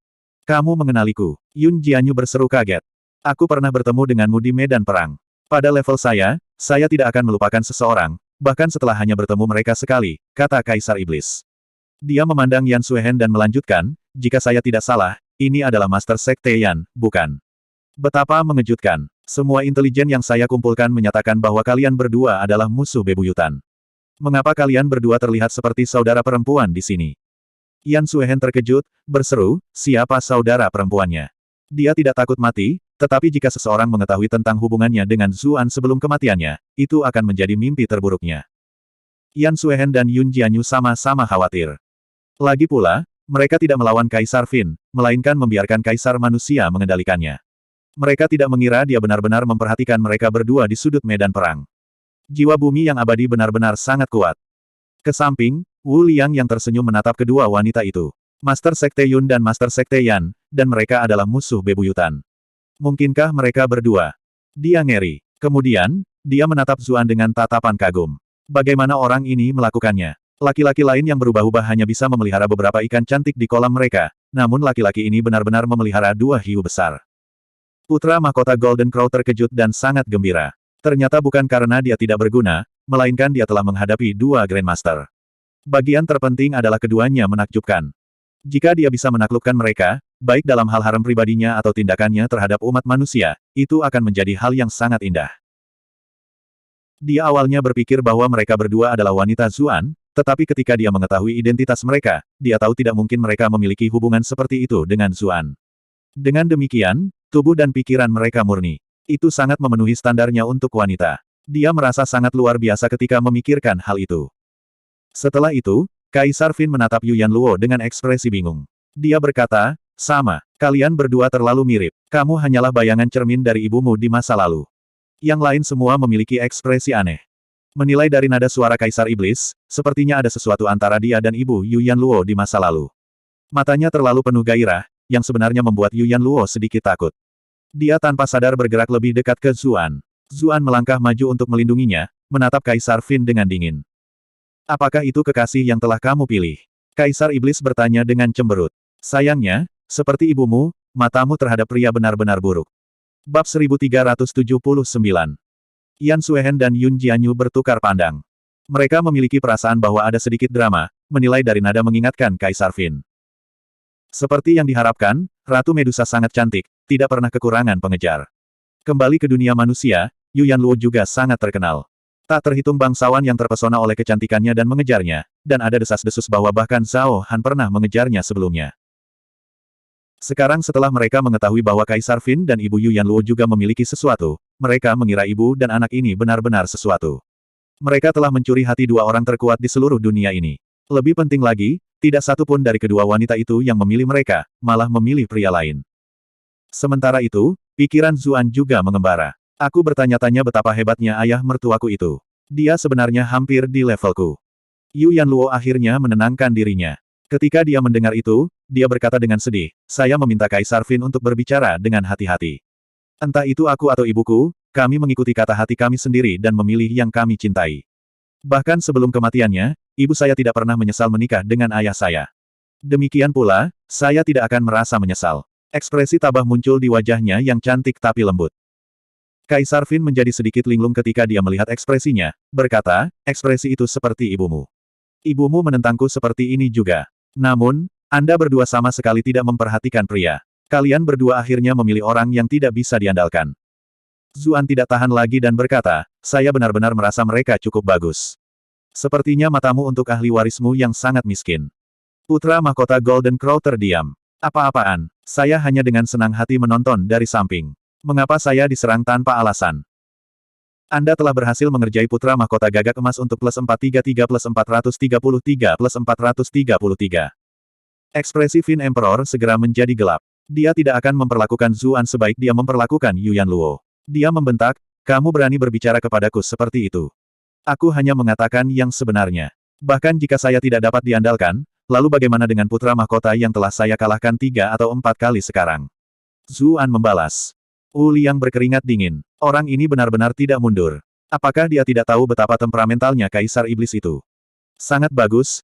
Kamu mengenaliku. Yun Jianyu berseru kaget. Aku pernah bertemu denganmu di medan perang. Pada level saya tidak akan melupakan seseorang, bahkan setelah hanya bertemu mereka sekali, kata Kaisar Iblis. Dia memandang Yan Xuehen dan melanjutkan, jika saya tidak salah, ini adalah Master Sekte Yan, bukan? Betapa mengejutkan. Semua intelijen yang saya kumpulkan menyatakan bahwa kalian berdua adalah musuh bebuyutan. Mengapa kalian berdua terlihat seperti saudara perempuan di sini? Yan Xuehen terkejut, berseru, siapa saudara perempuannya? Dia tidak takut mati, tetapi jika seseorang mengetahui tentang hubungannya dengan Zuan sebelum kematiannya, itu akan menjadi mimpi terburuknya. Yan Xuehen dan Yun Jianyu sama-sama khawatir. Lagi pula, mereka tidak melawan Kaisar Fin, melainkan membiarkan Kaisar Manusia mengendalikannya. Mereka tidak mengira dia benar-benar memperhatikan mereka berdua di sudut medan perang. Jiwa bumi yang abadi benar-benar sangat kuat. Ke samping, Wu Liang yang tersenyum menatap kedua wanita itu. Master Sekte Yun dan Master Sekte Yan, dan mereka adalah musuh bebuyutan. Mungkinkah mereka berdua? Dia ngeri. Kemudian, dia menatap Zuan dengan tatapan kagum. Bagaimana orang ini melakukannya? Laki-laki lain yang berubah-ubah hanya bisa memelihara beberapa ikan cantik di kolam mereka, namun laki-laki ini benar-benar memelihara dua hiu besar. Putra mahkota Golden Crow terkejut dan sangat gembira. Ternyata bukan karena dia tidak berguna, melainkan dia telah menghadapi dua Grandmaster. Bagian terpenting adalah keduanya menakjubkan. Jika dia bisa menaklukkan mereka, baik dalam hal haram pribadinya atau tindakannya terhadap umat manusia, itu akan menjadi hal yang sangat indah. Dia awalnya berpikir bahwa mereka berdua adalah wanita Zuan, tetapi ketika dia mengetahui identitas mereka, dia tahu tidak mungkin mereka memiliki hubungan seperti itu dengan Zuan. Dengan demikian, tubuh dan pikiran mereka murni. Itu sangat memenuhi standarnya untuk wanita. Dia merasa sangat luar biasa ketika memikirkan hal itu. Setelah itu, Kaisar Fin menatap Yu Yanluo dengan ekspresi bingung. Dia berkata, sama, kalian berdua terlalu mirip. Kamu hanyalah bayangan cermin dari ibumu di masa lalu. Yang lain semua memiliki ekspresi aneh. Menilai dari nada suara Kaisar Iblis, sepertinya ada sesuatu antara dia dan ibu Yu Yanluo di masa lalu. Matanya terlalu penuh gairah, yang sebenarnya membuat Yu Yanluo sedikit takut. Dia tanpa sadar bergerak lebih dekat ke Zuan. Zuan melangkah maju untuk melindunginya, menatap Kaisar Fin dengan dingin. Apakah itu kekasih yang telah kamu pilih? Kaisar Iblis bertanya dengan cemberut. Sayangnya, seperti ibumu, matamu terhadap pria benar-benar buruk. Bab 1379. Yan Xuehen dan Yun Jianyu bertukar pandang. Mereka memiliki perasaan bahwa ada sedikit drama, menilai dari nada mengingatkan Kaisar Fin. Seperti yang diharapkan, Ratu Medusa sangat cantik, tidak pernah kekurangan pengejar. Kembali ke dunia manusia, Yu Yanluo juga sangat terkenal. Tak terhitung bangsawan yang terpesona oleh kecantikannya dan mengejarnya, dan ada desas-desus bahwa bahkan Zhao Han pernah mengejarnya sebelumnya. Sekarang setelah mereka mengetahui bahwa Kaisar Fin dan Ibu Yu Yanluo juga memiliki sesuatu, mereka mengira ibu dan anak ini benar-benar sesuatu. Mereka telah mencuri hati dua orang terkuat di seluruh dunia ini. Lebih penting lagi, tidak satu pun dari kedua wanita itu yang memilih mereka, malah memilih pria lain. Sementara itu, pikiran Zuan juga mengembara. Aku bertanya-tanya betapa hebatnya ayah mertuaku itu. Dia sebenarnya hampir di levelku. Yu Yanluo akhirnya menenangkan dirinya. Ketika dia mendengar itu, dia berkata dengan sedih, saya meminta Kaisar Fin untuk berbicara dengan hati-hati. Entah itu aku atau ibuku, kami mengikuti kata hati kami sendiri dan memilih yang kami cintai. Bahkan sebelum kematiannya, ibu saya tidak pernah menyesal menikah dengan ayah saya. Demikian pula, saya tidak akan merasa menyesal. Ekspresi tabah muncul di wajahnya yang cantik tapi lembut. Kaisar Fin menjadi sedikit linglung ketika dia melihat ekspresinya, berkata, ekspresi itu seperti ibumu. Ibumu menentangku seperti ini juga. Namun, Anda berdua sama sekali tidak memperhatikan pria. Kalian berdua akhirnya memilih orang yang tidak bisa diandalkan. Zuan tidak tahan lagi dan berkata, saya benar-benar merasa mereka cukup bagus. Sepertinya matamu untuk ahli warismu yang sangat miskin. Putra mahkota Golden Crow terdiam. Apa-apaan, saya hanya dengan senang hati menonton dari samping. Mengapa saya diserang tanpa alasan? Anda telah berhasil mengerjai putra mahkota gagak emas untuk plus 433 plus 433 plus 433. Ekspresi Fin Emperor segera menjadi gelap. Dia tidak akan memperlakukan Zuan sebaik dia memperlakukan Yu Yanluo. Dia membentak, kamu berani berbicara kepadaku seperti itu. Aku hanya mengatakan yang sebenarnya. Bahkan jika saya tidak dapat diandalkan, lalu bagaimana dengan putra mahkota yang telah saya kalahkan 3 atau 4 kali sekarang? Zuan membalas. Liang berkeringat dingin. Orang ini benar-benar tidak mundur. Apakah dia tidak tahu betapa temperamentalnya Kaisar Iblis itu? Sangat bagus,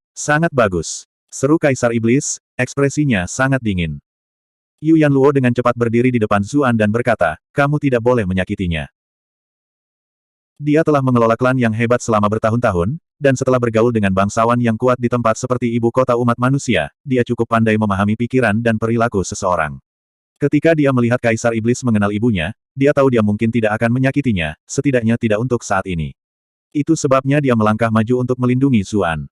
seru Kaisar Iblis, ekspresinya sangat dingin. Yu Yanluo dengan cepat berdiri di depan Zuan dan berkata, kamu tidak boleh menyakitinya. Dia telah mengelola klan yang hebat selama bertahun-tahun, dan setelah bergaul dengan bangsawan yang kuat di tempat seperti ibu kota umat manusia, dia cukup pandai memahami pikiran dan perilaku seseorang. Ketika dia melihat Kaisar Iblis mengenal ibunya, dia tahu dia mungkin tidak akan menyakitinya, setidaknya tidak untuk saat ini. Itu sebabnya dia melangkah maju untuk melindungi Zuan.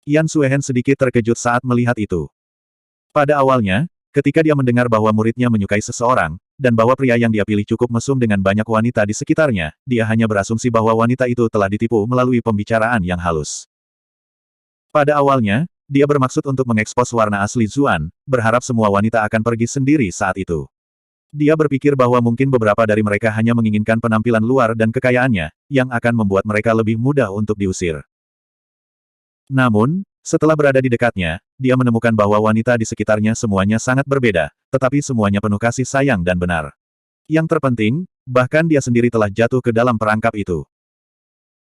Yan Suehen sedikit terkejut saat melihat itu. Pada awalnya, ketika dia mendengar bahwa muridnya menyukai seseorang, dan bahwa pria yang dia pilih cukup mesum dengan banyak wanita di sekitarnya, dia hanya berasumsi bahwa wanita itu telah ditipu melalui pembicaraan yang halus. Pada awalnya, dia bermaksud untuk mengekspos warna asli Zuan, berharap semua wanita akan pergi sendiri saat itu. Dia berpikir bahwa mungkin beberapa dari mereka hanya menginginkan penampilan luar dan kekayaannya, yang akan membuat mereka lebih mudah untuk diusir. Namun, setelah berada di dekatnya, dia menemukan bahwa wanita di sekitarnya semuanya sangat berbeda, tetapi semuanya penuh kasih sayang dan benar. Yang terpenting, bahkan dia sendiri telah jatuh ke dalam perangkap itu.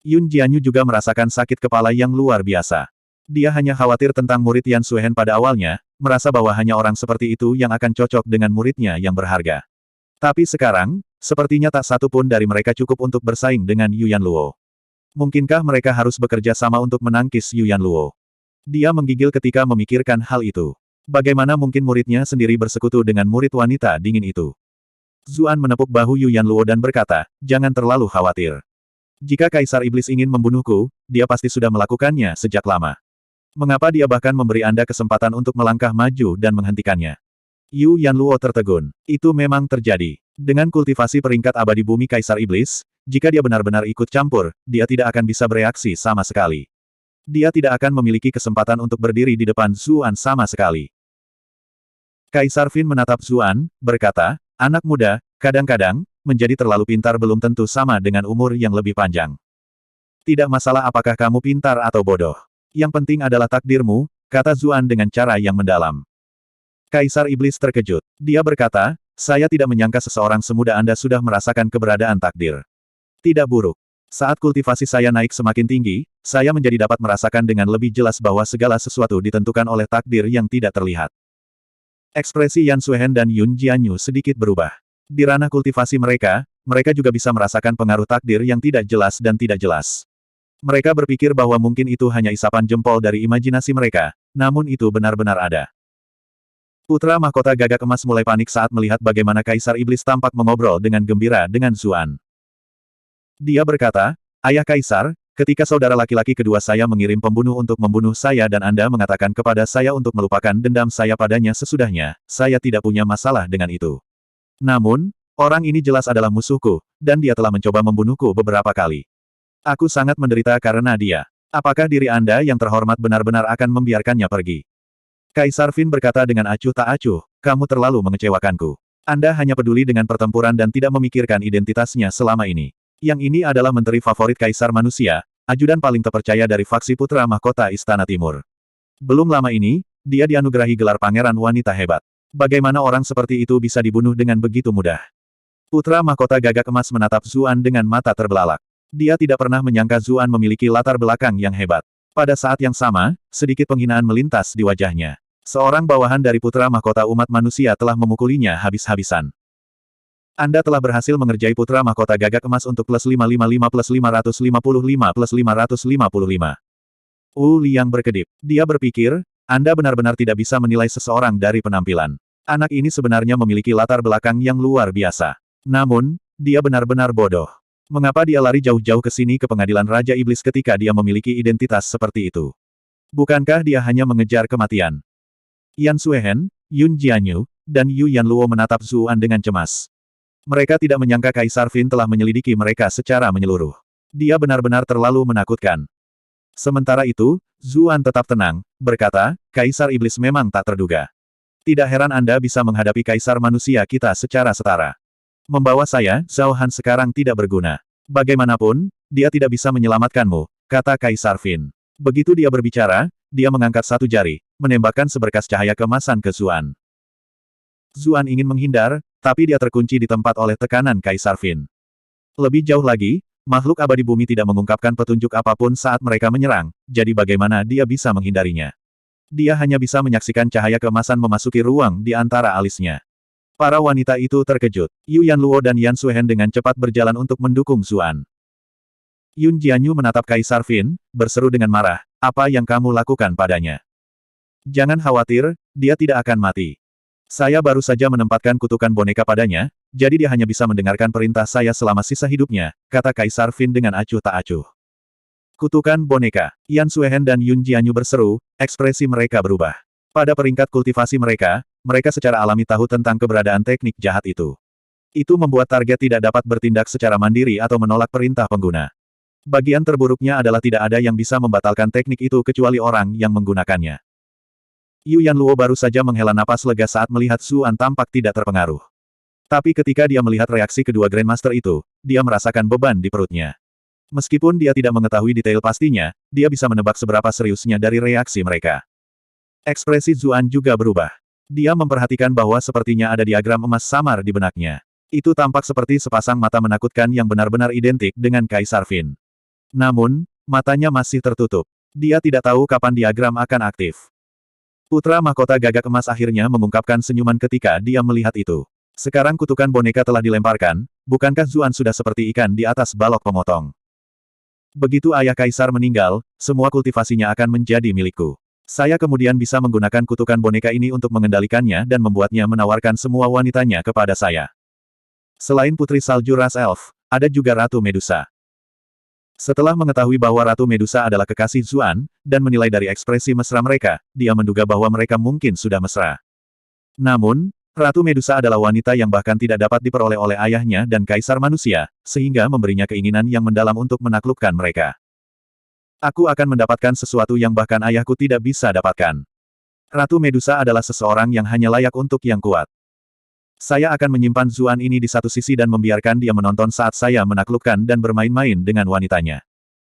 Yun Jianyu juga merasakan sakit kepala yang luar biasa. Dia hanya khawatir tentang murid Yan Suehen pada awalnya, merasa bahwa hanya orang seperti itu yang akan cocok dengan muridnya yang berharga. Tapi sekarang, sepertinya tak satu pun dari mereka cukup untuk bersaing dengan Yu Yanluo. Mungkinkah mereka harus bekerja sama untuk menangkis Yu Yanluo? Dia menggigil ketika memikirkan hal itu. Bagaimana mungkin muridnya sendiri bersekutu dengan murid wanita dingin itu? Zuan menepuk bahu Yu Yanluo dan berkata, jangan terlalu khawatir. Jika Kaisar Iblis ingin membunuhku, dia pasti sudah melakukannya sejak lama. Mengapa dia bahkan memberi Anda kesempatan untuk melangkah maju dan menghentikannya? Yu Yanluo tertegun. Itu memang terjadi. Dengan kultivasi peringkat abadi bumi Kaisar Iblis, jika dia benar-benar ikut campur, dia tidak akan bisa bereaksi sama sekali. Dia tidak akan memiliki kesempatan untuk berdiri di depan Zuan sama sekali. Kaisar Fin menatap Zuan, berkata, anak muda, kadang-kadang, menjadi terlalu pintar belum tentu sama dengan umur yang lebih panjang. Tidak masalah apakah kamu pintar atau bodoh. Yang penting adalah takdirmu, kata Zuan dengan cara yang mendalam. Kaisar Iblis terkejut. Dia berkata, saya tidak menyangka seseorang semuda Anda sudah merasakan keberadaan takdir. Tidak buruk. Saat kultivasi saya naik semakin tinggi, saya menjadi dapat merasakan dengan lebih jelas bahwa segala sesuatu ditentukan oleh takdir yang tidak terlihat. Ekspresi Yan Suehen dan Yun Jianyu sedikit berubah. Di ranah kultivasi mereka, mereka juga bisa merasakan pengaruh takdir yang tidak jelas dan tidak jelas. Mereka berpikir bahwa mungkin itu hanya isapan jempol dari imajinasi mereka, namun itu benar-benar ada. Putra mahkota gagak emas mulai panik saat melihat bagaimana Kaisar Iblis tampak mengobrol dengan gembira dengan Zuan. Dia berkata, "Ayah Kaisar, ketika saudara laki-laki kedua saya mengirim pembunuh untuk membunuh saya dan Anda mengatakan kepada saya untuk melupakan dendam saya padanya sesudahnya, saya tidak punya masalah dengan itu. Namun, orang ini jelas adalah musuhku, dan dia telah mencoba membunuhku beberapa kali. Aku sangat menderita karena dia. Apakah diri Anda yang terhormat benar-benar akan membiarkannya pergi?" Kaisar Fin berkata dengan acuh tak acuh, "Kamu terlalu mengecewakanku. Anda hanya peduli dengan pertempuran dan tidak memikirkan identitasnya selama ini. Yang ini adalah menteri favorit Kaisar Manusia, ajudan paling terpercaya dari faksi Putra Mahkota Istana Timur. Belum lama ini, dia dianugerahi gelar Pangeran Wanita Hebat. Bagaimana orang seperti itu bisa dibunuh dengan begitu mudah?" Putra Mahkota Gagak Emas menatap Zuan dengan mata terbelalak. Dia tidak pernah menyangka Zuan memiliki latar belakang yang hebat. Pada saat yang sama, sedikit penghinaan melintas di wajahnya. Seorang bawahan dari Putra Mahkota Umat Manusia telah memukulinya habis-habisan. Anda telah berhasil mengerjai Putra Mahkota Gagak Emas untuk plus 555 plus 555 plus 555. Wu Liang berkedip. Dia berpikir, Anda benar-benar tidak bisa menilai seseorang dari penampilan. Anak ini sebenarnya memiliki latar belakang yang luar biasa. Namun, dia benar-benar bodoh. Mengapa dia lari jauh-jauh ke sini ke pengadilan Raja Iblis ketika dia memiliki identitas seperti itu? Bukankah dia hanya mengejar kematian? Yan Suehen, Yun Jianyu, dan Yu Yanluo menatap Zuan dengan cemas. Mereka tidak menyangka Kaisar Fin telah menyelidiki mereka secara menyeluruh. Dia benar-benar terlalu menakutkan. Sementara itu, Zuan tetap tenang, berkata, "Kaisar Iblis memang tak terduga. Tidak heran Anda bisa menghadapi Kaisar Manusia kita secara setara. Membawa saya, Zhao Han sekarang tidak berguna. Bagaimanapun, dia tidak bisa menyelamatkanmu," kata Kaisar Fin. Begitu dia berbicara, dia mengangkat satu jari, menembakkan seberkas cahaya keemasan ke Zuan. Zuan ingin menghindar, tapi dia terkunci di tempat oleh tekanan Kaisar Fin. Lebih jauh lagi, makhluk abadi bumi tidak mengungkapkan petunjuk apapun saat mereka menyerang, jadi bagaimana dia bisa menghindarinya? Dia hanya bisa menyaksikan cahaya keemasan memasuki ruang di antara alisnya. Para wanita itu terkejut. Yu Yanluo dan Yan Suehen dengan cepat berjalan untuk mendukung Zuan. Yun Jianyu menatap Kaisar Fin, berseru dengan marah, "Apa yang kamu lakukan padanya? Jangan khawatir, dia tidak akan mati. Saya baru saja menempatkan kutukan boneka padanya, jadi dia hanya bisa mendengarkan perintah saya selama sisa hidupnya," kata Kaisar Fin dengan acuh tak acuh. Kutukan boneka. Yan Suehen dan Yun Jianyu berseru, ekspresi mereka berubah. Pada peringkat kultivasi mereka, mereka secara alami tahu tentang keberadaan teknik jahat itu. Itu membuat target tidak dapat bertindak secara mandiri atau menolak perintah pengguna. Bagian terburuknya adalah tidak ada yang bisa membatalkan teknik itu kecuali orang yang menggunakannya. Yu Yanluo baru saja menghela napas lega saat melihat Zuan tampak tidak terpengaruh. Tapi ketika dia melihat reaksi kedua Grandmaster itu, dia merasakan beban di perutnya. Meskipun dia tidak mengetahui detail pastinya, dia bisa menebak seberapa seriusnya dari reaksi mereka. Ekspresi Zuan juga berubah. Dia memperhatikan bahwa sepertinya ada diagram emas samar di benaknya. Itu tampak seperti sepasang mata menakutkan yang benar-benar identik dengan Kaisar Fin. Namun, matanya masih tertutup. Dia tidak tahu kapan diagram akan aktif. Putra Mahkota Gagak Emas akhirnya mengungkapkan senyuman ketika dia melihat itu. Sekarang kutukan boneka telah dilemparkan, bukankah Zuan sudah seperti ikan di atas balok pemotong? Begitu ayah Kaisar meninggal, semua kultivasinya akan menjadi milikku. Saya kemudian bisa menggunakan kutukan boneka ini untuk mengendalikannya dan membuatnya menawarkan semua wanitanya kepada saya. Selain Putri Salju Ras Elf, ada juga Ratu Medusa. Setelah mengetahui bahwa Ratu Medusa adalah kekasih Zuan, dan menilai dari ekspresi mesra mereka, dia menduga bahwa mereka mungkin sudah mesra. Namun, Ratu Medusa adalah wanita yang bahkan tidak dapat diperoleh oleh ayahnya dan Kaisar Manusia, sehingga memberinya keinginan yang mendalam untuk menaklukkan mereka. Aku akan mendapatkan sesuatu yang bahkan ayahku tidak bisa dapatkan. Ratu Medusa adalah seseorang yang hanya layak untuk yang kuat. Saya akan menyimpan Zuan ini di satu sisi dan membiarkan dia menonton saat saya menaklukkan dan bermain-main dengan wanitanya.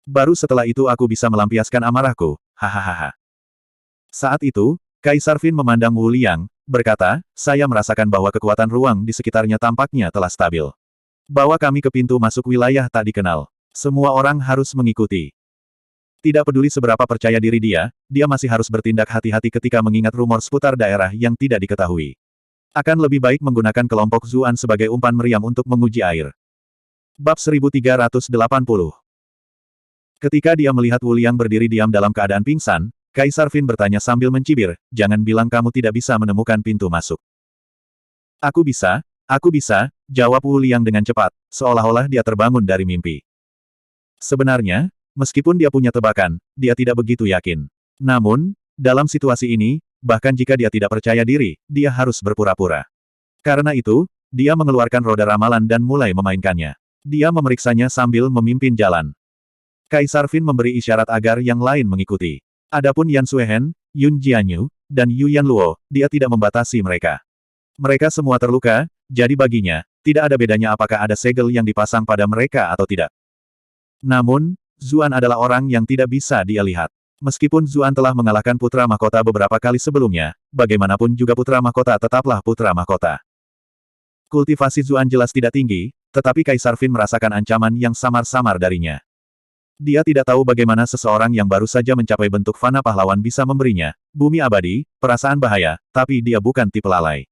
Baru setelah itu aku bisa melampiaskan amarahku, hahaha. Saat itu, Kaisar Fin memandang Wu Liang, berkata, "Saya merasakan bahwa kekuatan ruang di sekitarnya tampaknya telah stabil. Bawa kami ke pintu masuk wilayah tak dikenal. Semua orang harus mengikuti." Tidak peduli seberapa percaya diri dia masih harus bertindak hati-hati ketika mengingat rumor seputar daerah yang tidak diketahui. Akan lebih baik menggunakan kelompok Zuan sebagai umpan meriam untuk menguji air. Bab 1380. Ketika dia melihat Wu Liang berdiri diam dalam keadaan pingsan, Kaisar Fin bertanya sambil mencibir, jangan bilang kamu tidak bisa menemukan pintu masuk. Aku bisa, jawab Wu Liang dengan cepat, seolah-olah dia terbangun dari mimpi. Sebenarnya, meskipun dia punya tebakan, dia tidak begitu yakin. Namun, dalam situasi ini, bahkan jika dia tidak percaya diri, dia harus berpura-pura. Karena itu, dia mengeluarkan roda ramalan dan mulai memainkannya. Dia memeriksanya sambil memimpin jalan. Kaisar Fin memberi isyarat agar yang lain mengikuti. Adapun Yan Suehen, Yun Jianyu, dan Yu Yanluo, dia tidak membatasi mereka. Mereka semua terluka, jadi baginya, tidak ada bedanya apakah ada segel yang dipasang pada mereka atau tidak. Namun, Zuan adalah orang yang tidak bisa dia lihat. Meskipun Zuan telah mengalahkan putra mahkota beberapa kali sebelumnya, bagaimanapun juga putra mahkota tetaplah putra mahkota. Kultivasi Zuan jelas tidak tinggi, tetapi Kaisar Fin merasakan ancaman yang samar-samar darinya. Dia tidak tahu bagaimana seseorang yang baru saja mencapai bentuk fana pahlawan bisa memberinya bumi abadi, perasaan bahaya, tapi dia bukan tipe lalai.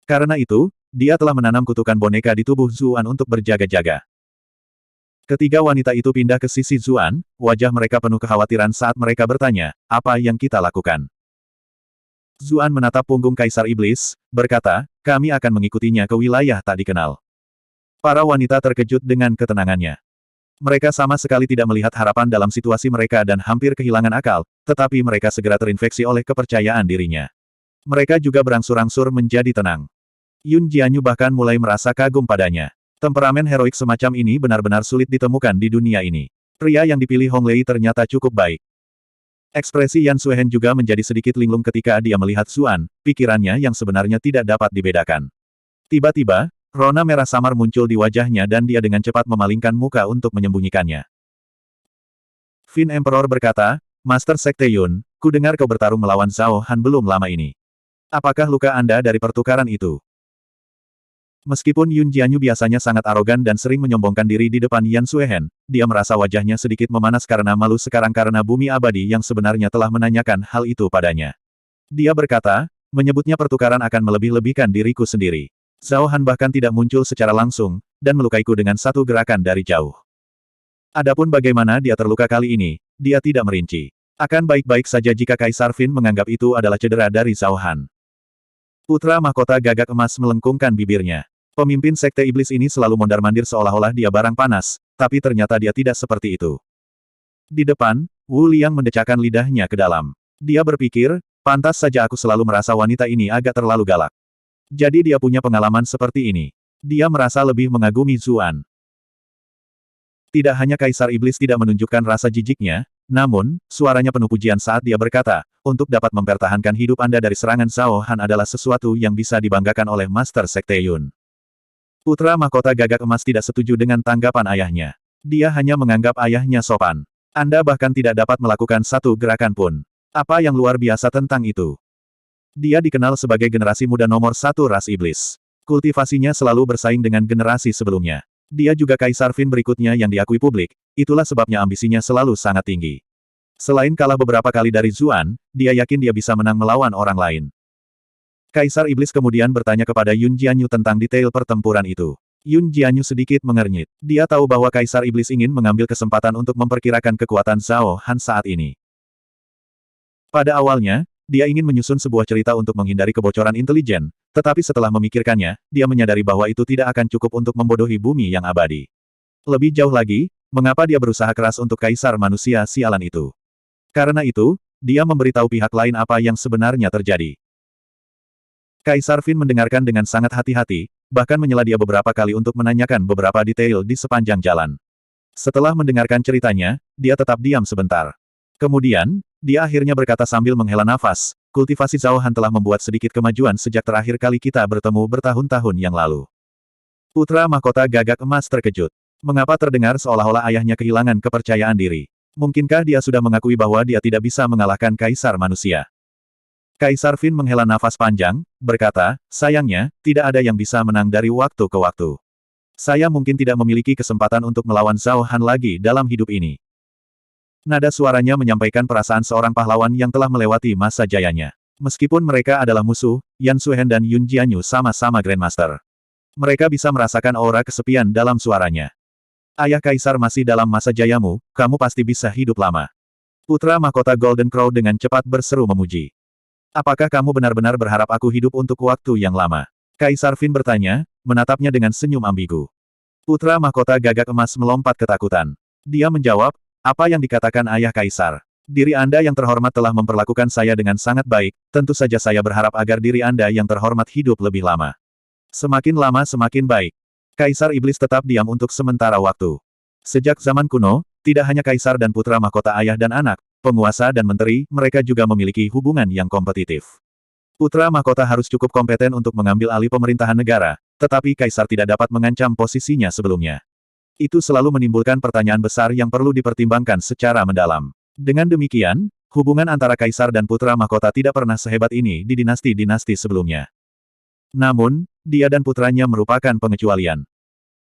Karena itu, dia telah menanam kutukan boneka di tubuh Zuan untuk berjaga-jaga. Ketiga wanita itu pindah ke sisi Zuan, wajah mereka penuh kekhawatiran saat mereka bertanya, apa yang kita lakukan? Zuan menatap punggung Kaisar Iblis, berkata, kami akan mengikutinya ke wilayah tak dikenal. Para wanita terkejut dengan ketenangannya. Mereka sama sekali tidak melihat harapan dalam situasi mereka dan hampir kehilangan akal, tetapi mereka segera terinfeksi oleh kepercayaan dirinya. Mereka juga berangsur-angsur menjadi tenang. Yun Jianyu bahkan mulai merasa kagum padanya. Temperamen heroik semacam ini benar-benar sulit ditemukan di dunia ini. Pria yang dipilih Hong Lei ternyata cukup baik. Ekspresi Yan Suehen juga menjadi sedikit linglung ketika dia melihat Zuan, pikirannya yang sebenarnya tidak dapat dibedakan. Tiba-tiba, rona merah samar muncul di wajahnya dan dia dengan cepat memalingkan muka untuk menyembunyikannya. Fin Emperor berkata, Master Sekte Yun, ku dengar kau bertarung melawan Zhao Han belum lama ini. Apakah luka Anda dari pertukaran itu? Meskipun Yun Jianyu biasanya sangat arogan dan sering menyombongkan diri di depan Yan Suehen, dia merasa wajahnya sedikit memanas karena malu sekarang karena bumi abadi yang sebenarnya telah menanyakan hal itu padanya. Dia berkata, menyebutnya pertukaran akan melebih-lebihkan diriku sendiri. Zhao Han bahkan tidak muncul secara langsung, dan melukaiku dengan satu gerakan dari jauh. Adapun bagaimana dia terluka kali ini, dia tidak merinci. Akan baik-baik saja jika Kaisar Fin menganggap itu adalah cedera dari Zhao Han. Putra mahkota gagak emas melengkungkan bibirnya. Pemimpin Sekte Iblis ini selalu mondar-mandir seolah-olah dia barang panas, tapi ternyata dia tidak seperti itu. Di depan, Wu Liang mendecakkan lidahnya ke dalam. Dia berpikir, pantas saja aku selalu merasa wanita ini agak terlalu galak. Jadi dia punya pengalaman seperti ini. Dia merasa lebih mengagumi Zuan. Tidak hanya Kaisar Iblis tidak menunjukkan rasa jijiknya, namun, suaranya penuh pujian saat dia berkata, untuk dapat mempertahankan hidup Anda dari serangan Zhao Han adalah sesuatu yang bisa dibanggakan oleh Master Sekte Yun. Putra mahkota gagak emas tidak setuju dengan tanggapan ayahnya. Dia hanya menganggap ayahnya sopan. Anda bahkan tidak dapat melakukan satu gerakan pun. Apa yang luar biasa tentang itu? Dia dikenal sebagai generasi muda nomor satu ras iblis. Kultivasinya selalu bersaing dengan generasi sebelumnya. Dia juga Kaisar Fin berikutnya yang diakui publik, itulah sebabnya ambisinya selalu sangat tinggi. Selain kalah beberapa kali dari Zuan, dia yakin dia bisa menang melawan orang lain. Kaisar Iblis kemudian bertanya kepada Yun Jianyu tentang detail pertempuran itu. Yun Jianyu sedikit mengernyit. Dia tahu bahwa Kaisar Iblis ingin mengambil kesempatan untuk memperkirakan kekuatan Zhao Han saat ini. Pada awalnya, dia ingin menyusun sebuah cerita untuk menghindari kebocoran intelijen, tetapi setelah memikirkannya, dia menyadari bahwa itu tidak akan cukup untuk membodohi bumi yang abadi. Lebih jauh lagi, mengapa dia berusaha keras untuk Kaisar manusia sialan itu? Karena itu, dia memberitahu pihak lain apa yang sebenarnya terjadi. Kaisar Fin mendengarkan dengan sangat hati-hati, bahkan menyela dia beberapa kali untuk menanyakan beberapa detail di sepanjang jalan. Setelah mendengarkan ceritanya, dia tetap diam sebentar. Kemudian, dia akhirnya berkata sambil menghela nafas, kultivasi Zhao Han telah membuat sedikit kemajuan sejak terakhir kali kita bertemu bertahun-tahun yang lalu. Putra mahkota gagak emas terkejut. Mengapa terdengar seolah-olah ayahnya kehilangan kepercayaan diri? Mungkinkah dia sudah mengakui bahwa dia tidak bisa mengalahkan Kaisar manusia? Kaisar Fin menghela nafas panjang, berkata, sayangnya, tidak ada yang bisa menang dari waktu ke waktu. Saya mungkin tidak memiliki kesempatan untuk melawan Zhao Han lagi dalam hidup ini. Nada suaranya menyampaikan perasaan seorang pahlawan yang telah melewati masa jayanya. Meskipun mereka adalah musuh, Yan Suhen dan Yun Jianyu sama-sama Grandmaster. Mereka bisa merasakan aura kesepian dalam suaranya. Ayah Kaisar masih dalam masa jayamu, kamu pasti bisa hidup lama. Putra mahkota Golden Crow dengan cepat berseru memuji. Apakah kamu benar-benar berharap aku hidup untuk waktu yang lama? Kaisar Fin bertanya, menatapnya dengan senyum ambigu. Putra mahkota gagak emas melompat ketakutan. Dia menjawab, apa yang dikatakan ayah Kaisar? Diri Anda yang terhormat telah memperlakukan saya dengan sangat baik, tentu saja saya berharap agar diri Anda yang terhormat hidup lebih lama. Semakin lama semakin baik. Kaisar Iblis tetap diam untuk sementara waktu. Sejak zaman kuno, tidak hanya kaisar dan putra mahkota ayah dan anak, penguasa dan menteri, mereka juga memiliki hubungan yang kompetitif. Putra mahkota harus cukup kompeten untuk mengambil alih pemerintahan negara, tetapi kaisar tidak dapat mengancam posisinya sebelumnya. Itu selalu menimbulkan pertanyaan besar yang perlu dipertimbangkan secara mendalam. Dengan demikian, hubungan antara kaisar dan putra mahkota tidak pernah sehebat ini di dinasti-dinasti sebelumnya. Namun, dia dan putranya merupakan pengecualian.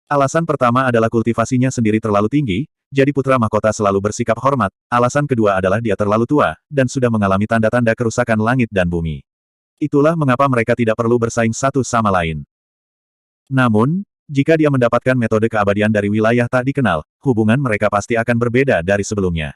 Alasan pertama adalah kultivasinya sendiri terlalu tinggi, jadi putra mahkota selalu bersikap hormat. Alasan kedua adalah dia terlalu tua, dan sudah mengalami tanda-tanda kerusakan langit dan bumi. Itulah mengapa mereka tidak perlu bersaing satu sama lain. Namun, jika dia mendapatkan metode keabadian dari wilayah tak dikenal, hubungan mereka pasti akan berbeda dari sebelumnya.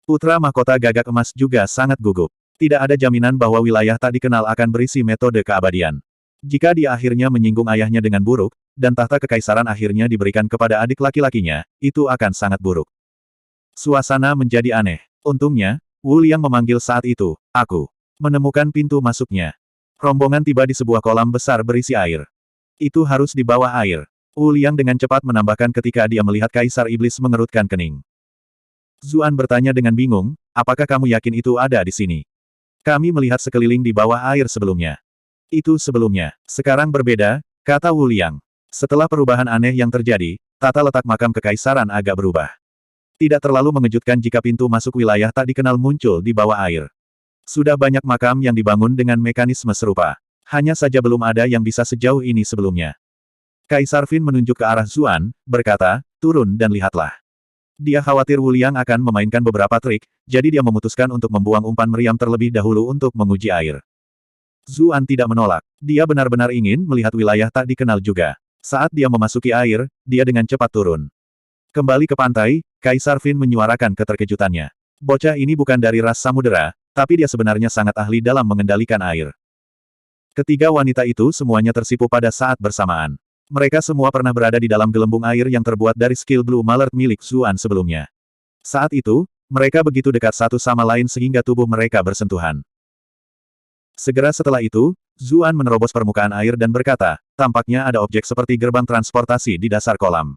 Putra mahkota gagak emas juga sangat gugup. Tidak ada jaminan bahwa wilayah tak dikenal akan berisi metode keabadian. Jika dia akhirnya menyinggung ayahnya dengan buruk, dan tahta kekaisaran akhirnya diberikan kepada adik laki-lakinya, itu akan sangat buruk. Suasana menjadi aneh. Untungnya, Wu Liang memanggil saat itu, aku menemukan pintu masuknya. Rombongan tiba di sebuah kolam besar berisi air. Itu harus di bawah air. Wu Liang dengan cepat menambahkan ketika dia melihat Kaisar Iblis mengerutkan kening. Zuan bertanya dengan bingung, apakah kamu yakin itu ada di sini? Kami melihat sekeliling di bawah air sebelumnya. Itu sebelumnya. Sekarang berbeda, kata Wu Liang. Setelah perubahan aneh yang terjadi, tata letak makam kekaisaran agak berubah. Tidak terlalu mengejutkan jika pintu masuk wilayah tak dikenal muncul di bawah air. Sudah banyak makam yang dibangun dengan mekanisme serupa. Hanya saja belum ada yang bisa sejauh ini sebelumnya. Kaisar Fin menunjuk ke arah Zuan, berkata, turun dan lihatlah. Dia khawatir Wu Liang akan memainkan beberapa trik, jadi dia memutuskan untuk membuang umpan meriam terlebih dahulu untuk menguji air. Zuan tidak menolak. Dia benar-benar ingin melihat wilayah tak dikenal juga. Saat dia memasuki air, dia dengan cepat turun. Kembali ke pantai, Kaisar Fin menyuarakan keterkejutannya. Bocah ini bukan dari ras samudera, tapi dia sebenarnya sangat ahli dalam mengendalikan air. Ketiga wanita itu semuanya tersipu pada saat bersamaan. Mereka semua pernah berada di dalam gelembung air yang terbuat dari skill Blue Malert milik Zuan sebelumnya. Saat itu, mereka begitu dekat satu sama lain sehingga tubuh mereka bersentuhan. Segera setelah itu, Zuan menerobos permukaan air dan berkata, tampaknya ada objek seperti gerbang transportasi di dasar kolam.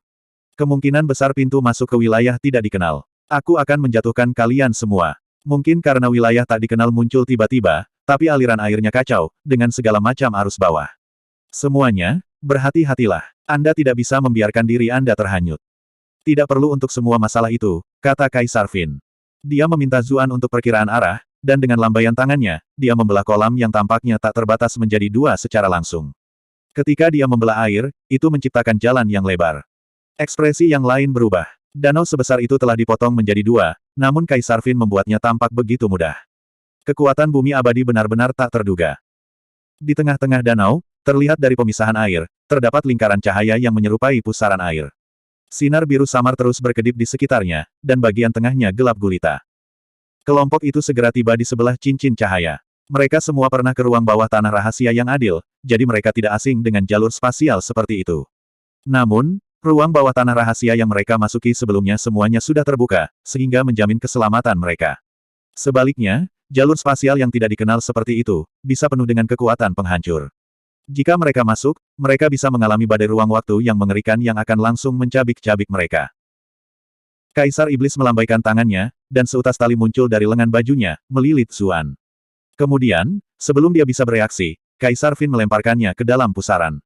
Kemungkinan besar pintu masuk ke wilayah tidak dikenal. Aku akan menjatuhkan kalian semua. Mungkin karena wilayah tak dikenal muncul tiba-tiba, tapi aliran airnya kacau, dengan segala macam arus bawah. Semuanya, berhati-hatilah. Anda tidak bisa membiarkan diri Anda terhanyut. Tidak perlu untuk semua masalah itu, kata Kaisar Fin. Dia meminta Zuan untuk perkiraan arah, dan dengan lambaian tangannya, dia membelah kolam yang tampaknya tak terbatas menjadi dua secara langsung. Ketika dia membelah air, itu menciptakan jalan yang lebar. Ekspresi yang lain berubah. Danau sebesar itu telah dipotong menjadi dua, namun Kaisar Fin membuatnya tampak begitu mudah. Kekuatan bumi abadi benar-benar tak terduga. Di tengah-tengah danau, terlihat dari pemisahan air, terdapat lingkaran cahaya yang menyerupai pusaran air. Sinar biru samar terus berkedip di sekitarnya, dan bagian tengahnya gelap gulita. Kelompok itu segera tiba di sebelah cincin cahaya. Mereka semua pernah ke ruang bawah tanah rahasia yang adil, jadi mereka tidak asing dengan jalur spasial seperti itu. Namun, ruang bawah tanah rahasia yang mereka masuki sebelumnya semuanya sudah terbuka, sehingga menjamin keselamatan mereka. Sebaliknya, jalur spasial yang tidak dikenal seperti itu, bisa penuh dengan kekuatan penghancur. Jika mereka masuk, mereka bisa mengalami badai ruang waktu yang mengerikan yang akan langsung mencabik-cabik mereka. Kaisar Iblis melambaikan tangannya, dan seutas tali muncul dari lengan bajunya, melilit Zuan. Kemudian, sebelum dia bisa bereaksi, Kaisar Fin melemparkannya ke dalam pusaran.